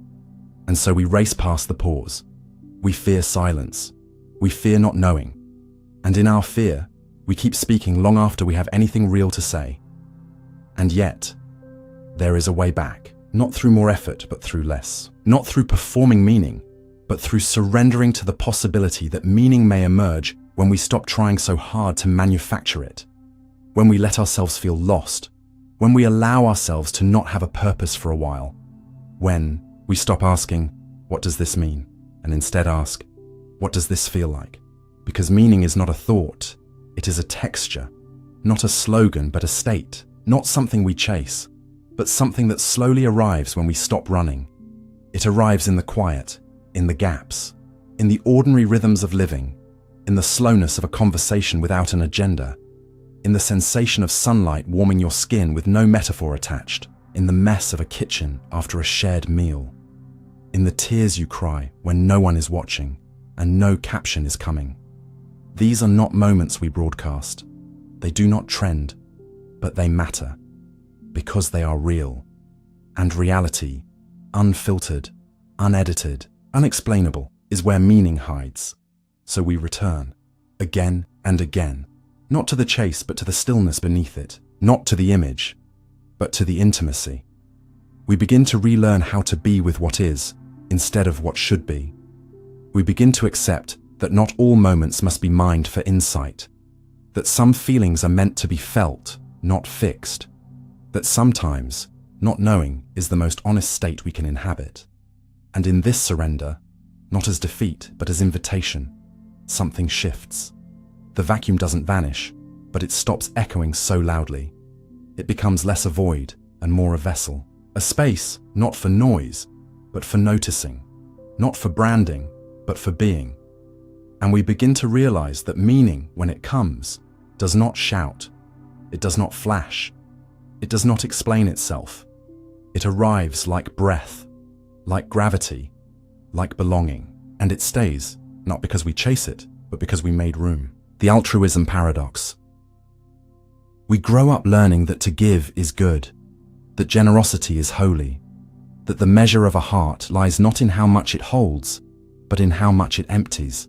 And so we race past the pause. We fear silence. We fear not knowing. And in our fear, we keep speaking long after we have anything real to say. And yet, there is a way back, not through more effort, but through less. Not through performing meaning, but through surrendering to the possibility that meaning may emerge when we stop trying so hard to manufacture it, when we let ourselves feel lost, when we allow ourselves to not have a purpose for a while, when we stop asking, what does this mean? And instead ask, what does this feel like? Because meaning is not a thought, it is a texture, not a slogan, but a state, not something we chase, but something that slowly arrives when we stop running. It arrives in the quiet, in the gaps, in the ordinary rhythms of living, in the slowness of a conversation without an agenda, in the sensation of sunlight warming your skin with no metaphor attached, in the mess of a kitchen after a shared meal, in the tears you cry when no one is watching and no caption is coming. These are not moments we broadcast. They do not trend, but they matter. Because they are real, and reality, unfiltered, unedited, unexplainable, is where meaning hides. So we return, again and again, not to the chase but to the stillness beneath it, not to the image, but to the intimacy. We begin to relearn how to be with what is, instead of what should be. We begin to accept that not all moments must be mined for insight, that some feelings are meant to be felt, not fixed, that sometimes not knowing is the most honest state we can inhabit. And in this surrender, not as defeat, but as invitation. Something shifts. The vacuum doesn't vanish, but it stops echoing so loudly. It becomes less a void and more a vessel. A space not for noise, but for noticing. Not for branding, but for being. And we begin to realize that meaning, when it comes, does not shout. It does not flash. It does not explain itself. It arrives like breath, like gravity, like belonging. And it stays, not because we chase it, but because we made room. The altruism paradox. We grow up learning that to give is good, that generosity is holy, that the measure of a heart lies not in how much it holds, but in how much it empties.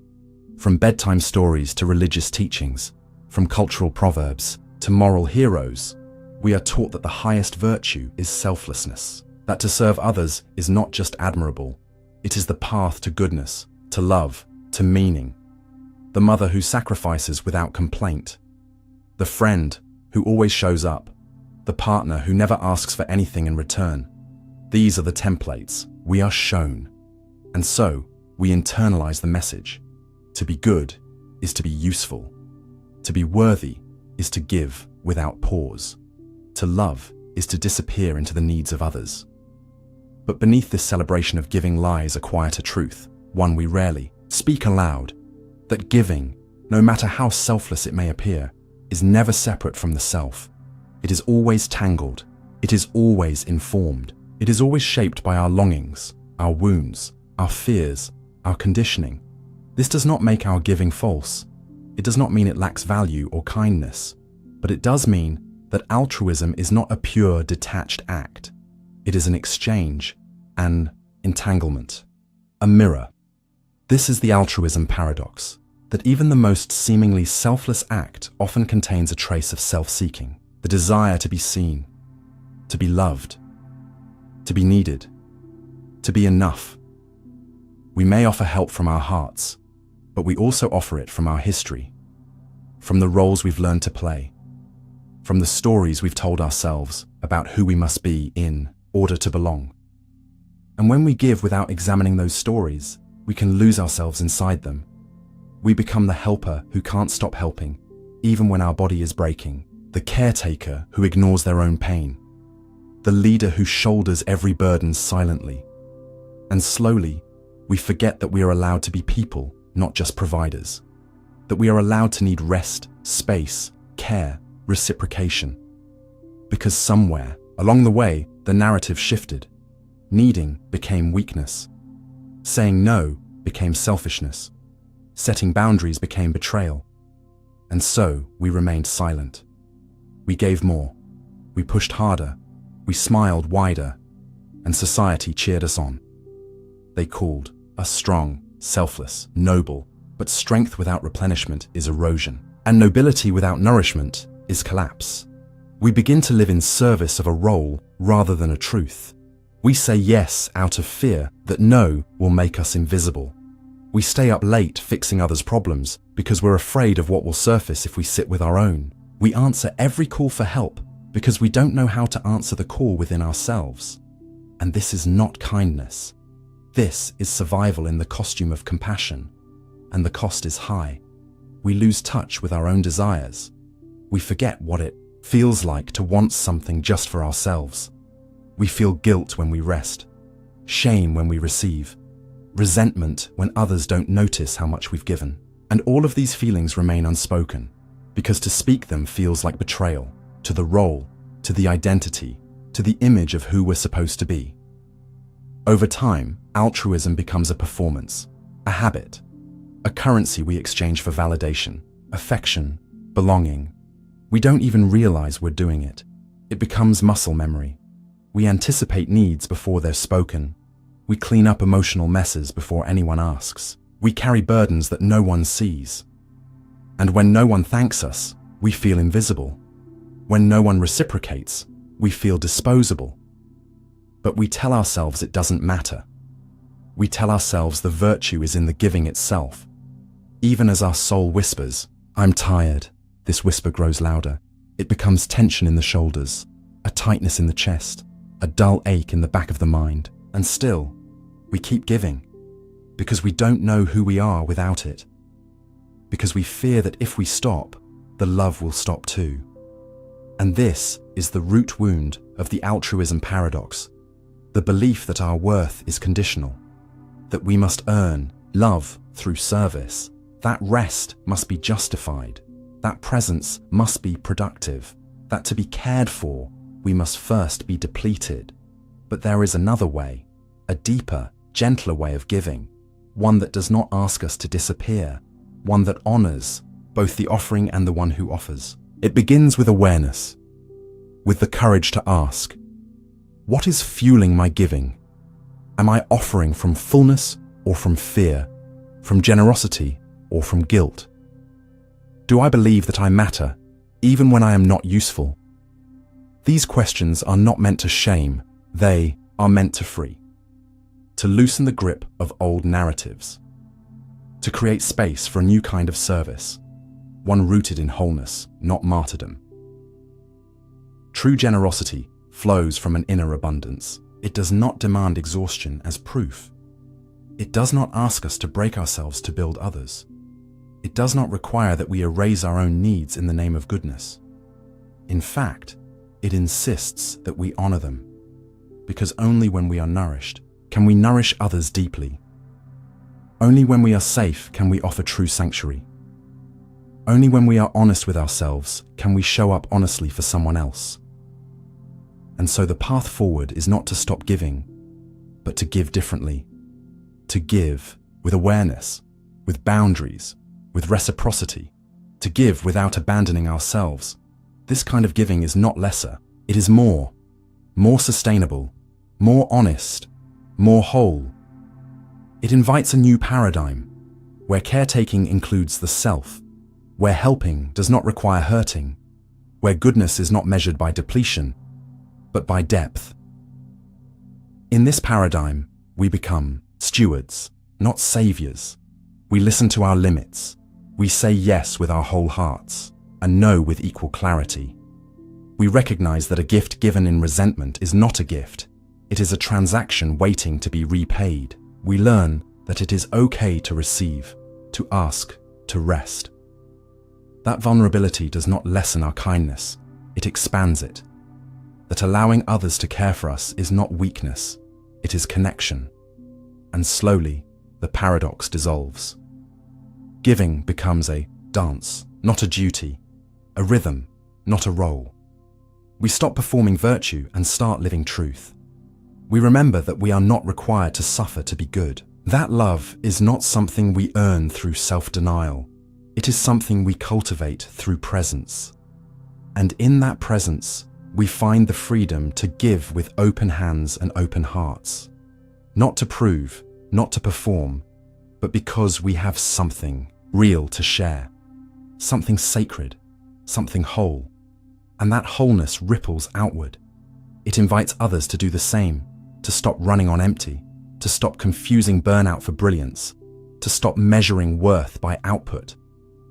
From bedtime stories to religious teachings, from cultural proverbs to moral heroes, we are taught that the highest virtue is selflessness, that to serve others is not just admirable, it is the path to goodness, to love, to meaning. The mother who sacrifices without complaint, the friend who always shows up, the partner who never asks for anything in return. These are the templates we are shown. And so, we internalize the message. To be good is to be useful. To be worthy is to give without pause. To love is to disappear into the needs of others. But beneath this celebration of giving lies a quieter truth, one we rarely speak aloud, that giving, no matter how selfless it may appear, is never separate from the self. It is always tangled. It is always informed. It is always shaped by our longings, our wounds, our fears, our conditioning. This does not make our giving false. It does not mean it lacks value or kindness, but it does mean that altruism is not a pure, detached act. It is an exchange, an entanglement, a mirror. This is the altruism paradox, that even the most seemingly selfless act often contains a trace of self-seeking, the desire to be seen, to be loved, to be needed, to be enough. We may offer help from our hearts, but we also offer it from our history, from the roles we've learned to play, from the stories we've told ourselves about who we must be in order to belong. And when we give without examining those stories, we can lose ourselves inside them. We become the helper who can't stop helping, even when our body is breaking, the caretaker who ignores their own pain, the leader who shoulders every burden silently. And slowly, we forget that we are allowed to be people, not just providers. That we are allowed to need rest, space, care, reciprocation. Because somewhere, along the way, the narrative shifted. Needing became weakness. Saying no became selfishness. Setting boundaries became betrayal. And so we remained silent. We gave more. We pushed harder. We smiled wider. And society cheered us on. They called us strong, selfless, noble, but strength without replenishment is erosion, and nobility without nourishment is collapse. We begin to live in service of a role rather than a truth. We say yes out of fear that no will make us invisible. We stay up late fixing others' problems because we're afraid of what will surface if we sit with our own. We answer every call for help because we don't know how to answer the call within ourselves. And this is not kindness. This is survival in the costume of compassion, and the cost is high. We lose touch with our own desires. We forget what it feels like to want something just for ourselves. We feel guilt when we rest, shame when we receive, resentment when others don't notice how much we've given. And all of these feelings remain unspoken, because to speak them feels like betrayal to the role, to the identity, to the image of who we're supposed to be. Over time, altruism becomes a performance, a habit, a currency we exchange for validation, affection, belonging. We don't even realize we're doing it. It becomes muscle memory. We anticipate needs before they're spoken. We clean up emotional messes before anyone asks. We carry burdens that no one sees. And when no one thanks us, we feel invisible. When no one reciprocates, we feel disposable. But we tell ourselves it doesn't matter. We tell ourselves the virtue is in the giving itself. Even as our soul whispers, "I'm tired," this whisper grows louder. It becomes tension in the shoulders, a tightness in the chest, a dull ache in the back of the mind. And still, we keep giving. because we don't know who we are without it, because we fear that if we stop, the love will stop too. And this is the root wound of the altruism paradox, the belief that our worth is conditional, that we must earn love through service, that rest must be justified, that presence must be productive, that to be cared for, we must first be depleted. But there is another way, a deeper, gentler way of giving, one that does not ask us to disappear, one that honors both the offering and the one who offers. It begins with awareness, with the courage to ask, what is fueling my giving? Am I offering from fullness or from fear, from generosity or from guilt? Do I believe that I matter, even when I am not useful? These questions are not meant to shame, they are meant to free, to loosen the grip of old narratives, to create space for a new kind of service, one rooted in wholeness, not martyrdom. True generosity flows from an inner abundance. It does not demand exhaustion as proof. It does not ask us to break ourselves to build others. It does not require that we erase our own needs in the name of goodness. In fact, it insists that we honor them, because only when we are nourished can we nourish others deeply. Only when we are safe can we offer true sanctuary. Only when we are honest with ourselves can we show up honestly for someone else. And so the path forward is not to stop giving, but to give differently. To give with awareness, with boundaries, with reciprocity. To give without abandoning ourselves. This kind of giving is not lesser. It is more sustainable, more honest, more whole. It invites a new paradigm, where caretaking includes the self, where helping does not require hurting, where goodness is not measured by depletion, but by depth. In this paradigm, we become stewards, not saviors. We listen to our limits. We say yes with our whole hearts, and no with equal clarity. We recognize that a gift given in resentment is not a gift. It is a transaction waiting to be repaid. We learn that it is okay to receive, to ask, to rest. That vulnerability does not lessen our kindness, it expands it. That allowing others to care for us is not weakness, it is connection. And slowly, the paradox dissolves. Giving becomes a dance, not a duty, a rhythm, not a role. We stop performing virtue and start living truth. We remember that we are not required to suffer to be good. That love is not something we earn through self-denial. It is something we cultivate through presence. And in that presence, we find the freedom to give with open hands and open hearts. Not to prove, not to perform, but because we have something real to share. Something sacred, something whole. And that wholeness ripples outward. It invites others to do the same, to stop running on empty, to stop confusing burnout for brilliance, to stop measuring worth by output.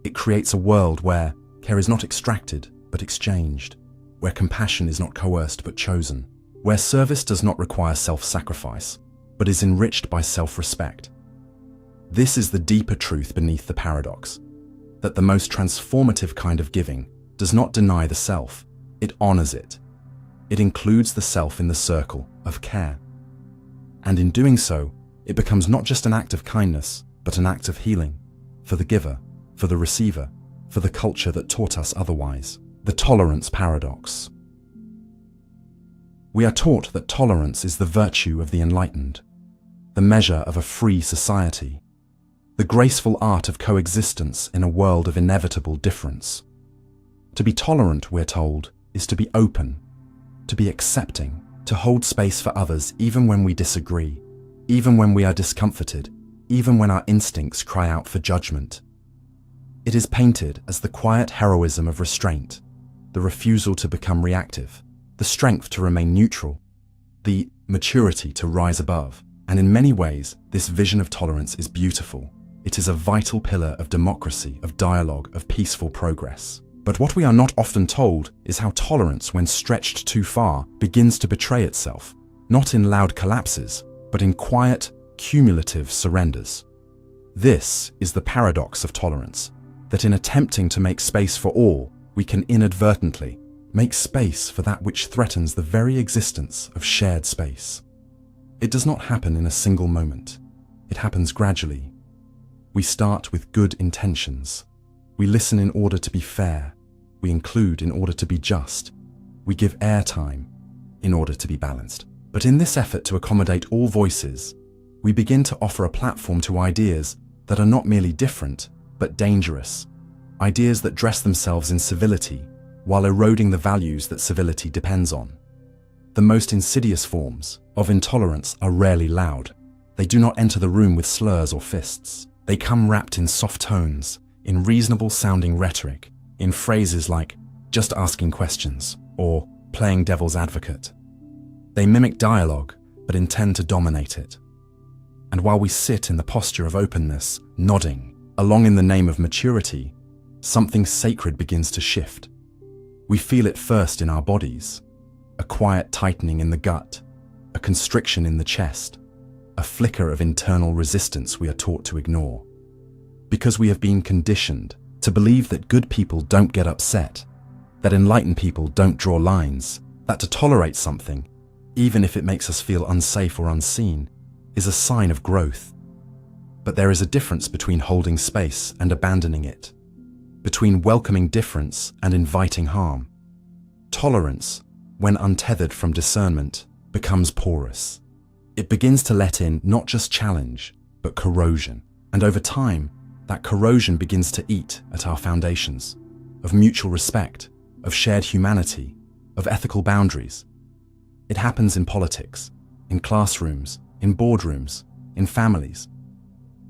It creates a world where care is not extracted, but exchanged, where compassion is not coerced, but chosen, where service does not require self-sacrifice, but is enriched by self-respect. This is the deeper truth beneath the paradox, that the most transformative kind of giving does not deny the self, it honors it. It includes the self in the circle of care. And in doing so, it becomes not just an act of kindness, but an act of healing, for the giver, for the receiver, for the culture that taught us otherwise. The tolerance paradox. We are taught that tolerance is the virtue of the enlightened, the measure of a free society, the graceful art of coexistence in a world of inevitable difference. To be tolerant, we're told, is to be open, to be accepting, to hold space for others even when we disagree, even when we are discomforted, even when our instincts cry out for judgment. It is painted as the quiet heroism of restraint, the refusal to become reactive, the strength to remain neutral, the maturity to rise above. And in many ways, this vision of tolerance is beautiful. It is a vital pillar of democracy, of dialogue, of peaceful progress. But what we are not often told is how tolerance, when stretched too far, begins to betray itself, not in loud collapses, but in quiet, cumulative surrenders. This is the paradox of tolerance, that in attempting to make space for all, we can inadvertently make space for that which threatens the very existence of shared space. It does not happen in a single moment. It happens gradually. We start with good intentions. We listen in order to be fair. We include in order to be just. We give airtime in order to be balanced. But in this effort to accommodate all voices, we begin to offer a platform to ideas that are not merely different, but dangerous. Ideas that dress themselves in civility, while eroding the values that civility depends on. The most insidious forms of intolerance are rarely loud. They do not enter the room with slurs or fists. They come wrapped in soft tones, in reasonable-sounding rhetoric, in phrases like, just asking questions, or playing devil's advocate. They mimic dialogue, but intend to dominate it. And while we sit in the posture of openness, nodding, along in the name of maturity, something sacred begins to shift. We feel it first in our bodies, a quiet tightening in the gut, a constriction in the chest, a flicker of internal resistance we are taught to ignore. Because we have been conditioned to believe that good people don't get upset, that enlightened people don't draw lines, that to tolerate something, even if it makes us feel unsafe or unseen, is a sign of growth. But there is a difference between holding space and abandoning it, between welcoming difference and inviting harm. Tolerance, when untethered from discernment, becomes porous. It begins to let in not just challenge, but corrosion. And over time, that corrosion begins to eat at our foundations of mutual respect, of shared humanity, of ethical boundaries. It happens in politics, in classrooms, in boardrooms, in families.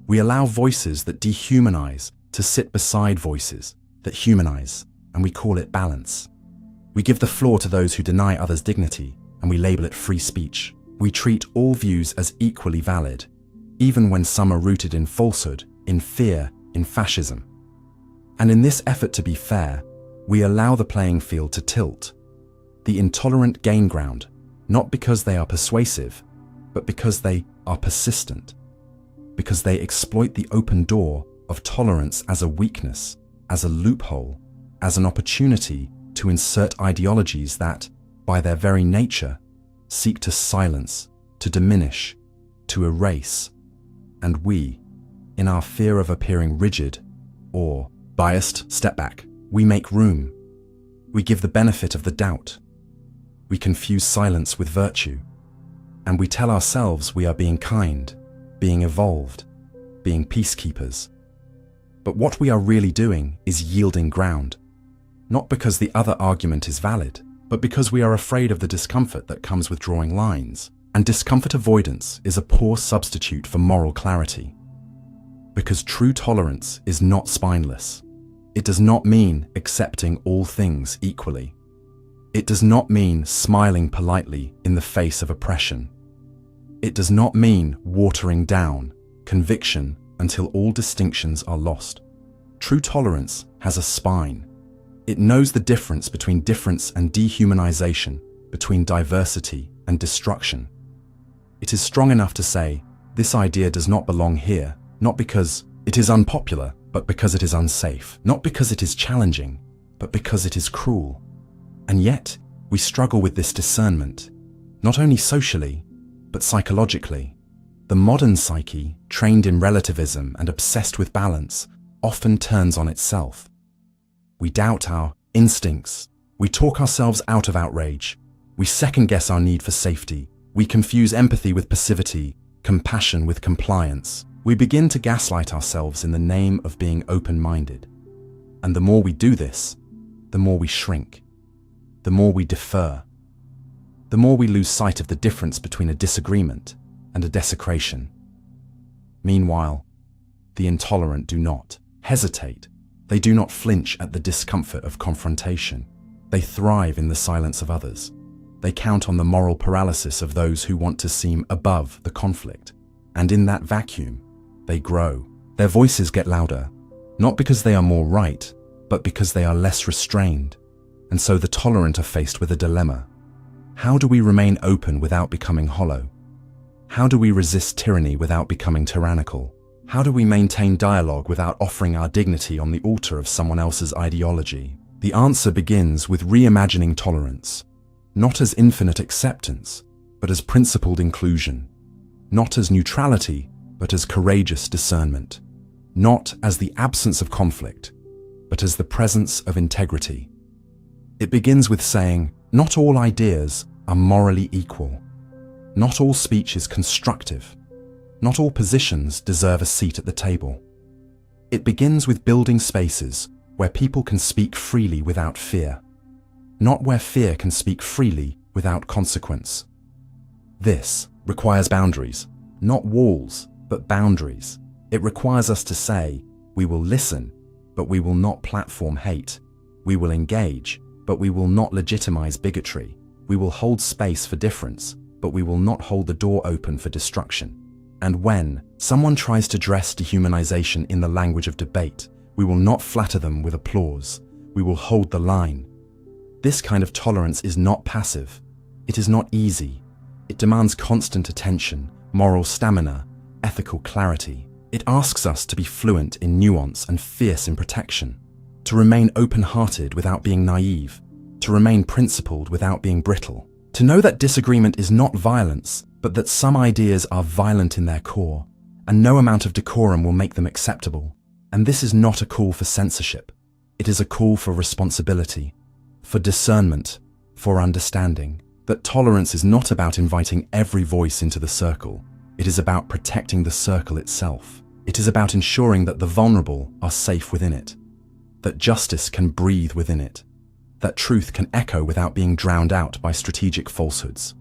We allow voices that dehumanize to sit beside voices that humanize, and we call it balance. We give the floor to those who deny others' dignity, and we label it free speech. We treat all views as equally valid, even when some are rooted in falsehood, in fear, in fascism. And in this effort to be fair, we allow the playing field to tilt. The intolerant gain ground, not because they are persuasive, but because they are persistent, because they exploit the open door of tolerance as a weakness, as a loophole, as an opportunity to insert ideologies that, by their very nature, seek to silence, to diminish, to erase. And we, in our fear of appearing rigid or biased, step back. We make room. We give the benefit of the doubt. We confuse silence with virtue. And we tell ourselves we are being kind, being evolved, being peacekeepers. But what we are really doing is yielding ground. Not because the other argument is valid, but because we are afraid of the discomfort that comes with drawing lines. And discomfort avoidance is a poor substitute for moral clarity. Because true tolerance is not spineless. It does not mean accepting all things equally. It does not mean smiling politely in the face of oppression. It does not mean watering down conviction until all distinctions are lost. True tolerance has a spine. It knows the difference between difference and dehumanization, between diversity and destruction. It is strong enough to say, this idea does not belong here, not because it is unpopular, but because it is unsafe, not because it is challenging, but because it is cruel. And yet, we struggle with this discernment, not only socially, but psychologically. The modern psyche, trained in relativism and obsessed with balance, often turns on itself. We doubt our instincts. We talk ourselves out of outrage. We second-guess our need for safety. We confuse empathy with passivity, compassion with compliance. We begin to gaslight ourselves in the name of being open-minded. And the more we do this, the more we shrink, the more we defer, the more we lose sight of the difference between a disagreement and a desecration. Meanwhile, the intolerant do not hesitate. They do not flinch at the discomfort of confrontation. They thrive in the silence of others. They count on the moral paralysis of those who want to seem above the conflict. And in that vacuum, they grow. Their voices get louder, not because they are more right, but because they are less restrained. And so the tolerant are faced with a dilemma. How do we remain open without becoming hollow? How do we resist tyranny without becoming tyrannical? How do we maintain dialogue without offering our dignity on the altar of someone else's ideology? The answer begins with reimagining tolerance, not as infinite acceptance, but as principled inclusion, not as neutrality, but as courageous discernment, not as the absence of conflict, but as the presence of integrity. It begins with saying, not all ideas are morally equal. Not all speech is constructive. Not all positions deserve a seat at the table. It begins with building spaces where people can speak freely without fear, not where fear can speak freely without consequence. This requires boundaries, not walls, but boundaries. It requires us to say, we will listen, but we will not platform hate. We will engage, but we will not legitimize bigotry. We will hold space for difference, but we will not hold the door open for destruction. And when someone tries to dress dehumanization in the language of debate, we will not flatter them with applause. We will hold the line. This kind of tolerance is not passive. It is not easy. It demands constant attention, moral stamina, ethical clarity. It asks us to be fluent in nuance and fierce in protection, to remain open-hearted without being naive, to remain principled without being brittle, to know that disagreement is not violence, but that some ideas are violent in their core, and no amount of decorum will make them acceptable. And this is not a call for censorship. It is a call for responsibility, for discernment, for understanding. That tolerance is not about inviting every voice into the circle. It is about protecting the circle itself. It is about ensuring that the vulnerable are safe within it, that justice can breathe within it, that truth can echo without being drowned out by strategic falsehoods.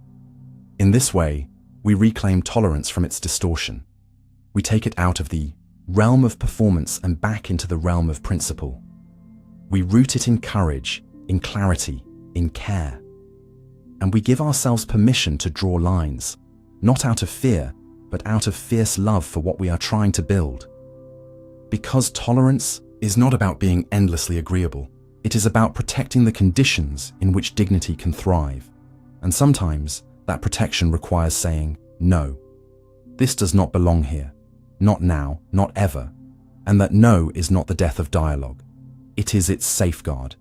In this way, we reclaim tolerance from its distortion. We take it out of the realm of performance and back into the realm of principle. We root it in courage, in clarity, in care. And we give ourselves permission to draw lines, not out of fear, but out of fierce love for what we are trying to build. Because tolerance is not about being endlessly agreeable. It is about protecting the conditions in which dignity can thrive. And sometimes that protection requires saying, no, this does not belong here, not now, not ever. And that no is not the death of dialogue. It is its safeguard.